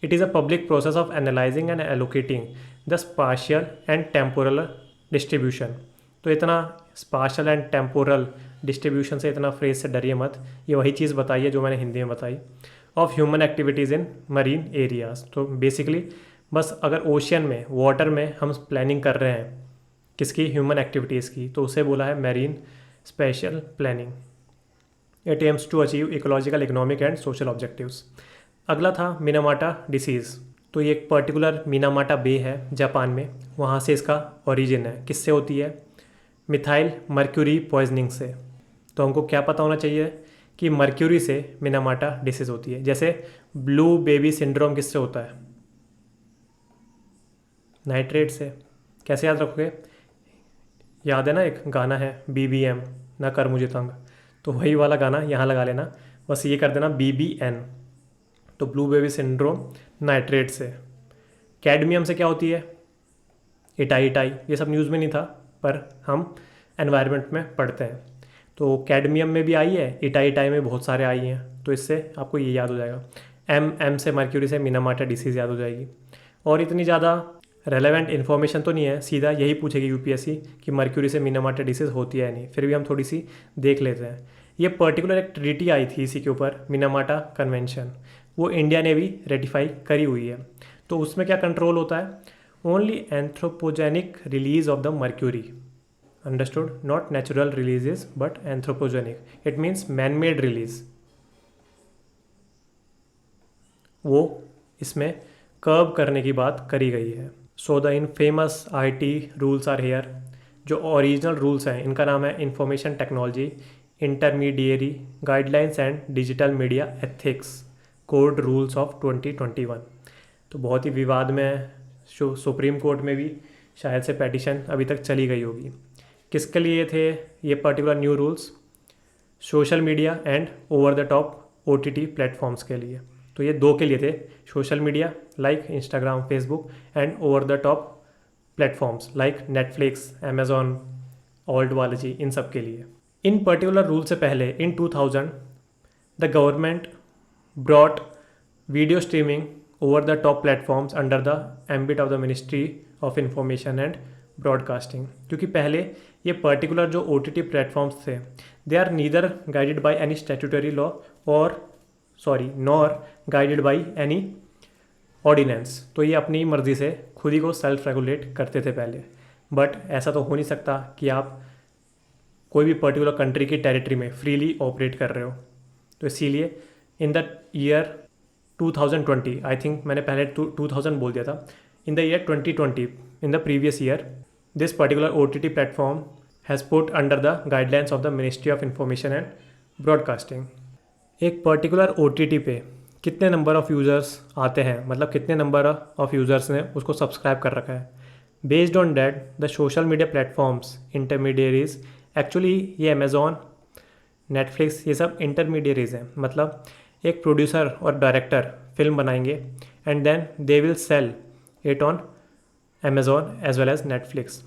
It is a public process of analysing and allocating the spatial and temporal distribution. तो इतना स्पाशियल एंड टेम्पोरल डिस्ट्रीब्यूशन से, इतना फ्रेज से डरिए मत, ये वही चीज़ बताइए जो मैंने हिंदी में बताई। Of human activities in marine areas, तो बेसिकली बस अगर ओशियन में, वाटर में हम प्लानिंग कर रहे हैं किसकी? ह्यूमन एक्टिविटीज़ की, तो उसे बोला है marine special planning. It aims to achieve ecological, economic and social objectives. अगला था मिनामाटा डिसीज़। तो ये एक पर्टिकुलर मिनामाटा बे है जापान में, वहाँ से इसका ओरिजिन है। किससे होती है? मिथाइल मर्क्यूरी पॉइजनिंग से। तो हमको क्या पता होना चाहिए कि मर्क्यूरी से मिनामाटा डिसीज़ होती है। जैसे ब्लू बेबी सिंड्रोम किससे होता है? नाइट्रेट से। कैसे याद रखोगे? याद है ना एक गाना है BBM, ना कर मुझे तंग, तो वही वाला गाना यहाँ लगा लेना, बस ये कर देना BBN। तो ब्लू बेबी सिंड्रोम नाइट्रेट से। कैडमियम से क्या होती है? Itai itai. ये सब न्यूज़ में नहीं था पर हम एनवायरनमेंट में पढ़ते हैं। तो कैडमियम में भी आई है, इटाई इटाई में बहुत सारे आई हैं, तो इससे आपको ये याद हो जाएगा। M से मर्क्यूरी से मिनामाटा डिसीज़ याद हो जाएगी। और इतनी ज़्यादा रेलेवेंट इन्फॉर्मेशन तो नहीं है, सीधा यही पूछेगी UPSC कि मर्क्यूरी से मिनामाटा डिसीज़ होती है या नहीं, फिर भी हम थोड़ी सी देख लेते हैं। ये पर्टिकुलर एक ट्रीटी आई थी इसी के ऊपर, मिनामाटा कन्वेंशन, वो इंडिया ने भी रेटिफाई करी हुई है। तो उसमें क्या कंट्रोल होता है? Only anthropogenic release of the mercury, understood, not natural releases but anthropogenic, it means man made release. वो इसमें कर्ब करने की बात करी गई है। So the infamous IT rules are here. जो ओरिजिनल रूल्स हैं इनका नाम है information technology intermediary guidelines and digital media ethics code rules of 2021। तो बहुत ही विवाद में है, सुप्रीम कोर्ट में भी शायद से पेटिशन अभी तक चली गई होगी। किसके लिए थे ये particular new rules? Social media and over the top OTT platforms के लिए। तो ये दो के लिए थे, social media like Instagram, Facebook, and over the top platforms like Netflix, Amazon, old वाले जी, इन सब के लिए। इन पर्टिकुलर रूल से पहले इन 2000 The government brought video streaming over the top platforms under the ambit of the Ministry of Information and Broadcasting. क्योंकि पहले ये particular जो OTT प्लेटफॉर्म्स थे, they are neither guided by any statutory law और nor guided by any ordinance. तो ये अपनी मर्जी से खुद ही को सेल्फ रेगुलेट करते थे पहले. बट ऐसा तो हो नहीं सकता कि आप कोई भी पर्टिकुलर कंट्री की टेरिटरी में फ्रीली ऑपरेट कर रहे हो. तो इसीलिए in the year 2020, I think मैंने पहले 2000 बोल दिया था, in the year 2020, in the previous year, this particular OTT platform has put under the guidelines of the Ministry of information and broadcasting. एक पर्टिकुलर OTT पे कितने नंबर ऑफ़ यूज़र्स आते हैं, मतलब कितने नंबर ऑफ़ यूज़र्स ने उसको subscribe कर रखा है. Based on that the social media platforms intermediaries, actually ये अमेज़ॉन, नेटफ्लिक्स, ये सब इंटरमीडियरीज हैं. मतलब एक प्रोड्यूसर और डायरेक्टर फिल्म बनाएंगे and then they will sell it on Amazon as well as Netflix.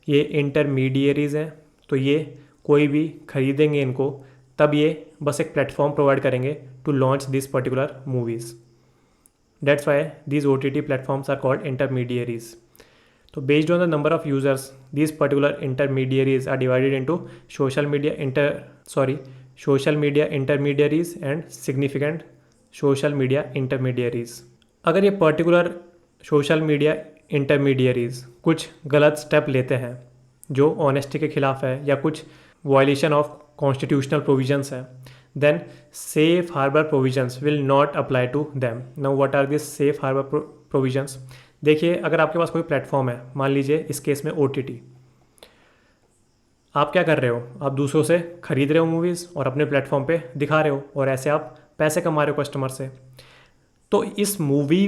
ये इंटरमीडियरीज हैं. तो ये कोई भी खरीदेंगे इनको, तब ये बस एक प्लेटफॉर्म प्रोवाइड करेंगे to launch this particular movies. That's why these OTT platforms are called intermediaries. तो based on the number of users, these particular intermediaries are divided into social media intermediaries and significant social media intermediaries. अगर ये particular social media intermediaries कुछ गलत step लेते हैं जो honesty के खिलाफ है या कुछ वायलेशन ऑफ कॉन्स्टिट्यूशनल प्रोविजंस है, then safe harbour provisions will not apply to them. Now what are this safe harbour provisions? देखिए, अगर आपके पास कोई प्लेटफॉर्म है, मान लीजिए इस केस में OTT, आप क्या कर रहे हो, आप दूसरों से ख़रीद रहे हो मूवीज़ और अपने प्लेटफॉर्म पे दिखा रहे हो और ऐसे आप पैसे कमा रहे हो कस्टमर से. तो इस मूवी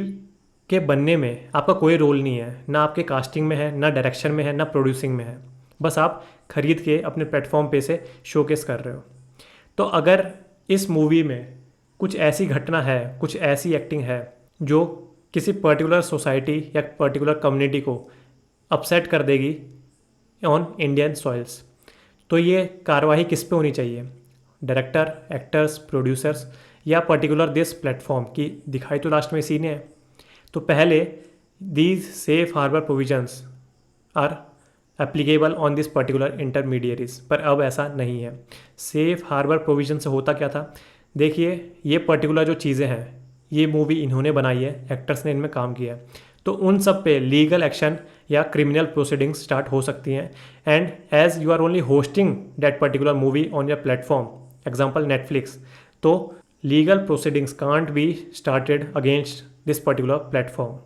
के बनने में आपका कोई रोल नहीं है, ना आपके कास्टिंग में है, ना डायरेक्शन में है, ना प्रोड्यूसिंग में है. बस आप ख़रीद के अपने प्लेटफॉर्म पे से शोकेस कर रहे हो. तो अगर इस मूवी में कुछ ऐसी घटना है, कुछ ऐसी एक्टिंग है जो किसी पर्टिकुलर सोसाइटी या पर्टिकुलर कम्युनिटी को अपसेट कर देगी ऑन इंडियन सॉइल्स, तो ये कार्रवाई किस पे होनी चाहिए? डायरेक्टर, एक्टर्स, प्रोड्यूसर्स या पर्टिकुलर दिस प्लेटफॉर्म की? दिखाई तो लास्ट में इसी ने है. तो पहले these safe harbour provisions are applicable on this particular intermediaries, पर अब ऐसा नहीं है. सेफ हार्बर प्रोविजन से होता क्या था? देखिए, ये पर्टिकुलर जो चीज़ें हैं, ये मूवी इन्होंने बनाई है, एक्टर्स ने इनमें काम किया है, तो उन सब पे लीगल एक्शन या क्रिमिनल प्रोसीडिंग्स स्टार्ट हो सकती हैं. And as you are only hosting that particular movie on your platform, example Netflix, तो legal proceedings can't be started against this particular platform.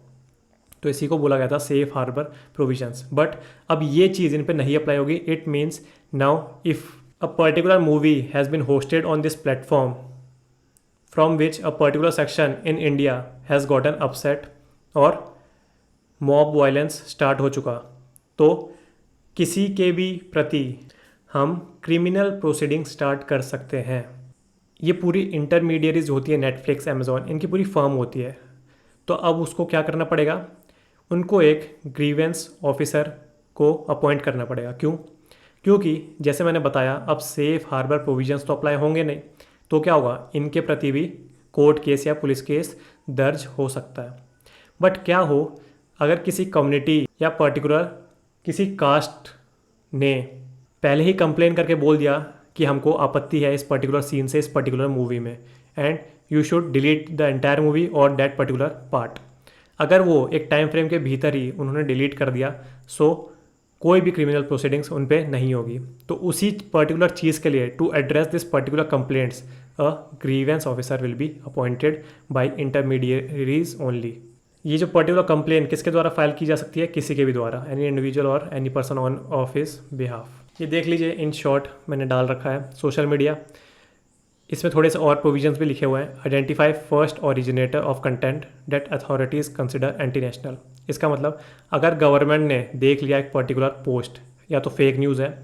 तो इसी को बोला गया था सेफ हार्बर प्रोविजंस. बट अब ये चीज़ इन पे नहीं अप्लाई होगी. It means now if a particular movie has been hosted on this platform from which a particular section in India has gotten upset और mob violence start हो चुका, तो किसी के भी प्रति हम क्रिमिनल प्रोसीडिंग स्टार्ट कर सकते हैं. ये पूरी इंटरमीडियरीज होती है, नेटफ्लिक्स, अमेज़ॉन, इनकी पूरी फर्म होती है. तो अब उसको क्या करना पड़ेगा? उनको एक ग्रीवेंस ऑफिसर को अपॉइंट करना पड़ेगा. क्यों? क्योंकि जैसे मैंने बताया, अब सेफ हार्बर प्रोविजंस तो अप्लाई होंगे नहीं, तो क्या होगा? इनके प्रति भी कोर्ट केस या पुलिस केस दर्ज हो सकता है. बट क्या हो अगर किसी कम्युनिटी या पर्टिकुलर किसी कास्ट ने पहले ही कंप्लेन करके बोल दिया कि हमको आपत्ति है इस पर्टिकुलर सीन से, इस पर्टिकुलर मूवी में, and you should delete the entire movie और दैट पर्टिकुलर पार्ट. अगर वो एक टाइम फ्रेम के भीतर ही उन्होंने डिलीट कर दिया, सो कोई भी क्रिमिनल प्रोसीडिंग्स उन पे नहीं होगी. तो उसी पर्टिकुलर चीज़ के लिए, to address this particular complaints, a grievance officer will be appointed by intermediaries only. ये जो पर्टिकुलर कंप्लेन किसके द्वारा फाइल की जा सकती है? किसी के भी द्वारा, एनी इंडिविजुअल और any person on off his behalf. ये देख लीजिए, इन शॉर्ट मैंने डाल रखा है सोशल मीडिया. इसमें थोड़े से और प्रोविजंस भी लिखे हुए हैं. Identify first originator of content that authorities consider anti national. इसका मतलब अगर गवर्नमेंट ने देख लिया एक पर्टिकुलर पोस्ट या तो फेक न्यूज़ है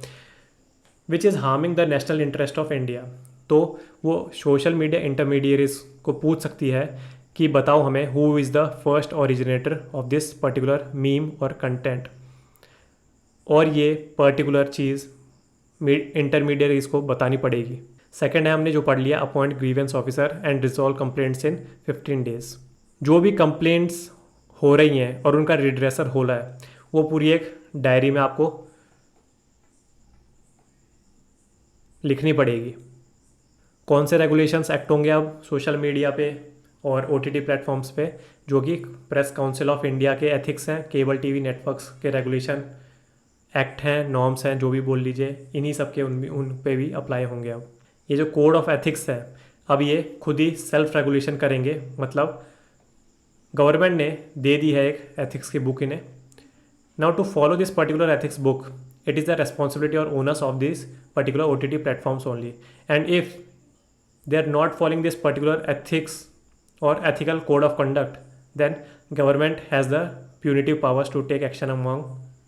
which is harming the national interest of India, तो वो सोशल मीडिया इंटरमीडियरीज को पूछ सकती है कि बताओ हमें who is the first originator of this particular meme और कंटेंट. और ये पर्टिकुलर चीज़ इंटरमीडियरीज को बतानी पड़ेगी. सेकंड है हमने जो पढ़ लिया, appoint grievance officer and resolve complaints in 15 days. जो भी कंप्लेंट्स हो रही हैं और उनका रिड्रेसर हो रहा है वो पूरी एक डायरी में आपको लिखनी पड़ेगी। कौन से रेगुलेशंस एक्ट होंगे अब सोशल मीडिया पे और OTT प्लेटफॉर्म्स पे, जो कि प्रेस काउंसिल ऑफ इंडिया के एथिक्स हैं, केबल टीवी नेटवर्क्स के रेगुलेशन एक्ट हैं, नॉर्म्स हैं, जो भी बोल लीजिए, इन्हीं सब के उन पे भी अप्लाई होंगे। अब ये जो कोड ऑफ एथिक्स है अब ये खुद ही सेल्फ रेगुलेशन करेंगे, मतलब गवर्नमेंट ने दे दी है एक एथिक्स की बुक इन्हें। Now to follow this particular ethics book it is the responsibility or onus of these particular OTT platforms only, and if they are not following this particular ethics or ethical code of conduct, then government has the punitive powers to take action among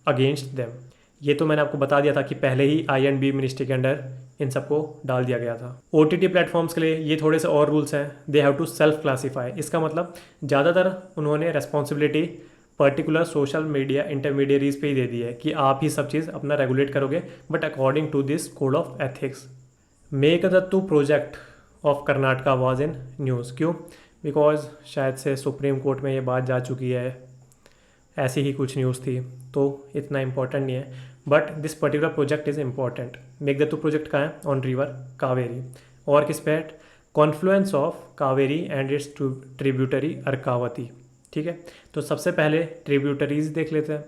against them। ये तो मैंने आपको बता दिया था कि पहले ही I&B ministry के अंडर इन सबको डाल दिया गया था। OTT प्लेटफॉर्म्स के लिए ये थोड़े से और रूल्स हैं, they have to self classify. इसका मतलब ज़्यादातर उन्होंने responsibility particular social media intermediaries पे ही दे दी है कि आप ही सब चीज़ अपना रेगुलेट करोगे, but according to this code of ethics. Mekedatu project of Karnataka was in news, क्यों? बिकॉज शायद से सुप्रीम कोर्ट में ये बात जा चुकी है, ऐसी ही कुछ न्यूज़ थी, तो इतना इंपॉर्टेंट नहीं है, but this particular project is important. Mekedatu project कहाँ है? On river Kaveri. और किस पे? Confluence of Kaveri and its tributary Arkavathi. ठीक है, तो सबसे पहले ट्रिब्यूटरीज देख लेते हैं।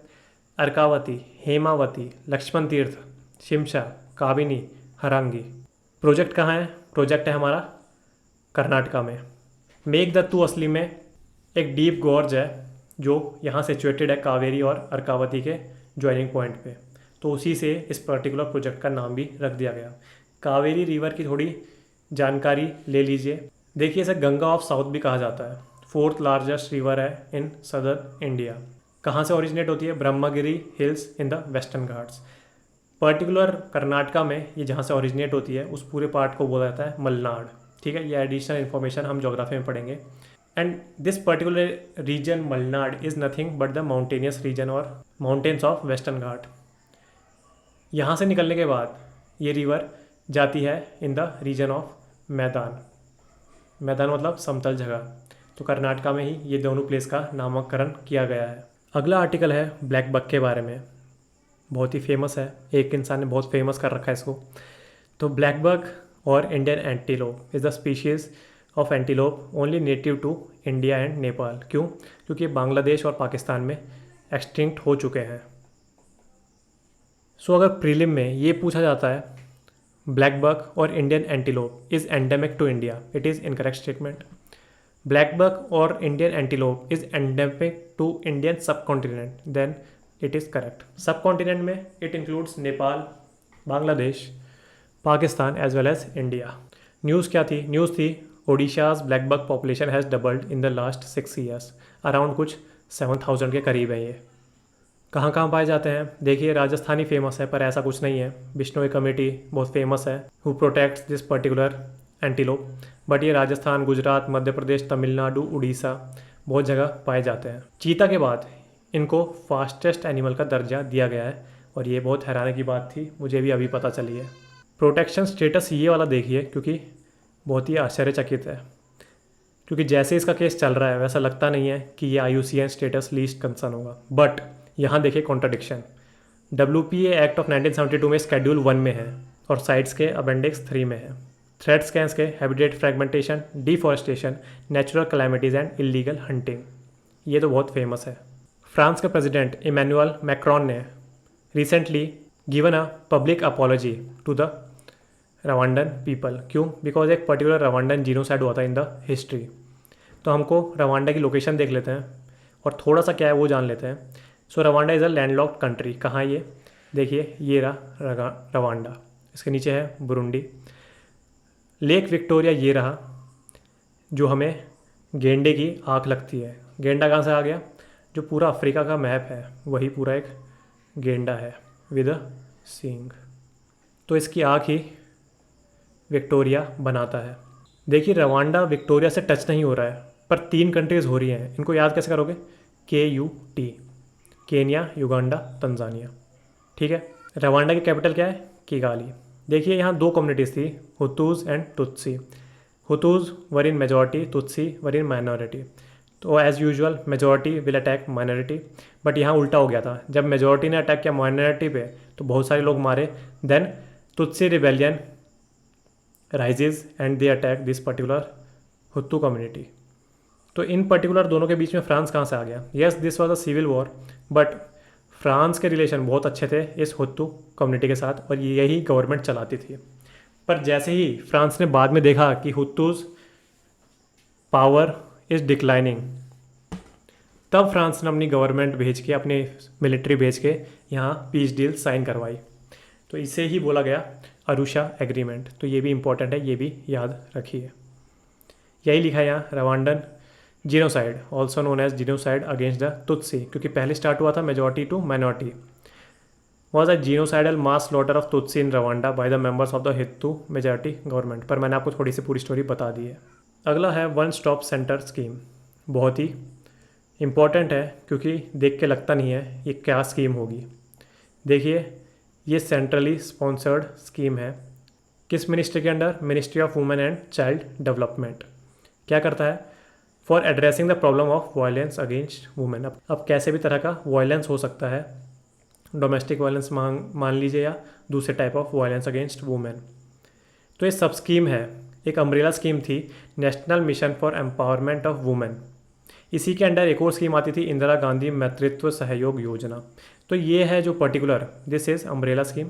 अर्कावती, हेमावती, लक्ष्मण तीर्थ, शिमशा, काबिनी, हरांगी। प्रोजेक्ट कहाँ है? प्रोजेक्ट है हमारा कर्नाटका में। मेघदत्तु असली में एक डीप गॉर्ज है जो यहाँ सिचुएटेड है कावेरी और अर्कावती के ज्वाइनिंग पॉइंट पे, तो उसी से इस पर्टिकुलर प्रोजेक्ट का नाम भी रख दिया गया। कावेरी रिवर की थोड़ी जानकारी ले लीजिए। देखिए, इसे गंगा ऑफ साउथ भी कहा जाता है। 4th लार्जेस्ट रिवर है इन सदर्न इंडिया। कहाँ से ओरिजिनेट होती है? Brahmagiri hills in the western Ghats. Particular Karnataka में ये जहाँ से ओरिजिनेट होती है उस पूरे पार्ट को बोला जाता है मलनाड। ठीक है, ये एडिशनल इन्फॉर्मेशन हम ज्योग्राफी में पढ़ेंगे। And this particular region Malnad is nothing but the mountainous region और माउंटेन्स ऑफ वेस्टर्न घाट। यहाँ से निकलने के बाद ये रिवर जाती है इन द रीजन ऑफ मैदान। मैदान मतलब समतल जगह, तो कर्नाटका में ही ये दोनों प्लेस का नामकरण किया गया है। अगला आर्टिकल है ब्लैक बक के बारे में, बहुत ही फेमस है, एक इंसान ने बहुत फेमस कर रखा है इसको। तो ब्लैक बक और Indian antelope is the species of antelope only native to India and Nepal. क्यों? क्योंकि बांग्लादेश और पाकिस्तान में एक्सटिंक्ट हो चुके हैं। सो अगर प्रीलिम में ये पूछा जाता है ब्लैक बक और Indian antelope is endemic to India, it is incorrect statement. Black buck or Indian antelope is endemic to Indian subcontinent, then it is correct. Subcontinent में it includes Nepal, Bangladesh, Pakistan as well as India. News क्या थी? News थी Odisha's blackbuck population has doubled in the last 6 years। Around कुछ 7000 के करीब है ये। कहाँ कहाँ पाए जाते हैं? देखिए, राजस्थानी फेमस है पर ऐसा कुछ नहीं है। बिश्नोई कमेटी बहुत फेमस है who protects this particular antelope, but ये राजस्थान, गुजरात, मध्य प्रदेश, तमिलनाडु, उड़ीसा बहुत जगह पाए जाते हैं। चीता के बाद इनको फास्टेस्ट एनिमल का दर्जा दिया गया है और ये बहुत हैरानी की बात थी, मुझे भी अभी पता चली है। प्रोटेक्शन स्टेटस ये वाला देखिए, क्योंकि बहुत ही आश्चर्यचकित है, क्योंकि जैसे इसका केस चल रहा है वैसा लगता नहीं है कि ये IUCN स्टेटस लीस्ट कंसर्न होगा। बट यहाँ देखिए कॉन्ट्राडिक्शन। WPA एक्ट ऑफ 1972 में शेड्यूल 1 में है और साइट्स के अपेंडिक्स 3 में है। थ्रेट्स क्या हैं इसके? Habitat fragmentation, deforestation, natural calamities and illegal hunting. ये तो बहुत फेमस है। फ्रांस के प्रेसिडेंट इमैनुअल मैक्रोन ने recently given a public apology to the Rwandan people. क्यों? बिकॉज एक पर्टिकुलर रवांडन जीनोसाइड हुआ था इन द हिस्ट्री। तो हमको रवांडा की लोकेशन देख लेते हैं और थोड़ा सा क्या है वो जान लेते हैं। So Rwanda is a landlocked country. कहाँ ये? देखिए, ये रहा रवांडा, इसके नीचे है बुरुंडी। लेक विक्टोरिया ये रहा, जो हमें गेंडे की आँख लगती है। गेंडा कहाँ से आ गया? जो पूरा अफ्रीका का मैप है वही पूरा एक गेंडा है विद अ सींग, तो इसकी आँख ही विक्टोरिया बनाता है। देखिए, रवांडा विक्टोरिया से टच नहीं हो रहा है पर 3 कंट्रीज़ हो रही हैं। इनको याद कैसे करोगे? KUT, Kenya, Uganda, Tanzania. ठीक है, रवांडा की कैपिटल क्या है? किगाली। देखिए यहाँ दो कम्युनिटीज़ थी, Hutus and Tutsi. Hutus were in majority, Tutsi were in minority. तो as usual majority will attack minority, but यहाँ उल्टा हो गया था। जब मेजॉरिटी ने अटैक किया माइनॉरिटी पे तो बहुत सारे लोग मारे। Then Tutsi rebellion rises and they attack this particular Hutu community. तो इन पर्टिकुलर दोनों के बीच में फ्रांस कहाँ से आ गया? Yes, this was a civil war, but France के रिलेशन बहुत अच्छे थे इस हुतू कम्युनिटी के साथ और यही गवर्नमेंट चलाती थी। पर जैसे ही फ्रांस ने बाद में देखा कि हुतूज पावर इज़ डिक्लाइनिंग, तब फ्रांस ने अपनी गवर्नमेंट भेज के, अपनी मिलिट्री भेज के यहाँ पीस डील साइन करवाई। तो इसे ही बोला गया अरुषा एग्रीमेंट। तो ये भी इम्पोर्टेंट है, ये भी याद रखिए। यही लिखा है यहाँ, Rwandan genocide also known as genocide against the Tutsi, क्योंकि पहले स्टार्ट हुआ था majority to minority, was a genocidal mass slaughter of Tutsi in Rwanda by the members of the Hutu majority government. पर मैंने आपको थोड़ी सी पूरी स्टोरी बता दी है। अगला है वन स्टॉप सेंटर स्कीम। बहुत ही इम्पॉर्टेंट है क्योंकि देख के लगता नहीं है ये क्या स्कीम होगी। देखिए ये सेंट्रली स्पॉन्सर्ड स्कीम है। किस मिनिस्ट्री के under? Ministry of women and child development. क्या करता है? For addressing the problem of violence against women. अब कैसे भी तरह का वायलेंस हो सकता है, डोमेस्टिक वायलेंस मान लीजिए या दूसरे type of violence against women. तो ये सब स्कीम है, एक अम्ब्रेला स्कीम थी, national mission for empowerment of women. इसी के अंडर एक और स्कीम आती थी, इंदिरा गांधी नेतृत्व सहयोग योजना। तो ये है जो particular, this is umbrella scheme,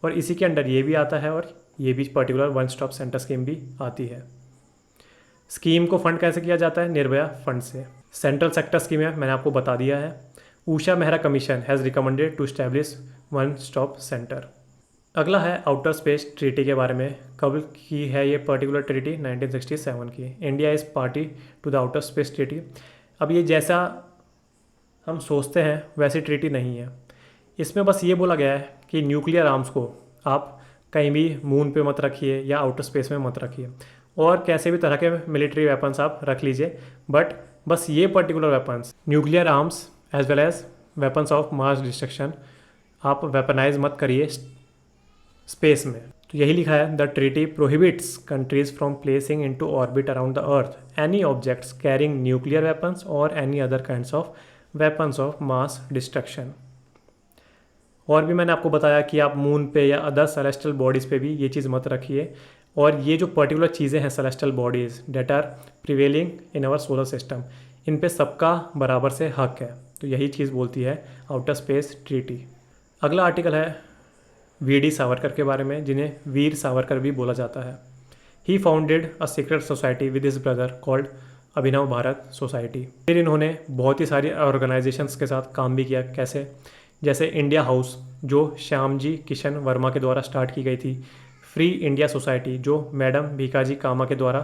और इसी के अंडर ये भी आता है और ये भी particular one stop centre scheme भी आती है। स्कीम को फंड कैसे किया जाता है? निर्भया फंड से। सेंट्रल सेक्टर स्कीम है, मैंने आपको बता दिया है। Usha Mehra commission has recommended to establish one stop centre. अगला है आउटर स्पेस ट्रीटी के बारे में। कब की है ये पर्टिकुलर ट्रीटी? 1967 की। India is party to the outer space treaty. अब ये जैसा हम सोचते हैं वैसी ट्रीटी नहीं है। इसमें बस ये बोला गया है कि न्यूक्लियर आर्म्स को आप कहीं भी मून पे मत रखिए या आउटर स्पेस में मत रखिए, और कैसे भी तरह के मिलिट्री वेपन्स आप रख लीजिए, बट बस ये particular weapons, nuclear arms as well as weapons of mass destruction, आप वेपनाइज मत करिए स्पेस में। तो यही लिखा है, the treaty prohibits countries from placing into orbit around the earth any objects carrying nuclear weapons और any other kinds of weapons of mass destruction. और भी मैंने आपको बताया कि आप मून पे या अदर सेलेस्टियल बॉडीज़ पे भी ये चीज़ मत रखिए। और ये जो पर्टिकुलर चीज़ें हैं celestial bodies that are prevailing in our solar system, इन पे सबका बराबर से हक है। तो यही चीज़ बोलती है आउटर स्पेस ट्रीटी। अगला आर्टिकल है वी.डी. सावरकर के बारे में, जिन्हें वीर सावरकर भी बोला जाता है। He founded a secret society with his brother called Abhinav Bharat society. फिर इन्होंने बहुत ही सारी ऑर्गेनाइजेशंस के साथ काम भी किया। कैसे? जैसे इंडिया हाउस जो श्यामजी किशन वर्मा के द्वारा स्टार्ट की गई थी, फ्री इंडिया सोसाइटी जो मैडम भीकाजी कामा के द्वारा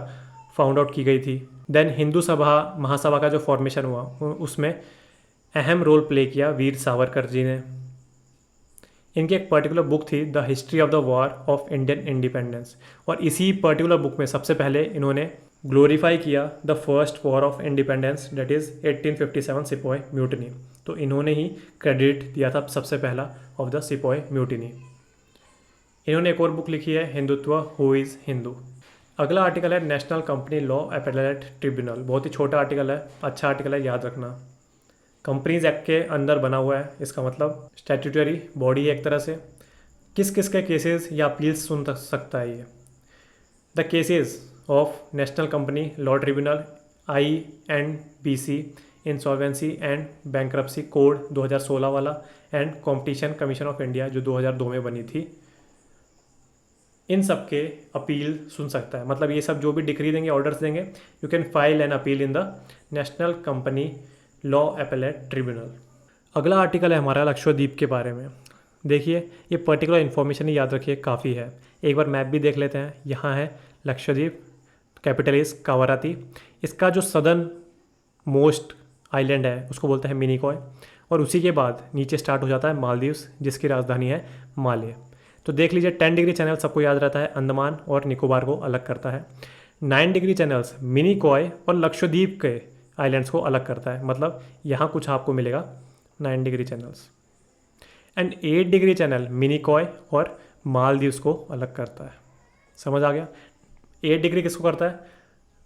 फाउंड आउट की गई थी। देन हिंदू सभा महासभा का जो फॉर्मेशन हुआ उसमें अहम रोल प्ले किया वीर सावरकर जी ने। इनकी एक पर्टिकुलर बुक थी the history of the war of Indian independence, और इसी पर्टिकुलर बुक में सबसे पहले इन्होंने ग्लोरीफाई किया the first war of independence that is 1857 sepoy mutiny. तो इन्होंने ही क्रेडिट दिया था सबसे पहला ऑफ द सिपोय म्यूटनी। इन्होंने एक और बुक लिखी है हिंदुत्व हु इज़ हिंदू। अगला आर्टिकल है national company law appellate tribunal. बहुत ही छोटा आर्टिकल है, अच्छा आर्टिकल है, याद रखना। कंपनीज एक्ट के अंदर बना हुआ है, इसका मतलब स्टैट्यूटरी बॉडी है एक तरह से। किस किस के केसेस या अपील्स सुन सकता है ये? The cases of national company law tribunal, INBC, insolvency and bankruptcy code 2016 वाला, and competition commission of India जो 2002 में बनी थी, इन सब के अपील सुन सकता है। मतलब ये सब जो भी डिक्री देंगे, ऑर्डर्स देंगे, you can file an appeal in the national company law appellate tribunal. अगला आर्टिकल है हमारा लक्षद्वीप के बारे में। देखिए ये पर्टिकुलर इन्फॉर्मेशन ही याद रखिए, काफ़ी है। एक बार मैप भी देख लेते हैं। यहाँ है लक्षद्वीप, कैपिटल इज कावाराती। इसका जो सदर्न मोस्ट आइलैंड है उसको बोलते हैं मिनिकॉय, और उसी के बाद नीचे स्टार्ट हो जाता है मालदीव्स जिसकी राजधानी है माले। तो देख लीजिए 10 डिग्री चैनल सबको याद रहता है, अंडमान और निकोबार को अलग करता है। 9 डिग्री चैनल्स मिनिकॉय और लक्षद्वीप के आइलैंड्स को अलग करता है। मतलब यहाँ कुछ आपको मिलेगा 9 degree channels, and 8 degree channel Minicoy और मालदीव्स को अलग करता है। समझ आ गया। 8 डिग्री किसको करता है?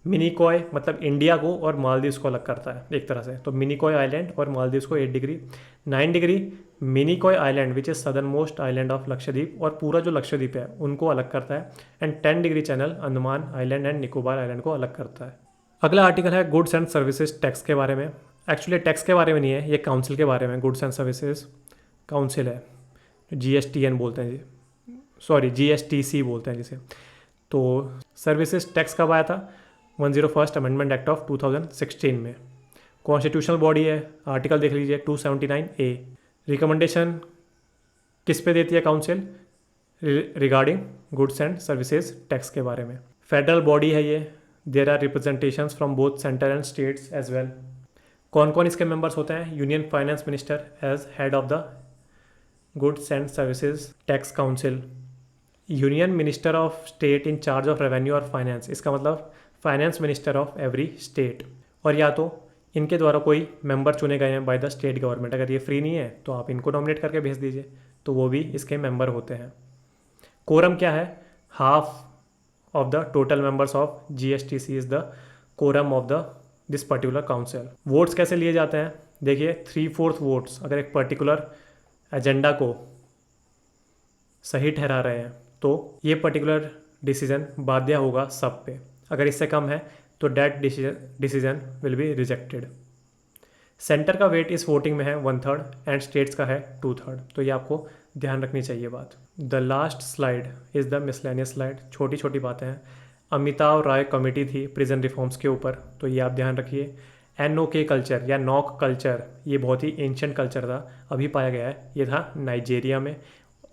मिनिकॉय मतलब इंडिया को और मालदीव्स को अलग करता है एक तरह से। तो मिनिकॉय आइलैंड और मालदीव्स को 8 degree. 9 degree Minicoy island which is southern most island of Lakshadweep और पूरा जो लक्षद्वीप है उनको अलग करता है। And 10 degree channel Andaman island and Nicobar island को अलग करता है। अगला आर्टिकल है गुड्स एंड सर्विसेज टैक्स के बारे में। एक्चुअली टैक्स के बारे में नहीं है, ये काउंसिल के बारे में। गुड्स एंड सर्विसेज काउंसिल है, GSTN बोलते हैं जी, सॉरी GSTC बोलते हैं जिसे। तो सर्विसेज टैक्स कब आया था? 101st अमेंडमेंट एक्ट ऑफ 2016 में। कॉन्स्टिट्यूशनल बॉडी है, आर्टिकल देख लीजिए 279A। रिकमेंडेशन किस पे देती है council? Regarding goods and services tax के बारे में। फेडरल बॉडी है ये। There are representations from both centre and states as well. कौन कौन इसके मेंबर्स होते हैं? Union finance minister as head of the goods and services tax council. Union minister of state in charge of revenue और finance, इसका मतलब finance minister of every state. और या तो इनके द्वारा कोई मेंबर चुने गए हैं बाय द स्टेट गवर्नमेंट। अगर ये फ्री नहीं है तो आप इनको नॉमिनेट करके भेज दीजिए, तो वो भी इसके मेंबर होते हैं। कोरम क्या है? Half of the total members of GSTC is the quorum of the this particular council. Votes कैसे लिए जाते हैं? देखिए 3/4 वोट्स अगर एक पर्टिकुलर एजेंडा को सही ठहरा रहे हैं तो ये पर्टिकुलर डिसीजन बाध्य होगा सब पे। अगर इससे कम है तो that decision will be rejected. Centre का वेट इस वोटिंग में है 1/3 एंड स्टेट्स का है 2/3। तो ये आपको ध्यान रखनी चाहिए बात। The last slide is the miscellaneous slide. छोटी छोटी बातें हैं। अमिताभ राय कमेटी थी प्रिजन रिफॉर्म्स के ऊपर, तो ये आप ध्यान रखिए। NOK कल्चर या नॉक कल्चर, ये बहुत ही एंशियंट कल्चर था, अभी पाया गया है। ये था नाइजेरिया में।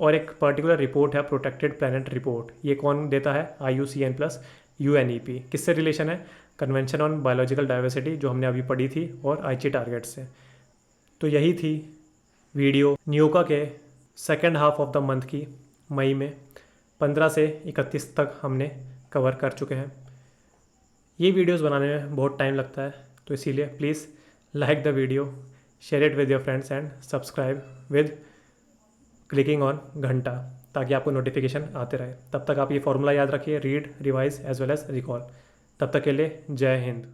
और एक पर्टिकुलर रिपोर्ट है प्रोटेक्टेड प्लैनेट रिपोर्ट। ये कौन देता है? IUCN plus UNEP। किससे रिलेशन है? कन्वेंशन ऑन बायोलॉजिकल डाइवर्सिटी जो हमने अभी पढ़ी थी और आईची टारगेट से। तो यही थी वीडियो न्योका के second half of the month की। मई में 15 से 31 तक हमने कवर कर चुके हैं। ये वीडियोस बनाने में बहुत टाइम लगता है, तो इसीलिए please like the video, share it with your friends and subscribe with clicking on घंटा, ताकि आपको नोटिफिकेशन आते रहे। तब तक आप ये फॉर्मूला याद रखिए, read, revise as well as recall. तब तक के लिए जय हिंद।